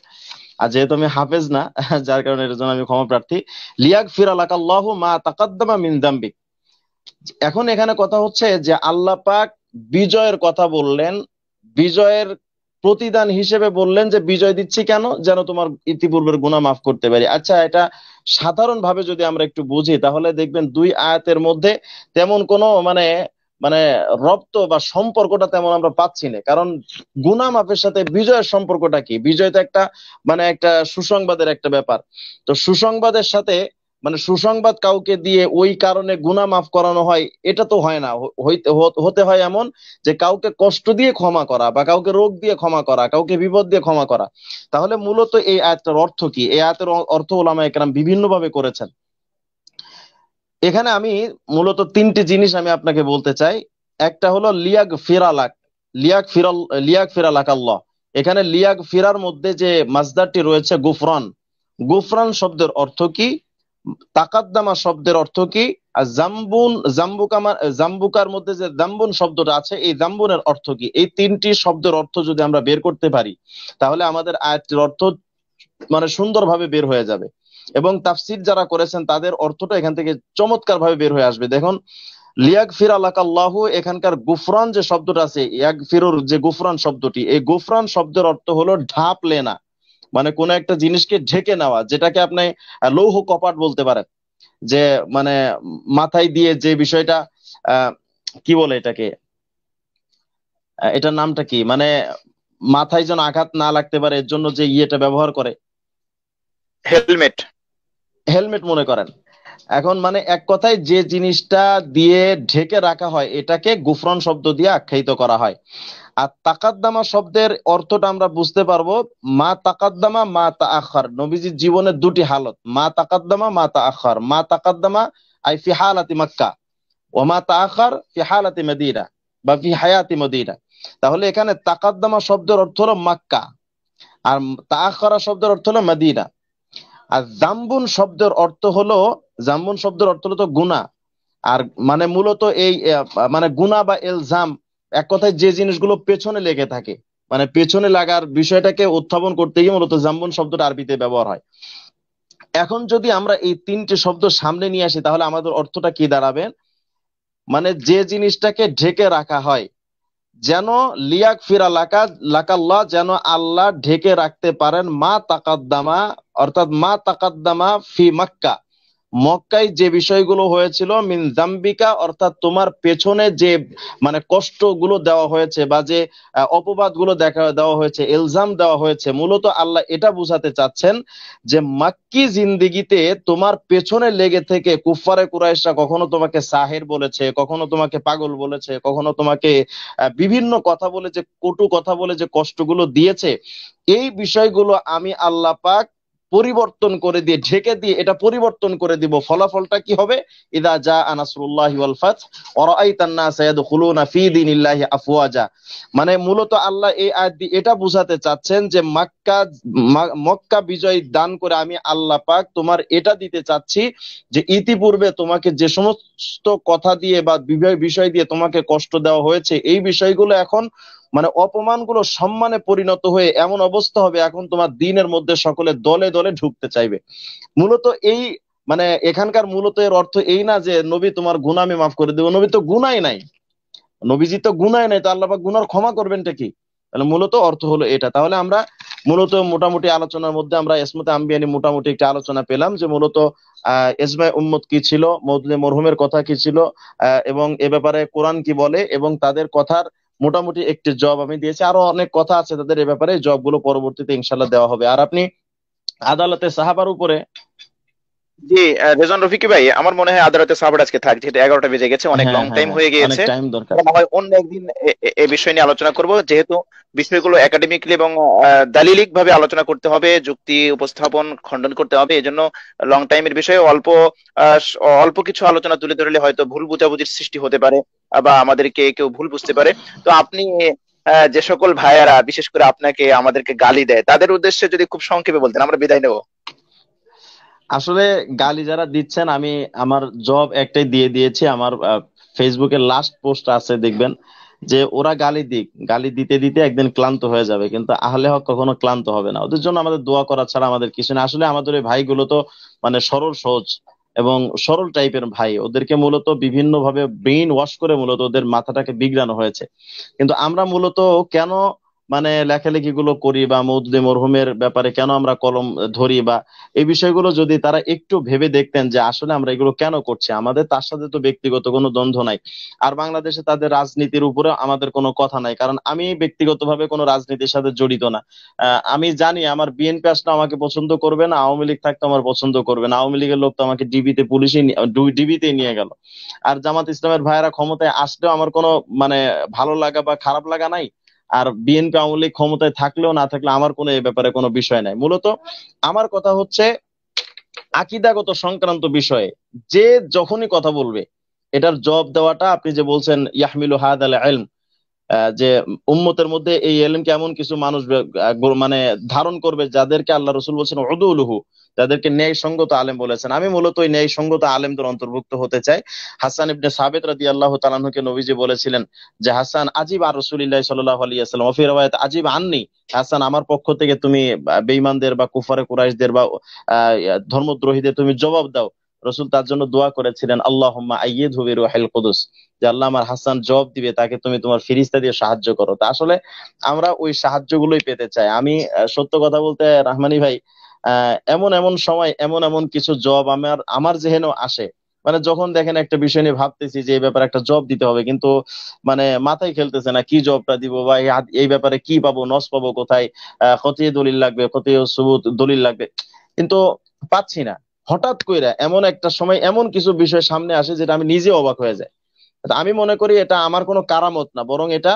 আর যেহেতু আমি হাফেজ না, যার কারণে এর জন্য আমি ক্ষমা প্রার্থী। লিয়াগফির লাকাল্লাহু মা তাকাদ্দামা মিন যামবিক। এখন এখানে কথা হচ্ছে যে আল্লাহ পাক বিজয়ের কথা বললেন, বিজয়ের প্রতিদান হিসেবে বললেন যে বিজয় দিচ্ছি কেন, যেন তোমার ইতিপূর্বের গুনাহ মাফ করতে পারি। আচ্ছা, এটা সাধারণ ভাবে যদি আমরা একটু বুঝি তাহলে দেখবেন দুই আয়াতের মধ্যে তেমন কোনো মানে মানে রপ্ত বা সম্পর্কটা তেমন আমরা পাচ্ছি না। কারণ গুনাহ মাফের সাথে বিজয়ের সম্পর্কটা কি? বিজয় তো একটা মানে একটা সুসংবাদের একটা ব্যাপার। তো সুসংবাদের সাথে মানে সুসংবাদ কাউকে দিয়ে ওই কারণে গুনাহ মাফ করানো হয়, এটা তো হয় না। হতে হয় এমন যে কাউকে কষ্ট দিয়ে ক্ষমা করা বা কাউকে রোগ দিয়ে ক্ষমা করা, কাউকে বিপদ দিয়ে ক্ষমা করা। তাহলে মূলত এই আয়াতটার অর্থ কি? এই আয়াতের অর্থ উলামায়ে কেরাম বিভিন্ন ভাবে করেছেন। এখানে আমি মূলত তিনটি জিনিস আমি আপনাকে বলতে চাই। একটা হলো লিয়াগ ফিরালাক, লিয়াগ ফিরালাক আল্লাহ। এখানে লিয়াগ ফিরার মধ্যে যে মাসদারটি রয়েছে গুফরান, গুফরান শব্দের অর্থ কি, তাকাদ্দামা শব্দের অর্থ কি, আর জাম্বুন জাম্বুকার মধ্যে যে দাম্বুন শব্দটা আছে এই দাম্বুনের অর্থ কি, এই তিনটি শব্দের অর্থ যদি আমরা বের করতে পারি তাহলে আমাদের আয়াতটির অর্থ মানে সুন্দরভাবে বের হয়ে যাবে। এবং তাফসীর যারা করেছেন তাদের অর্থটা এখান থেকে চমৎকার ভাবে বের হয়ে আসবে। দেখুন, লিয়াগফির লাকাল্লাহু, এখানকার গুফরান যে শব্দটা আছে, ইয়াগফিরুর যে গুফরান শব্দটি, এই গুফরান শব্দের অর্থ হলো ঢাপলে না, মানে কোন একটা জিনিসকে ঢেকে নেওয়া, যেটাকে আপনি লৌহ কপাট বলতে পারেন। যে মানে মাথায় দিয়ে যে বিষয়টা আহ কি বলে এটাকে, এটার নামটা কি, মানে মাথায় যেন আঘাত না লাগতে পারে এর জন্য যে ইয়েটা ব্যবহার করে, হেলমেট। হেলমেট মনে করেন। এখন মানে এক কথায় যে জিনিসটা দিয়ে ঢেকে রাখা হয় এটাকে গুফরান শব্দ দিয়ে আখ্যায়িত করা হয়। আর তাকাদ্দামা শব্দের অর্থটা আমরা বুঝতে পারবো মা তাকাদ্দামা মা তাআখার। নবীজির জীবনের দুটি হালত, মা তাকাদ্দামা মা তাআখার। মা তাকাদ্দামা আই ফি হালাতি মক্কা, ওয়া মা তাআখার ফি হালাতি মদিনা বা ফি হায়াতি মদিনা। তাহলে এখানে তাকাদ্দামা শব্দের অর্থ হলো মক্কা, আর তাআখারা শব্দের অর্থ হলো মদিনা। আর জাম্বুন শব্দের অর্থ হলো তো গুনাহ। আর মানে মূলত এই মানে গুনাহ বা ইলজাম, এক কথায় যে জিনিসগুলো পেছনে লেগে থাকে, মানে পেছনে লাগার বিষয়টাকে উত্থাপন করতে গিয়ে মূলত জাম্বুন শব্দটা আরবিতে ব্যবহার হয়। এখন যদি আমরা এই তিনটি শব্দ সামনে নিয়ে আসি তাহলে আমাদের অর্থটা কি দাঁড়াবে, মানে যে জিনিসটাকে ঢেকে রাখা হয়, যেন লিয়াক ফিরা লাকাল্লাহ, যেন আল্লাহ ঢেকে রাখতে পারেন মা তাকাদ্দামা, অর্থাৎ মা তাকাদ্দামা ফি মক্কা, মক্কায় যে বিষয়গুলো হয়েছিল মিন জাম্বিকা, অর্থাৎ তোমার পেছনে যে মানে কষ্টগুলো দেওয়া হয়েছে বা যে অপবাদগুলো দেওয়া হয়েছে, ইলজাম দেওয়া হয়েছে, মূলত আল্লাহ এটা বোঝাতে চাচ্ছেন যে মাক্কি জিন্দেগিতে তোমার পেছনে লেগে থেকে কুফফারে কুরাইশরা কখনো তোমাকে সাহের বলেছে, কখনো তোমাকে পাগল বলেছে, কখনো তোমাকে বিভিন্ন কথা বলে, যে কটু কথা বলে যে কষ্টগুলো দিয়েছে, এই বিষয়গুলো আমি আল্লাহ পাক পরিবর্তন করে দিয়ে ঢেকে দিয়ে এটা পরিবর্তন করে দিব। ফলাফলটা কি হবে? ইদা জা নাসরুল্লাহি ওয়াল ফাত ওয়া রাআইতান নাস ইয়াদখুলুনা ফি দীনিল্লাহি আফওয়াজা। মানে মূলত আল্লাহ এই আয়াত দিয়ে এটা বোঝাতে চাচ্ছেন যে মক্কা বিজয় দান করে আমি আল্লাহ পাক তোমার এটা দিতে চাচ্ছি যে ইতিপূর্বে তোমাকে যে সমস্ত কথা দিয়ে বা বিষয় দিয়ে তোমাকে কষ্ট দেওয়া হয়েছে এই বিষয়গুলো এখন মানে অপমানগুলো সম্মানে পরিণত হয়ে এমন অবস্থা হবে, এখন তোমার দিনের মধ্যে সকলে দলে দলে ঢুকতে চাইবে। মূলত এই মানে এখানকার মূলত এর অর্থ এই না যে নবী তোমার গুনাহ আমি মাফ করে দেবো, নবী তো গুনাই নাই, নবীজি তো গুনাই নাই, তো আল্লাহ পাক গুনার ক্ষমা করবেনটা কি? তাহলে মূলত অর্থ হলো এটা। তাহলে আমরা মূলত মোটামুটি আলোচনার মধ্যে আমরা ইসমতে আম্বিয়া নিয়ে মোটামুটি একটা আলোচনা পেলাম যে মূলত ইজমায়ে উম্মত কি ছিল, মওদুদে মরহুমের কথা কি ছিল, এবং এ ব্যাপারে কোরআন কি বলে, এবং তাদের কথার মোটামুটি একটি জবাব আমি দিয়েছি। আরো অনেক কথা আছে তাদের এ ব্যাপারে, জবগুলো পরবর্তীতে ইনশাল্লাহ দেওয়া হবে। আর আপনি আদালতে সাহাবার উপরে জি, রেজন রফিকি ভাই, আমার মনে হয় আদালতে সাহাবাট আজকে থাক, যেহেতু 11টা বেজে গেছে, অনেক হ্যাঁ লং হ্যাঁ টাইম হ্যাঁ, হয়ে অনেক গিয়েছে। টাইম দরকার। মনে হয় অন্য একদিন এ বিষয় নিয়ে আলোচনা করব, যেহেতু বিষয়গুলো একাডেমিকলি এবং দালিলিক ভাবে আলোচনা করতে হবে, যুক্তি উপস্থাপন খণ্ডন করতে হবে। এই জন্য লং টাইমের বিষয়ে অল্প কিছু আলোচনা তুলে ধরলে হয়তো ভুল বোঝাবুঝির সৃষ্টি হতে পারে, বা আমাদেরকে কেউ ভুল বুঝতে পারে। তো আপনি যে সকল ভাইয়ারা বিশেষ করে আপনাকে আমাদেরকে গালি দেয়, তাদের উদ্দেশ্যে যদি খুব সংক্ষেপে বলতেন, আমরা বিদায় নেব। আসলে গালি যারা দিচ্ছেন, আমি আমার জব একটাই দিয়ে দিয়েছি। আমার ফেসবুকে লাস্ট পোস্ট আছে, দেখবেন যে ওরা গালি দিক, গালি দিতে দিতে একদিন ক্লান্ত হয়ে যাবে, কিন্তু আহলে হক কখনো ক্লান্ত হবে না। ওদের জন্য আমাদের দোয়া করা ছাড়া আমাদের কিছু না। আসলে আমাদের ওই ভাইগুলো তো মানে সরল সহজ এবং সরল টাইপের ভাই, ওদেরকে মূলত বিভিন্ন ভাবে ব্রেইন ওয়াশ করে মূলত ওদের মাথাটাকে বিগড়ানো হয়েছে। কিন্তু আমরা মূলত কেন মানে লেখালেখি গুলো করি বা মওদুদে মরহুমের ব্যাপারে কেন আমরা কলম ধরি, বা এই বিষয়গুলো যদি তারা একটু ভেবে দেখতেন যে আসলে আমরা এগুলো কেন করছি, আমাদের তার সাথে তো ব্যক্তিগত কোনো দ্বন্দ্ব নাই। আর বাংলাদেশে তাদের রাজনীতির উপরে আমাদের কোনো কথা নাই, কারণ আমি ব্যক্তিগতভাবে কোনো রাজনীতির সাথে জড়িত না। আমি জানি আমার বিএনপি আসলে আমাকে পছন্দ করবে না, আওয়ামী লীগ থাকতে আমার পছন্দ করবে না, আওয়ামী লীগের লোক তো আমাকে ডিবিতে পুলিশে ডিবিতে নিয়ে গেল। আর জামাত ইসলামের ভাইয়েরা ক্ষমতায় আসলেও আমার কোনো মানে ভালো লাগা বা খারাপ লাগা নাই। আর বিএনপি আওয়ামী লীগ ক্ষমতায় থাকলেও না থাকলে আমার কোনো এই ব্যাপারে কোনো বিষয় নাই। মূলত আমার কথা হচ্ছে আকীদাগত সংক্রান্ত বিষয়ে যে যখনই কথা বলবে এটার জবাব দেওয়াটা, আপনি যে বলছেন ইয়াহমিলু হাদাল ইলম, যে উম্মতের মধ্যে এই এলেমকে এমন কিছু মানুষ মানে ধারণ করবে যাদেরকে আল্লাহ রসুল বলছেন উদুলুহু, যাদেরকে ন্যায় সঙ্গত আলেম বলেছেন। আমি মূলত ওই ন্যায় সঙ্গত আলেমদের অন্তর্ভুক্ত হতে চাই। হাসান ইবনে সাবিত রাদিয়াল্লাহু তাআলা আনহুকে নবীজি বলেছিলেন যে হাসান আজিব আর রাসূলিল্লাহি সাল্লাল্লাহু আলাইহি ওয়াসাল্লাম, ওয়া ফি রিওয়ায়াত আজিব আননি, হাসান আমার পক্ষ থেকে তুমি বেঈমানদের বা কুফারে কুরাইশদের বা আহ, ধর্মদ্রোহীদের তুমি জবাব দাও। রসুল তার জন্য দোয়া করেছিলেন আল্লাহুম্মা আইয়িদহু বিরূহিল কুদুস, যে আল্লাহ আমার হাসান জবাব দিবে, তাকে তুমি তোমার ফিরিস্তা দিয়ে সাহায্য করো। তা আসলে আমরা ওই সাহায্যগুলোই পেতে চাই। আমি সত্য কথা বলতে রাহমানি ভাই, এমন এমন সময় এমন এমন কিছু জব আমার আমার যেহেন আসে, মানে যখন দেখেন একটা বিষয় নিয়ে ভাবতেছি যে এই ব্যাপারে একটা জব দিতে হবে, কিন্তু মানে মাথায় খেলতেছে না কি জবটা দিব, বা এই ব্যাপারে কি পাবো, নস পাবো কোথায়, কতই দলিল লাগবে, কতই সুবুত দলিল লাগবে, কিন্তু পাচ্ছি না। হঠাৎ কইরা এমন একটা সময় এমন কিছু বিষয় সামনে আসে যেটা আমি নিজে অবাক হয়ে যাই। তা আমি মনে করি এটা আমার কোনো কারামত না, বরং এটা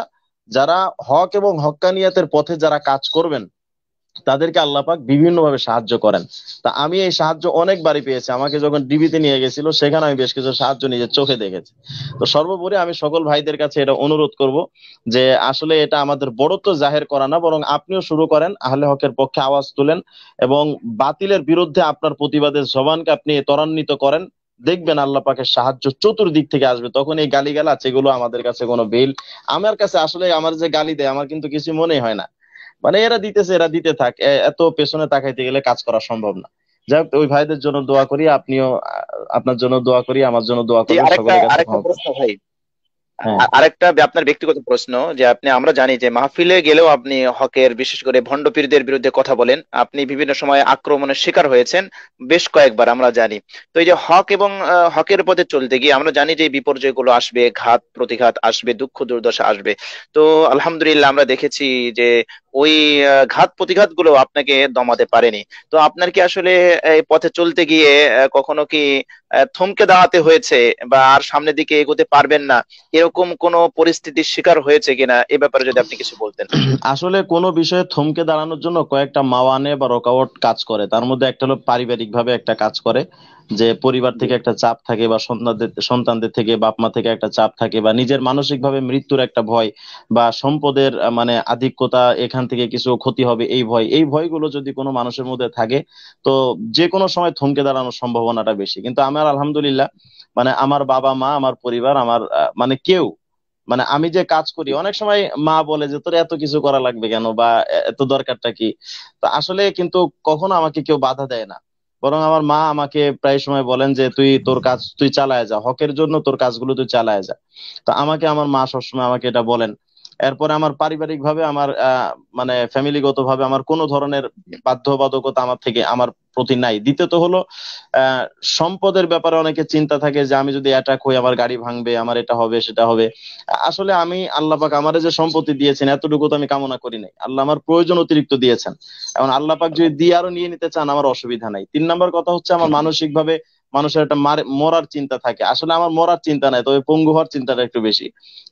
যারা হক এবং হক্কানিয়াতের পথে যারা কাজ করবেন তাদেরকে আল্লাহ পাক বিভিন্ন ভাবে সাহায্য করেন। তা আমি এই সাহায্য অনেকবারই পেয়েছি। আমাকে যখন ডিবিতে নিয়ে গেছিল সেখানে আমি বেশ কিছু সাহায্য নিজের চোখে দেখেছি। তো সর্বোপরি আমি সকল ভাইদের কাছে এটা অনুরোধ করব যে আসলে এটা আমাদের বড়ত্ব জাহের করা না, বরং আপনিও শুরু করেন, আহলে হকের পক্ষে আওয়াজ তুলেন এবং বাতিলের বিরুদ্ধে আপনার প্রতিবাদের জবানকে আপনি ত্বরান্বিত করেন। দেখবেন আল্লাহ পাকের সাহায্য চতুর্দিক থেকে আসবে। তখন এই গালিগালাজ এগুলো আমাদের কাছে কোনো বিল, আমার কাছে আসলে আমার যে গালি দেয় আমার কিন্তু কিছু মনে হয় না। মানে এরা দিতেছে, এরা দিতে থাক, এত পেছনে তাকাইতে গেলে কাজ করা সম্ভব না। যাই হোক, ওই ভাইদের জন্য দোয়া করি, আপনিও আপনার জন্য দোয়া করি, আমার জন্য দোয়া জি, করবেন, আরেকটা সকলের কাছে আরেকটা ক্ষমা প্রশ্ন প্রার্থনা। ভাই। হ্যাঁ আরেকটা আপনার ব্যক্তিগত প্রশ্ন, যে আমরা জানি যে মাহফিলে গেলেও আপনি হকের বিশেষ করে ভণ্ড পীরদের বিরুদ্ধে কথা বলেন, আপনি বিভিন্ন সময় আক্রমণের শিকার হয়েছেন বেশ কয়েকবার আমরা জানি। তো এই যে হক এবং হকের পথে চলতে গিয়ে আমরা জানি যে বিপর্যয়গুলো আসবে, ঘাত প্রতিঘাত আসবে, দুঃখ দুর্দশা আসবে। তো আলহামদুলিল্লাহ আমরা দেখেছি যে ওই ঘাত প্রতিঘাত গুলো আপনাকে দমাতে পারেনি। তো আপনার কি আসলে এই পথে চলতে গিয়ে কখনো কি থমকে দাঁড়াতে হয়েছে, বা আর সামনের দিকে এগোতে পারবেন না, এরকম কোনো পরিস্থিতির শিকার হয়েছে কিনা, এ ব্যাপারে যদি আপনি কিছু বলতেন। আসলে কোনো বিষয়ে থমকে দাঁড়ানোর জন্য কয়েকটা মাওয়ানে বা রোকাওট কাজ করে। তার মধ্যে একটা হলো পারিবারিক ভাবে একটা কাজ করে, যে পরিবার জি। থেকে একটা চাপ থাকে, বা সন্তানদের থেকে বাপ মা থেকে একটা চাপ থাকে, বা নিজের মানসিক ভাবে মৃত্যুর একটা ভয়, বা সম্পদের মানে আধিক্যতা, এখান থেকে কিছু ক্ষতি হবে এই ভয়, এই ভয়গুলো যদি কোনো মানুষের মধ্যে থাকে তো যে কোনো সময় থমকে দাঁড়ানোর সম্ভাবনাটা বেশি। কিন্তু আমার আলহামদুলিল্লাহ মানে আমার বাবা মা, আমার পরিবার, আমার মানে কেউ মানে আমি যে কাজ করি, অনেক সময় মা বলে যে তোর এত কিছু করা লাগবে কেন, বা এত দরকারটা কি। তো আসলে কিন্তু কখনো আমাকে কেউ বাধা দেয় না, বরং আমার মা আমাকে প্রায় সময় বলেন যে তুই তোর কাজ তুই চালায় যা, হকের জন্য তোর কাজগুলো তুই চালায় যা। তো আমাকে আমার মা সবসময় আমাকে এটা বলেন। এরপরে আমার পারিবারিক ভাবে আমার মানে ফ্যামিলিগত ভাবে আমার কোনো ধরনের বাধ্যবাধকতা আমার প্রতি নাই। দ্বিতীয়ত হলো আহ সম্পদের ব্যাপারে অনেকে চিন্তা থাকে যে আমি যদি অ্যাটাক হই আমার গাড়ি ভাঙবে, আমার এটা হবে সেটা হবে। আসলে আমি আল্লাহ পাক আমারে যে সম্পত্তি দিয়েছেন এতটুকু তো আমি কামনা করি নাই, আল্লাহ আমার প্রয়োজন অতিরিক্ত দিয়েছেন। এখন আল্লাহ পাক যদি দিয়ে আরো নিয়ে নিতে চান আমার অসুবিধা নাই। 3 নম্বর কথা হচ্ছে আমার মানসিক ভাবে মানুষের একটা মরার চিন্তা থাকে। আসলে আমার মরার চিন্তা নাই, তবে পঙ্গু হওয়ার চিন্তাটা একটু বেশি,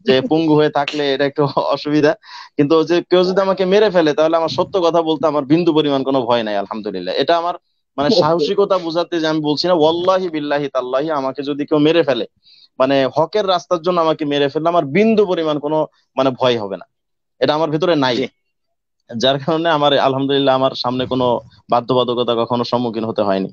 যে পঙ্গু হয়ে থাকলে এটা একটু অসুবিধা। কিন্তু যে কেউ যদি আমাকে মেরে ফেলে তাহলে আমার সত্য কথা বলতে আমার বিন্দু পরিমাণ কোনো ভয় নাই, আলহামদুলিল্লাহ। এটা আমার মানে সাহসিকতা বোঝাতে যে আমি বলছি না, ওয়াল্লাহি বিল্লাহি তাল্লাহি আমাকে যদি কেউ মেরে ফেলে, মানে হকের রাস্তার জন্য আমাকে মেরে ফেললে আমার বিন্দু পরিমাণ কোনো মানে ভয় হবে না, এটা আমার ভিতরে নাই। জি যার কারণে আমার আলহামদুলিল্লাহ আমার সামনে কোনো বাধ্যবাধকতা কখনো সম্মুখীন হতে হয়নি।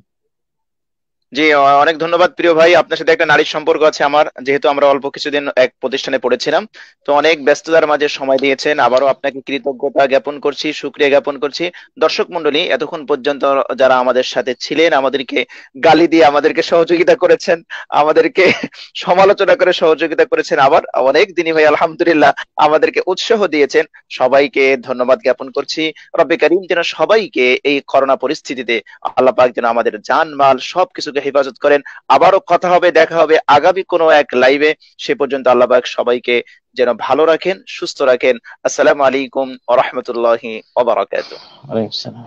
জি, অনেক ধন্যবাদ প্রিয় ভাই। আপনার সাথে একটা নারীর সম্পর্ক আছে আমার, যেহেতু আমরা অল্প কিছুদিন এক প্রতিষ্ঠানে পড়েছিলাম। তো অনেক ব্যস্ততার মাঝে সময় দিয়েছেন, আবারও আপনাকে কৃতজ্ঞতা জ্ঞাপন করছি, শুকরিয়া জ্ঞাপন করছি। দর্শক মণ্ডলী, এতক্ষণ পর্যন্ত যারা আমাদের সাথে ছিলেন, আমাদেরকে গালি দিয়ে আমাদেরকে সহযোগিতা করেছেন, আমাদেরকে সমালোচনা করে সহযোগিতা করেছেন, আবার অনেক দিনই ভাই আলহামদুলিল্লাহ আমাদেরকে উৎসাহ দিয়েছেন, সবাইকে ধন্যবাদ জ্ঞাপন করছি। রব্বে কারীম যেন সবাইকে এই করোনা পরিস্থিতিতে আল্লাহ পাক যেন আমাদের জান মাল সবকিছুকে হেফাজত করেন। আবারও কথা হবে, দেখা হবে আগামী কোনো এক লাইভে। সে পর্যন্ত আল্লাহ পাক সবাইকে যেন ভালো রাখেন, সুস্থ রাখেন। আসসালামু আলাইকুম ওয়া রাহমাতুল্লাহি ওয়া বারাকাতুহু। ওয়ালাইকুম আসসালাম।